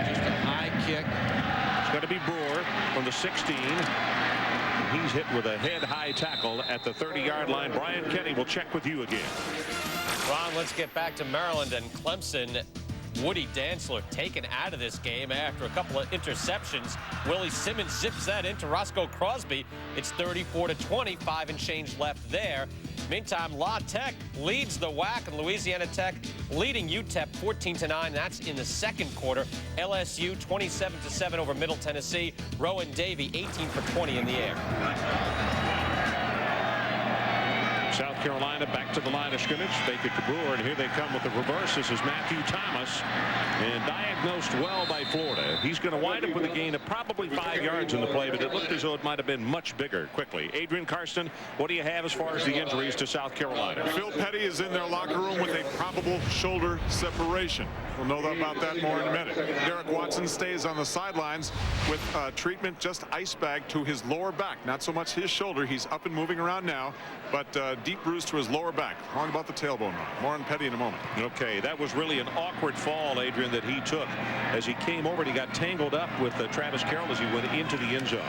Just a high kick. It's got to be Brewer from the 16. He's hit with a head-high tackle at the 30-yard line. Brian Kenny will check with you again. Ron, let's get back to Maryland and Clemson. Woody Dantzler taken out of this game after a couple of interceptions. Willie Simmons zips that into Roscoe Crosby. It's 34-20, 5 and change left there. Meantime, La Tech leads the WAC, and Louisiana Tech leading UTEP 14-9. That's in the second quarter. LSU 27-7 over Middle Tennessee. Rowan Davey 18 for 20 in the air. South Carolina back to the line of scrimmage. Fake it to Brewer, and here they come with the reverse. This is Matthew Thomas, and diagnosed well by Florida. He's going to wind up with a gain of probably 5 yards in the play, but it looked as though it might have been much bigger quickly. Adrian Karsten, what do you have as far as the injuries to South Carolina? Phil Petty is in their locker room with a probable shoulder separation. We'll know about that more in a minute. Derek Watson stays on the sidelines with treatment, just ice bag to his lower back. Not so much his shoulder. He's up and moving around now, but deep bruise to his lower back. Wrong about the tailbone. More on Petty in a moment. Okay, that was really an awkward fall, Adrian, that he took as he came over and he got tangled up with Travis Carroll as he went into the end zone.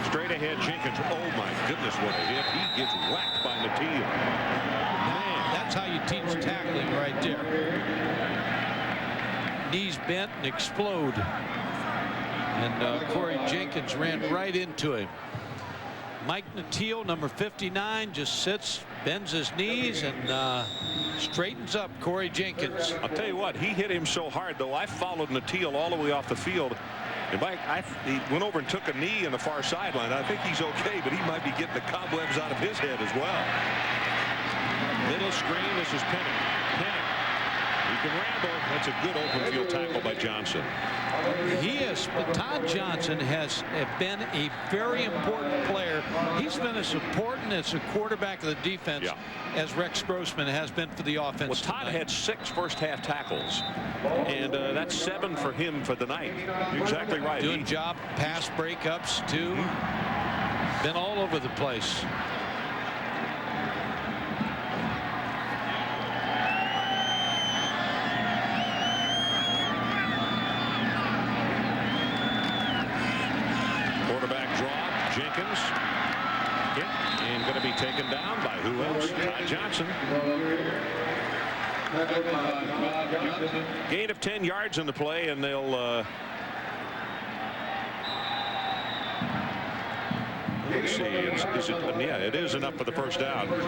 Straight ahead, Jenkins. Oh my goodness, what a hit. He gets whacked by Natil. Man, that's how you teach tackling right there. Knees bent and explode. And Corey Jenkins ran right into him. Mike Natil, number 59, just sits, bends his knees, and straightens up Corey Jenkins. I'll tell you what, he hit him so hard, though. I followed Natil all the way off the field. And Mike, he went over and took a knee in the far sideline. I think he's okay, but he might be getting the cobwebs out of his head as well. Middle screen. This is Penny. Penny. He can ramble. That's a good open field tackle by Johnson. Todd Johnson has been a very important player. He's been as important as a quarterback of the defense as Rex Grossman has been for the offense. Well, Todd had 6 first-half tackles, and that's 7 for him for the night. You're exactly right. Doing job pass breakups too. Been all over the place. Jenkins hit and going to be taken down by who else? Todd Johnson. Gain of 10 yards in the play, and they'll let's see. Is it? Yeah, it is enough for the first down. There's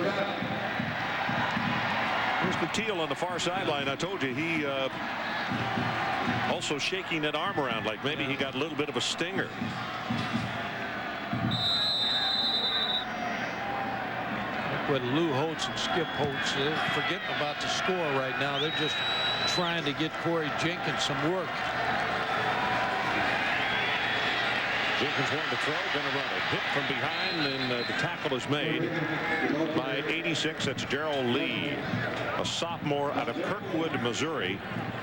Natil on the far sideline. I told you he also shaking that arm around like maybe he got a little bit of a stinger. But Lou Holtz and Skip Holtz, they're forgetting about the score right now. They're just trying to get Corey Jenkins some work. Jenkins wanting to throw, going to run it. Hit from behind, and the tackle is made by 86. That's Gerald Lee, a sophomore out of Kirkwood, Missouri.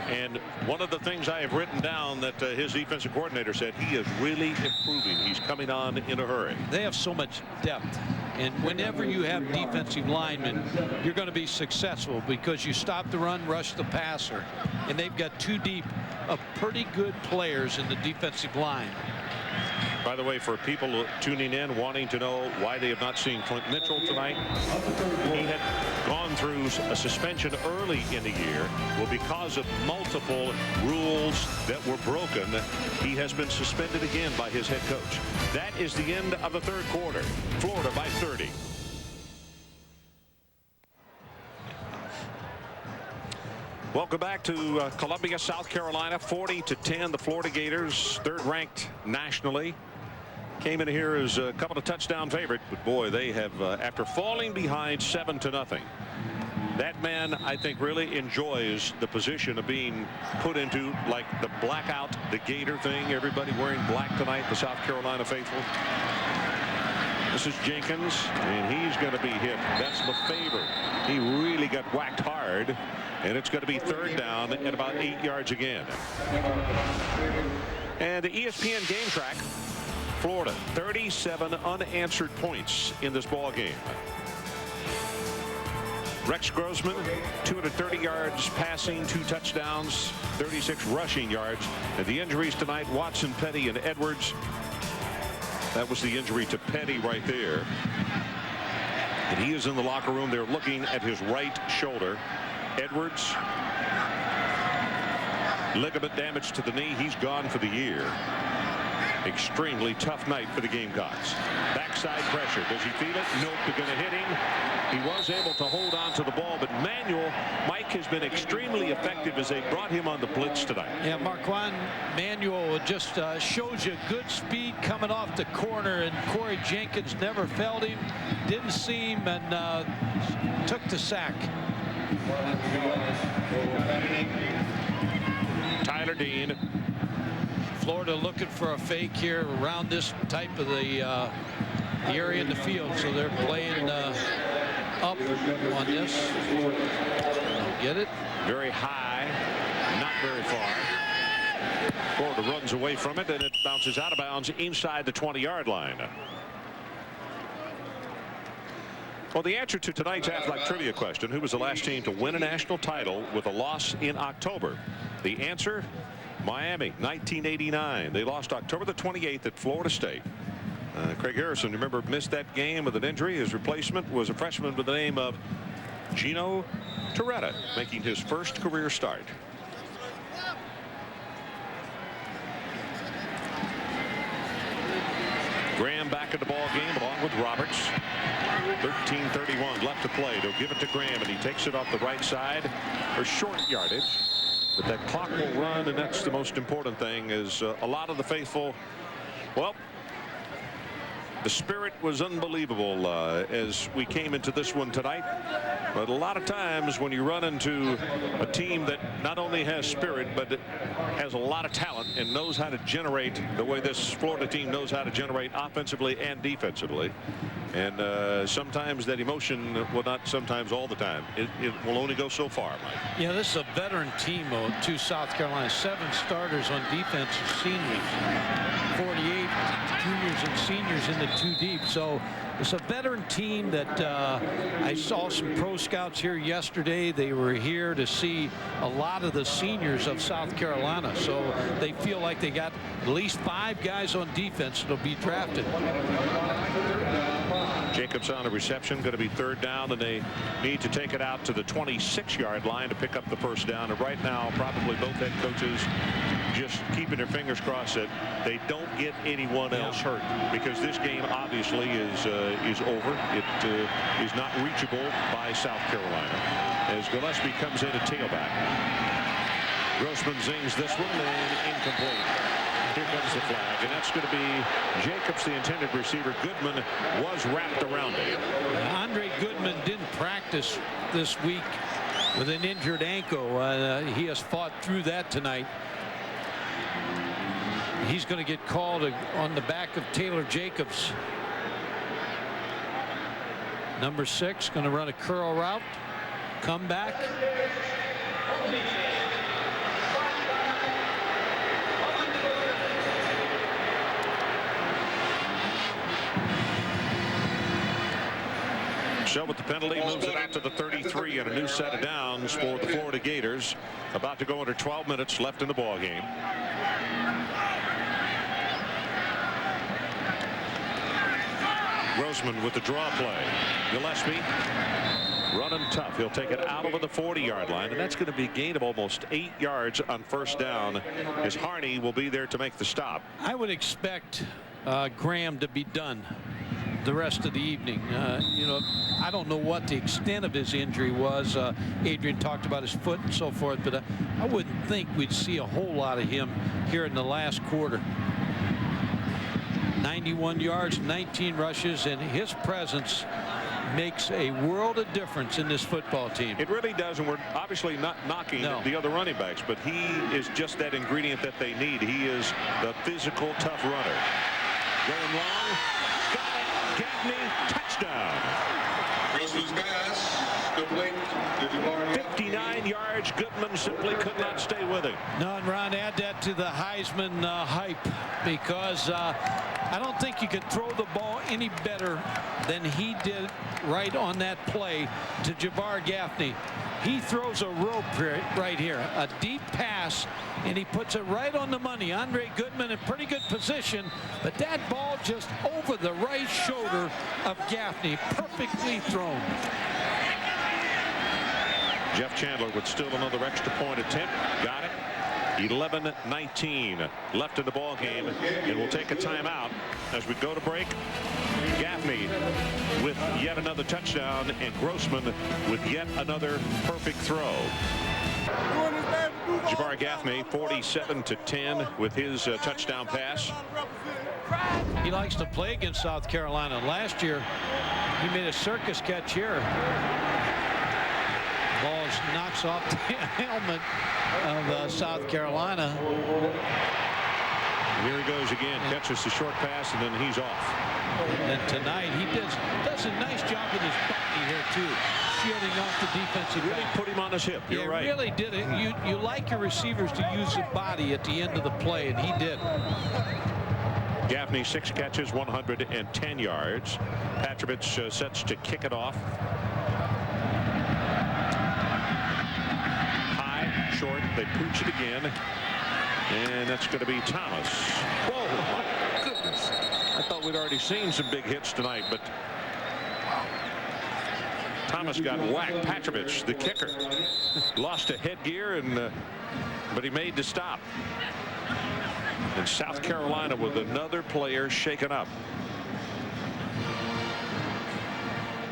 And one of the things I have written down that his defensive coordinator said, he is really improving. He's coming on in a hurry. They have so much depth. And whenever you have defensive linemen, you're going to be successful because you stop the run, rush the passer. And they've got 2 deep of pretty good players in the defensive line. By the way, for people tuning in wanting to know why they have not seen Clint Mitchell tonight, he had gone through a suspension early in the year. Well, because of multiple rules that were broken, he has been suspended again by his head coach. That is the end of the third quarter. Florida by 30. Welcome back to Columbia, South Carolina. 40-10, the Florida Gators, third-ranked nationally. Came in here as a couple of touchdown favorite, but boy, they have after falling behind 7-0. That man, I think, really enjoys the position of being put into like the blackout, the Gator thing. Everybody wearing black tonight, the South Carolina faithful. This is Jenkins, and he's going to be hit. That's Lefevre. He really got whacked hard, and it's going to be third down at about 8 yards again. And the ESPN Game Track, Florida, 37 unanswered points in this ball game. Rex Grossman, 230 yards passing, 2 touchdowns, 36 rushing yards. And the injuries tonight, Watson, Petty, and Edwards. That was the injury to Petty right there. And he is in the locker room. They're looking at his right shoulder. Edwards, ligament damage to the knee. He's gone for the year. Extremely tough night for the Gamecocks. Backside pressure. Does he feel it? Nope. They're going to hit him. He was able to hold on to the ball, but Manuel, Mike, has been extremely effective as they brought him on the blitz tonight. Yeah, Marquand Manuel just shows you good speed coming off the corner, and Corey Jenkins never felt him, didn't see him, and took the sack. Tyler Dean. Florida looking for a fake here around this type of the area in the field, so they're playing up on this. Get it? Very high, not very far. Florida runs away from it, and it bounces out of bounds inside the 20-yard line. Well, the answer to tonight's Aflac trivia question, who was the last team to win a national title with a loss in October? The answer, Miami, 1989. They lost October the 28th at Florida State. Craig Harrison, remember, missed that game with an injury. His replacement was a freshman by the name of Gino Torretta, making his first career start. Graham back in the ball game along with Roberts. 13:31 left to play. They'll give it to Graham, and he takes it off the right side for short yardage. But that clock will run, and that's the most important thing. Is a lot of the faithful, well, the spirit was unbelievable as we came into this one tonight. But a lot of times when you run into a team that not only has spirit, but it has a lot of talent and knows how to generate the way this Florida team knows how to generate offensively and defensively. And sometimes that emotion, well, not sometimes, all the time, it will only go so far, Mike. Yeah, this is a veteran team to South Carolina. 7 starters on defense, seniors, 48 juniors and seniors in the 2 deep. So it's a veteran team that I saw some pro scouts here yesterday. They were here to see a lot of the seniors of South Carolina. So they feel like they got at least 5 guys on defense that'll be drafted. Jacobs on the reception, going to be 3rd down, and they need to take it out to the 26-yard line to pick up the first down. And right now, probably both head coaches just keeping their fingers crossed that they don't get anyone else hurt, because this game obviously is over. It is not reachable by South Carolina as Gillespie comes in at tailback. Grossman zings this one, and incomplete. Here comes the flag, and that's going to be Jacobs, the intended receiver. Goodman was wrapped around it. Andre Goodman didn't practice this week with an injured ankle. He has fought through that tonight. He's going to get called on the back of Taylor Jacobs. Number 6 going to run a curl route, come back. So with the penalty, moves it out to the 33 and a new set of downs for the Florida Gators. About to go under 12 minutes left in the ball game. Grossman with the draw play. Gillespie running tough. He'll take it out over the 40-yard line, and that's going to be a gain of almost 8 yards on first down, as Harney will be there to make the stop. I would expect Graham to be done the rest of the evening. You know, I don't know what the extent of his injury was. Adrian talked about his foot and so forth, but I wouldn't think we'd see a whole lot of him here in the last quarter. 91 yards, 19 rushes, and his presence makes a world of difference in this football team. It really does, and we're obviously not knocking the other running backs, but he is just that ingredient that they need. He is the physical, tough runner. Going long. Gaffney, touchdown. 59 yards. Goodman simply could not stay with him. No, and Ron, add that to the Heisman hype, because I don't think you could throw the ball any better than he did right on that play to Jabbar Gaffney. He throws a rope right here, a deep pass, and he puts it right on the money. Andre Goodman in pretty good position, but that ball just over the right shoulder of Gaffney, perfectly thrown. Jeff Chandler with still another extra point attempt. Got it. 11-19 left in the ball game, and we'll take a timeout as we go to break. Gaffney with yet another touchdown, and Grossman with yet another perfect throw. Jabbar Gaffney 47-10 with his touchdown pass. He likes to play against South Carolina. Last year he made a circus catch here. Ball knocks off the helmet of South Carolina. Here he goes again, catches the short pass, and then he's off. And tonight he does a nice job with his body here too, shielding off the defensive Really back. put him on his hip. You're right. Really did it. You like your receivers to use the body at the end of the play, and he did. Gaffney 6 catches, 110 yards. Petrovich sets to kick it off. High, short, they pooch it again. And that's going to be Thomas. Whoa, my goodness. I thought we'd already seen some big hits tonight, but Thomas got whacked. Petrovich, the kicker, lost a headgear, and but he made the stop. And South Carolina with another player shaken up.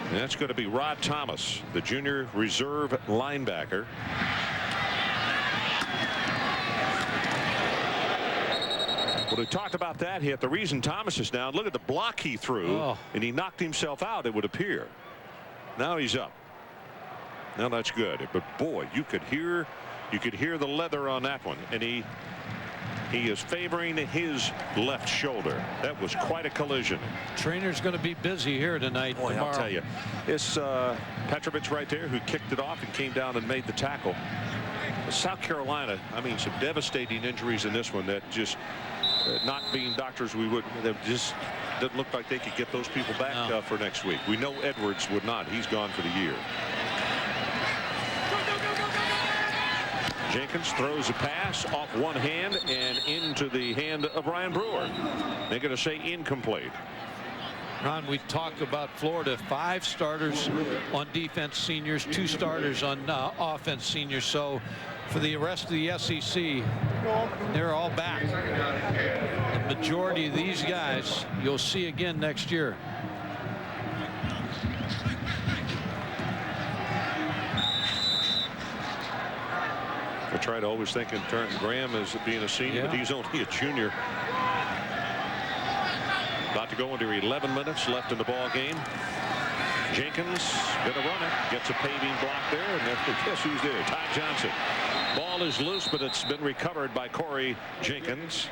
And that's going to be Rod Thomas, the junior reserve linebacker. Well, we talked about that hit. The reason Thomas is down, look at the block he threw, and he knocked himself out, it would appear. Now he's up. Now that's good. But boy, you could hear the leather on that one, and he is favoring his left shoulder. That was quite a collision. Trainer's going to be busy here tonight. Boy, I'll tell you, it's Petrovich right there who kicked it off and came down and made the tackle. South Carolina, I mean, some devastating injuries in this one that just, not being doctors, they just didn't look like they could get those people back for next week. We know Edwards would not. He's gone for the year. Jenkins throws a pass off one hand and into the hand of Ryan Brewer. They're going to say incomplete. Ron, we talk about Florida, 5 starters on defense seniors, 2 starters on offense seniors. So for the rest of the SEC, they're all back. The majority of these guys you'll see again next year. I try to always think in turn Graham as being a senior, but he's only a junior. About to go into 11 minutes left in the ball game. Jenkins gonna run it, gets a paving block there, and guess who's there? Todd Johnson. Ball is loose, but it's been recovered by Corey Jenkins.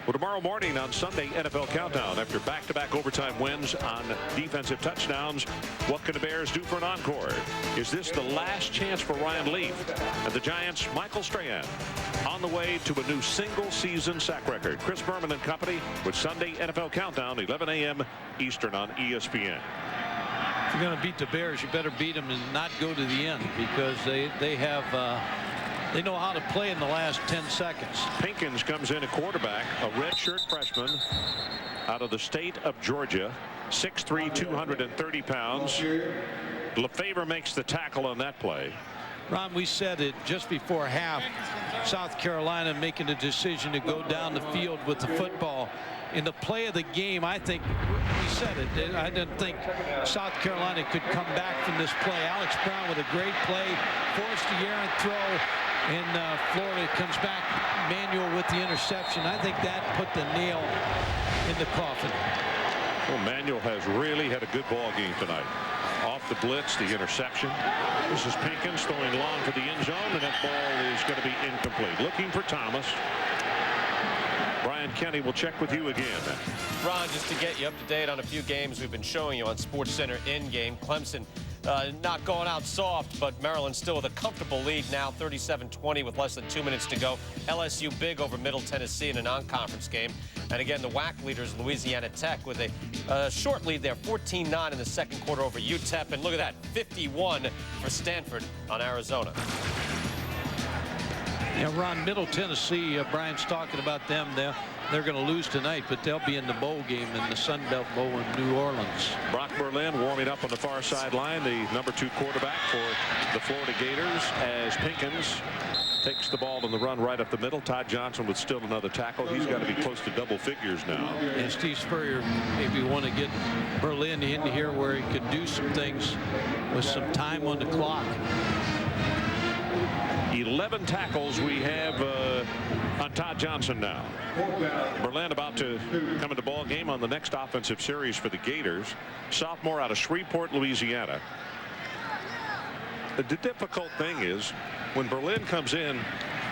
Well, tomorrow morning on Sunday, NFL Countdown. After back-to-back overtime wins on defensive touchdowns, what can the Bears do for an encore? Is this the last chance for Ryan Leaf and the Giants' Michael Strahan on the way to a new single-season sack record? Chris Berman and company with Sunday NFL Countdown, 11 a.m. Eastern on ESPN. If you're going to beat the Bears, you better beat them and not go to the end, because they know how to play in the last 10 seconds. Pinkins comes in at quarterback, a redshirt freshman out of the state of Georgia, 6'3", 230 pounds. Lefevre makes the tackle on that play. Ron, we said it just before half. South Carolina making a decision to go down the field with the football. In the play of the game, I think we said it. I didn't think South Carolina could come back from this play. Alex Brown with a great play, forced the errant throw, and Florida comes back. Manuel with the interception. I think that put the nail in the coffin. Well, Manuel has really had a good ball game tonight. Off the blitz, the interception. This is Pinkins throwing long for the end zone, and that ball is going to be incomplete. Looking for Thomas. Brian Kenny will check with you again. Ron, just to get you up to date on a few games we've been showing you on SportsCenter in-game. Clemson not going out soft, but Maryland still with a comfortable lead now, 37-20 with less than 2 minutes to go. LSU big over Middle Tennessee in a non-conference game. And again, the WAC leaders, Louisiana Tech, with a short lead there, 14-9 in the second quarter over UTEP. And look at that, 51 for Stanford on Arizona. Yeah, Ron, Middle Tennessee, Brian's talking about them. They're going to lose tonight, but they'll be in the bowl game in the Sun Belt Bowl in New Orleans. Brock Berlin warming up on the far sideline, the #2 quarterback for the Florida Gators, as Pinkins takes the ball in the run right up the middle. Todd Johnson with still another tackle. He's got to be close to double figures now. And Steve Spurrier maybe want to get Berlin in here where he could do some things with some time on the clock. 11 tackles we have on Todd Johnson now. Berlin about to come into ball game on the next offensive series for the Gators. Sophomore out of Shreveport, Louisiana. The difficult thing is when Berlin comes in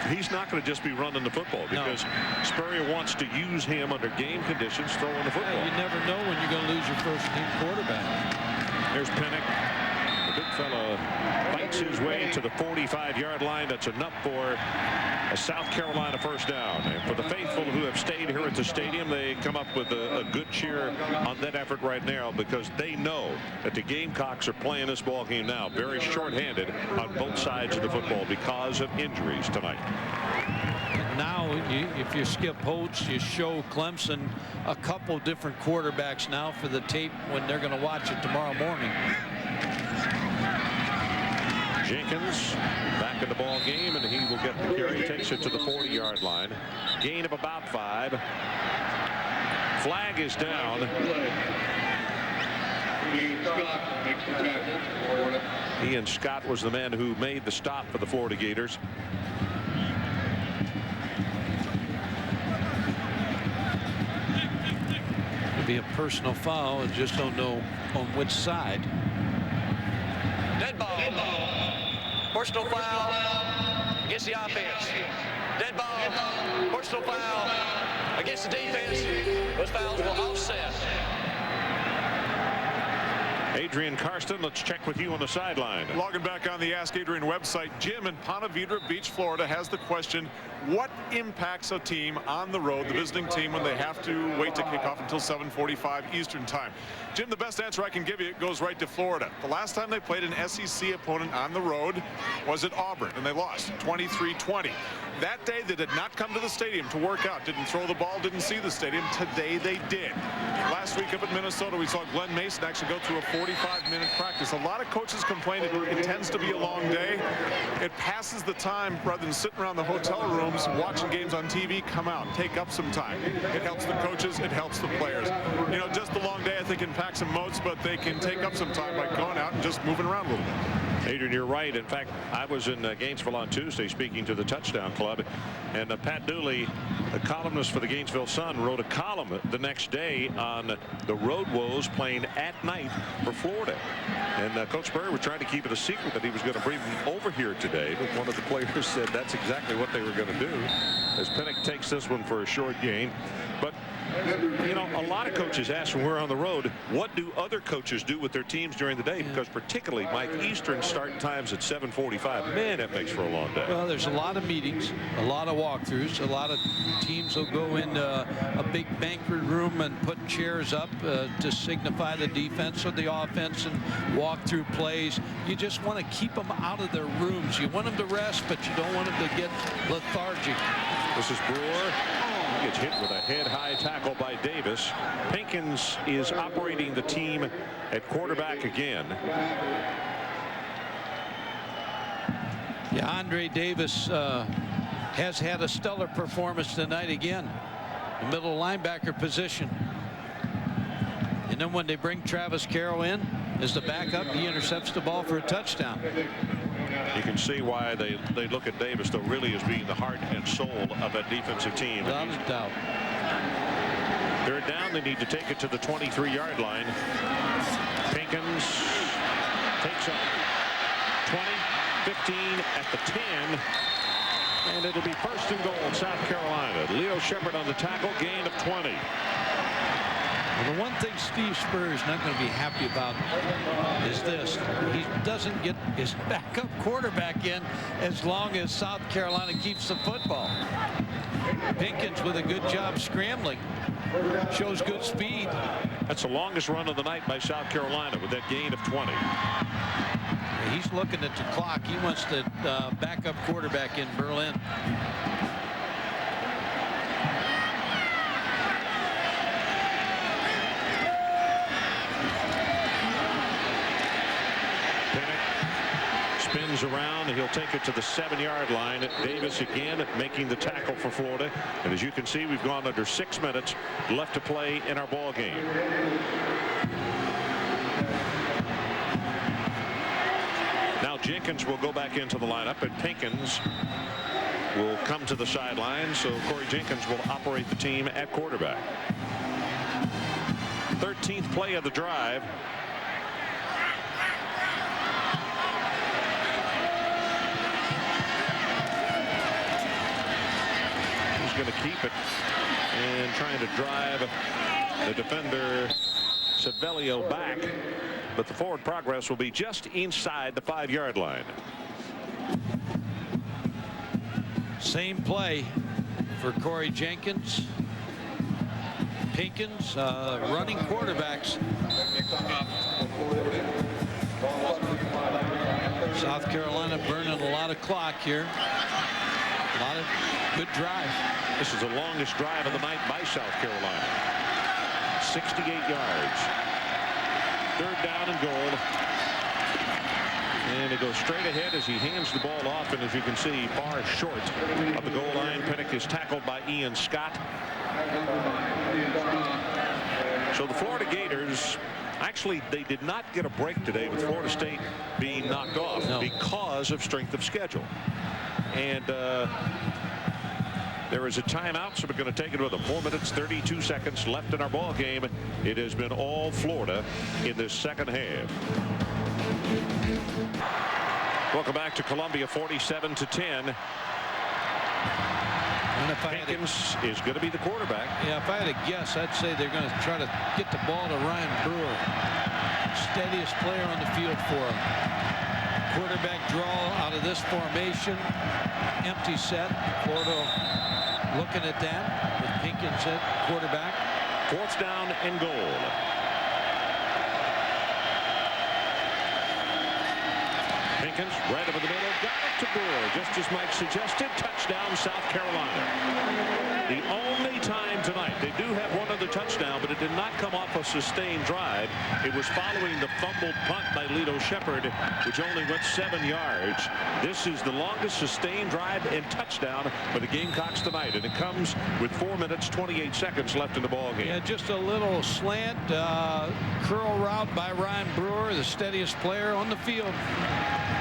he's not going to just be running the football because Spurrier wants to use him under game conditions throwing the football. You never know when you're going to lose your first team quarterback. There's Pinnock. The big fella fights his way to the 45-yard line. That's enough for a South Carolina first down. And for the faithful who have stayed here at the stadium, they come up with a good cheer on that effort right now because they know that the Gamecocks are playing this ball game now very shorthanded on both sides of the football because of injuries tonight. Now, if you skip Holtz, you show Clemson a couple different quarterbacks now for the tape when they're going to watch it tomorrow morning. Jenkins back in the ball game, and he will get the carry. Takes it to the 40-yard line. Gain of about 5. Flag is down. Ian Scott was the man who made the stop for the Florida Gators. It'll be a personal foul. I just don't know on which side. Dead ball. Personal foul against the offense. Dead ball. Personal foul against the defense. Those fouls will offset. Adrian Karsten, let's check with you on the sideline. Logging back on the Ask Adrian website, Jim in Ponte Vedra Beach, Florida, has the question, what impacts a team on the road, the visiting team, when they have to wait to kick off until 7:45 Eastern time? Jim, the best answer I can give you goes right to Florida. The last time they played an SEC opponent on the road was at Auburn, and they lost 23-20. That day, they did not come to the stadium to work out, didn't throw the ball, didn't see the stadium. Today, they did. Last week up at Minnesota, we saw Glenn Mason actually go through a 45-minute practice. A lot of coaches complain it tends to be a long day. It passes the time rather than sitting around the hotel rooms watching games on TV. Come out, take up some time. It helps the coaches, it helps the players. You know, just the long day, I think, impacts them most, but they can take up some time by going out and just moving around a little bit. Adrian, you're right. In fact, I was in Gainesville on Tuesday speaking to the Touchdown Club, and Pat Dooley, the columnist for the Gainesville Sun, wrote a column the next day on the road woes playing at night for Florida. And Coach Spurrier was trying to keep it a secret that he was going to bring them over here today, but one of the players said that's exactly what they were going to do, as Pinnock takes this one for a short gain. But you know, a lot of coaches ask when we're on the road, what do other coaches do with their teams during the day? Because particularly Mike, Eastern start times at 7:45. Man, that makes for a long day. Well, there's a lot of meetings, a lot of walkthroughs. A lot of teams will go into a big banquet room and put chairs up to signify the defense or the offense and walk through plays. You just want to keep them out of their rooms. You want them to rest, but you don't want them to get lethargic. This is Brewer. He gets hit with a head-high tackle by Davis. Pinkins is operating the team at quarterback again. Yeah, Andre Davis has had a stellar performance tonight again. The middle linebacker position. And then when they bring Travis Carroll in as the backup, he intercepts the ball for a touchdown. You can see why they look at Davis, though, really as being the heart and soul of that defensive team. Without a doubt. Third down, they need to take it to the 23-yard line. Pinkins takes up 20, 15 at the 10. And it'll be first and goal, South Carolina. Leo Shepard on the tackle, gain of 20. Well, the one thing Steve Spurrier is not going to be happy about is this. He doesn't get his backup quarterback in as long as South Carolina keeps the football. Pinkins with a good job scrambling. Shows good speed. That's the longest run of the night by South Carolina with that gain of 20. He's looking at the clock. He wants the backup quarterback in Berlin. Spins around, and he'll take it to the 7-yard line. Davis again making the tackle for Florida. And as you can see, we've gone under 6 minutes left to play in our ball game. Now Jenkins will go back into the lineup, and Pinkins will come to the sideline. So Corey Jenkins will operate the team at quarterback. 13th play of the drive. going to keep it and trying to drive the defender Savelio back. But the forward progress will be just inside the 5-yard line. Same play for Corey Jenkins. Pinkins running quarterbacks. South Carolina burning a lot of clock here. A lot of good drive. This is the longest drive of the night by South Carolina. 68 yards. 3rd down and goal. And it goes straight ahead as he hands the ball off, and as you can see, far short of the goal line. Pinnock is tackled by Ian Scott. So the Florida Gators, actually, they did not get a break today with Florida State being knocked off because of strength of schedule. And there is a timeout, so we're going to take it with them. 4 minutes, 32 seconds left in our ball game. It has been all Florida in this second half. Welcome back to Columbia, 47-10. And if Pinkins is going to be the quarterback. Yeah, if I had a guess, I'd say they're going to try to get the ball to Ryan Brewer. Steadiest player on the field for him. Quarterback draw out of this formation. Empty set. Florida looking at that with Pinkins at quarterback. 4th down and goal. Pinkins right over the middle, got it to Brewer, just as Mike suggested. Touchdown, South Carolina. The only time tonight, they do have one other touchdown, but it did not come off a sustained drive. It was following the fumbled punt by Lito Shepherd, which only went 7 yards. This is the longest sustained drive and touchdown for the Gamecocks tonight, and it comes with 4 minutes, 28 seconds left in the ball game. Yeah, just a little slant curl route by Ryan Brewer, the steadiest player on the field.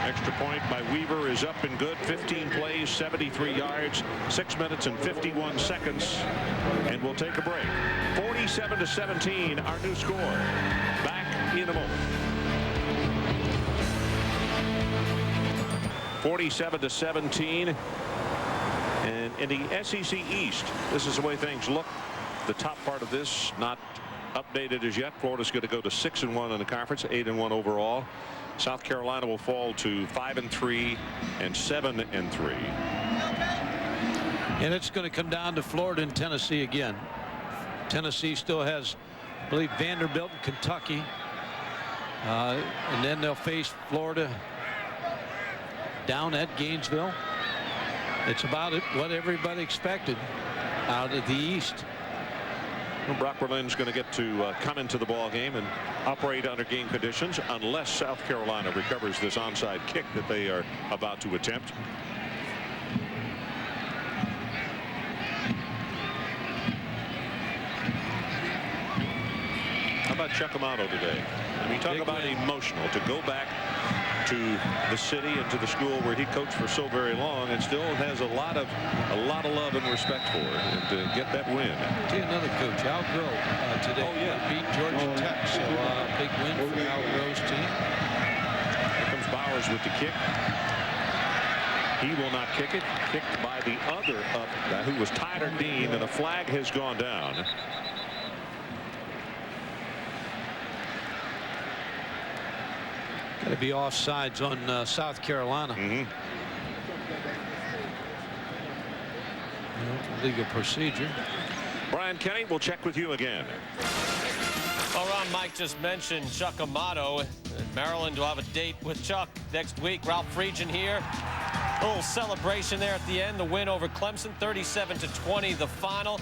Extra point by Weaver is up and good. 15 plays, 73 yards, 6 minutes and 51 seconds. And we'll take a break. 47-17, our new score. Back in a moment. 47-17. And in the SEC East, this is the way things look. The top part of this not updated as yet. Florida's going to go to 6-1 in the conference, 8-1 overall. South Carolina will fall to 5-3 and 7-3. And it's going to come down to Florida and Tennessee again. Tennessee still has, I believe, Vanderbilt and Kentucky. And then they'll face Florida down at Gainesville. It's about what everybody expected out of the East. Well, Brock Berlin's going to get to come into the ball game and operate under game conditions unless South Carolina recovers this onside kick that they are about to attempt. How about Chuck Amato today? I mean, talk about emotional to go back to the city and to the school where he coached for so very long and still has a lot of love and respect for it, and to get that win. See another coach, Al Groh, today. Oh, yeah. Beat Georgia Tech, so big win for Al Groh's team. Here comes Bowers with the kick. He will not kick it. Kicked by the other up, who was Tyler Dean, and a flag has gone down. Got to be offsides on South Carolina. Legal procedure. Brian Kenny, we'll check with you again. Well, Ron, Mike just mentioned Chuck Amato. Maryland will have a date with Chuck next week. Ralph Friedgen here. A little celebration there at the end. The win over Clemson, 37-20, the final.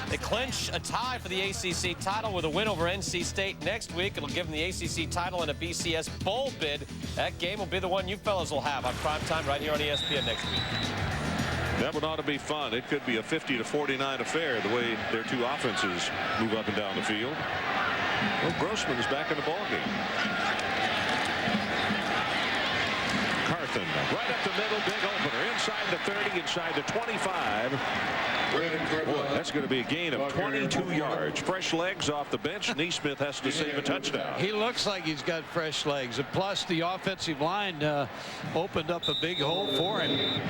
They clinch a tie for the ACC title with a win over NC State next week. It'll give them the ACC title and a BCS bowl bid. That game will be the one you fellas will have on primetime right here on ESPN next week. That one ought to be fun. It could be a 50-49 affair the way their two offenses move up and down the field. Well, Grossman is back in the ballgame. Carthen right up the middle, big opener. Inside the 30, inside the 25. Boy, that's going to be a gain of 22 yards. Fresh legs off the bench. Neesmith has to save a touchdown. He looks like he's got fresh legs. And plus, the offensive line opened up a big hole for him.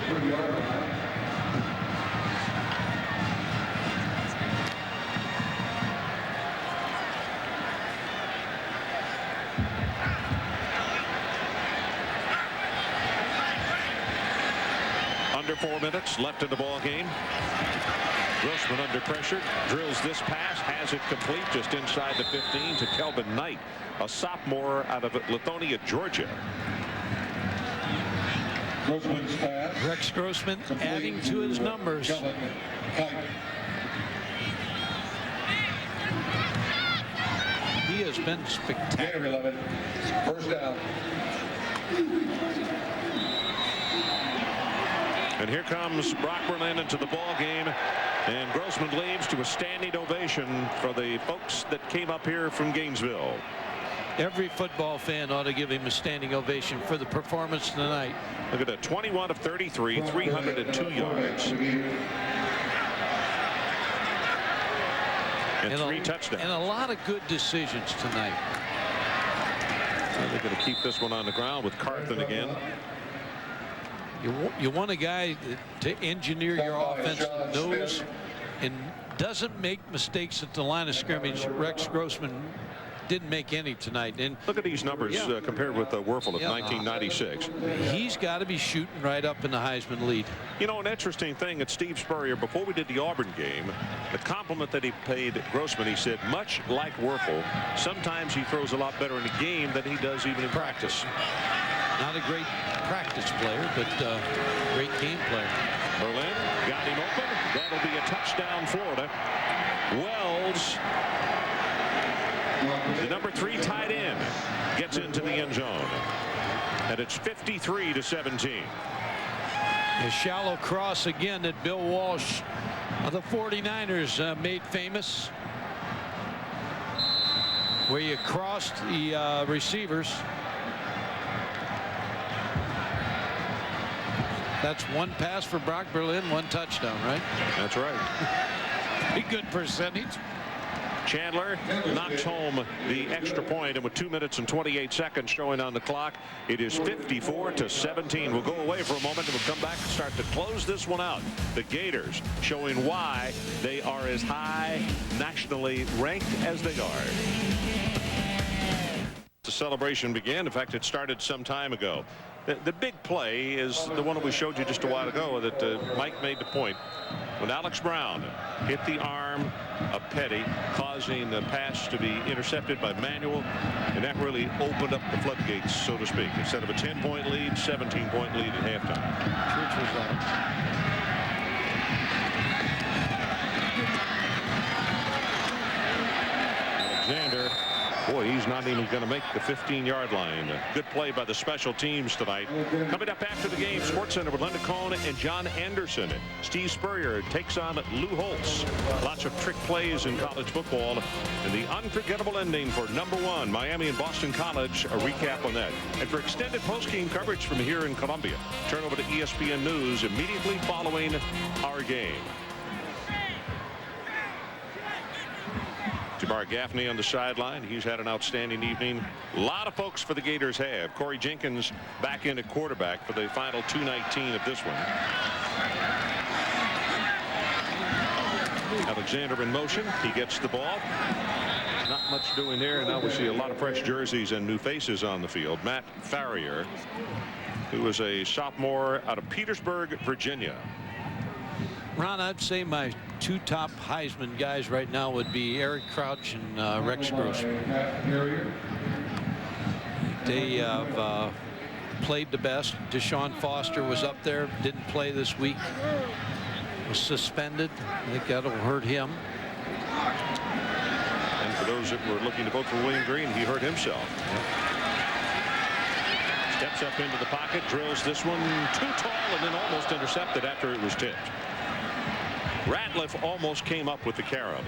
under 4 minutes left in the ball game. Grossman under pressure, drills this pass, has it complete just inside the 15 to Kelvin Knight, a sophomore out of Lithonia, Georgia. Rex Grossman adding to his numbers. He has been spectacular. First down. And here comes Brock Berlin into the ball game, and Grossman leaves to a standing ovation for the folks that came up here from Gainesville. Every football fan ought to give him a standing ovation for the performance tonight. Look at that, 21 of 33, 302 yards. And 3 touchdowns. And a lot of good decisions tonight. And they're going to keep this one on the ground with Carthen again. You want a guy to engineer your offense, knows and doesn't make mistakes at the line of scrimmage. Rex Grossman didn't make any tonight. And look at these numbers compared with Wuerffel of 1996. He's got to be shooting right up in the Heisman lead. You know, an interesting thing at Steve Spurrier, before we did the Auburn game, the compliment that he paid Grossman, he said, much like Wuerffel, sometimes he throws a lot better in the game than he does even in practice. Not a great practice player, but great game player. Berlin got him open. That'll be a touchdown, Florida. Wells, the number 3 tight end, gets into the end zone. And it's 53-17. A shallow cross again that Bill Walsh of the 49ers made famous, where you crossed the receivers. That's 1 pass for Brock Berlin, 1 touchdown, right? That's right. A good percentage. Chandler knocks home the extra point, and with 2 minutes and 28 seconds showing on the clock, it is 54-17. We'll go away for a moment, and we'll come back and start to close this one out. The Gators showing why they are as high nationally ranked as they are. The celebration began. In fact, it started some time ago. The big play is the one that we showed you just a while ago that Mike made the point. When Alex Brown hit the arm of Petty, causing the pass to be intercepted by Manuel, and that really opened up the floodgates, so to speak. Instead of a 10-point lead, 17-point lead at halftime. Church was Alexander. Boy, he's not even going to make the 15-yard line. Good play by the special teams tonight. Coming up after the game, SportsCenter with Linda Cohn and John Anderson. Steve Spurrier takes on Lou Holtz. Lots of trick plays in college football. And the unforgettable ending for #1, Miami and Boston College. A recap on that. And for extended postgame coverage from here in Columbia, turn over to ESPN News immediately following our game. Jabbar Gaffney on the sideline. He's had an outstanding evening. A lot of folks for the Gators have. Corey Jenkins back in at quarterback for the final 2:19 of this one. Alexander in motion. He gets the ball. Not much doing there. Now we see a lot of fresh jerseys and new faces on the field. Matt Farrier, who is a sophomore out of Petersburg, Virginia. Ron, I'd say my 2 top Heisman guys right now would be Eric Crouch and Rex Grossman. They have played the best. Deshaun Foster was up there, didn't play this week, was suspended. I think that'll hurt him. And for those that were looking to vote for William Green, he hurt himself. Steps up into the pocket, drills this one too tall, and then almost intercepted after it was tipped. Ratliff almost came up with the carom.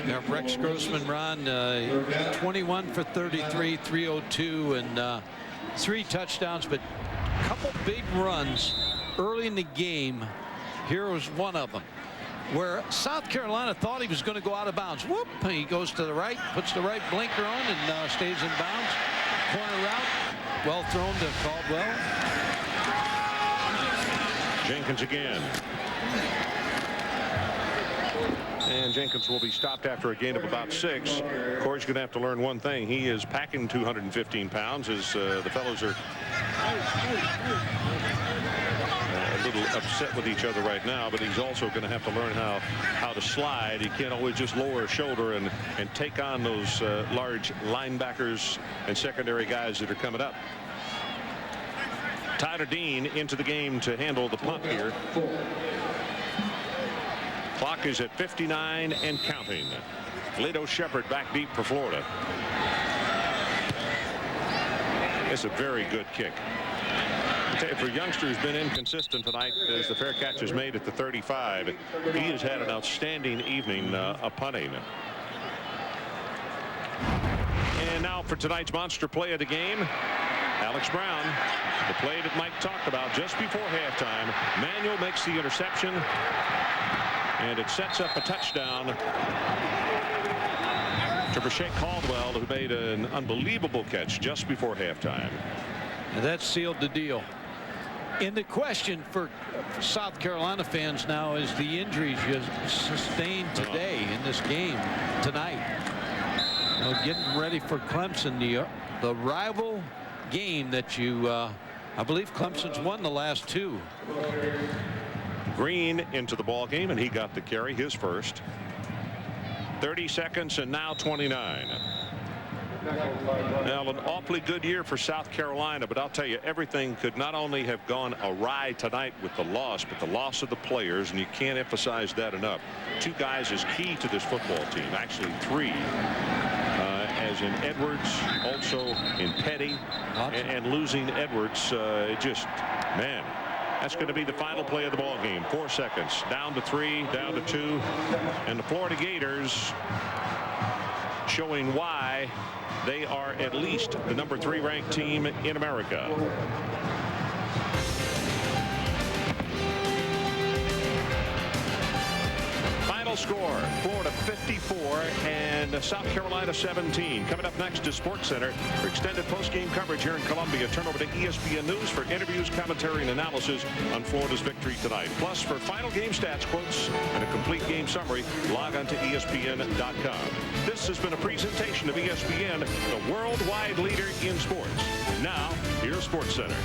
Now Rex Grossman, Ron, 21 for 33, 302, and 3 touchdowns, but a couple big runs early in the game. Here was one of them, where South Carolina thought he was going to go out of bounds. Whoop! He goes to the right, puts the right blinker on, and stays in bounds. Corner route, well thrown to Caldwell. Jenkins again. And Jenkins will be stopped after a gain of about 6. Corey's going to have to learn one thing. He is packing 215 pounds as the fellows are A little upset with each other right now, but he's also going to have to learn how to slide. He can't always just lower a shoulder and take on those large linebackers and secondary guys that are coming up. Tyler Dean into the game to handle the punt here. Clock is at 59 and counting. Lito Shepherd back deep for Florida. It's a very good kick. For youngster who's been inconsistent tonight as the fair catch is made at the 35. He has had an outstanding evening of punting. And now for tonight's monster play of the game, Alex Brown. The play that Mike talked about just before halftime. Manuel makes the interception, and it sets up a touchdown to Brashake Caldwell, who made an unbelievable catch just before halftime. And that sealed the deal. And the question for South Carolina fans now is the injuries you sustained today in this game tonight. You know, getting ready for Clemson, the rival game that you, I believe Clemson's won the last two. Green into the ball game, and he got the carry, his first. 30 seconds and now 29. Now, an awfully good year for South Carolina, but I'll tell you, everything could not only have gone awry tonight with the loss, but the loss of the players, and you can't emphasize that enough. Two guys is key to this football team, actually three, as in Edwards, also in Petty, and losing Edwards, just, man. That's going to be the final play of the ball game. 4 seconds, down to 3, down to 2, and the Florida Gators showing why they are at least the number 3 ranked team in America. Final score, Florida 54 and South Carolina 17. Coming up next is SportsCenter. For extended post-game coverage here in Columbia, turn over to ESPN News for interviews, commentary, and analysis on Florida's victory tonight. Plus, for final game stats, quotes, and a complete game summary, log on to ESPN.com. This has been a presentation of ESPN, the worldwide leader in sports. Now, here's SportsCenter.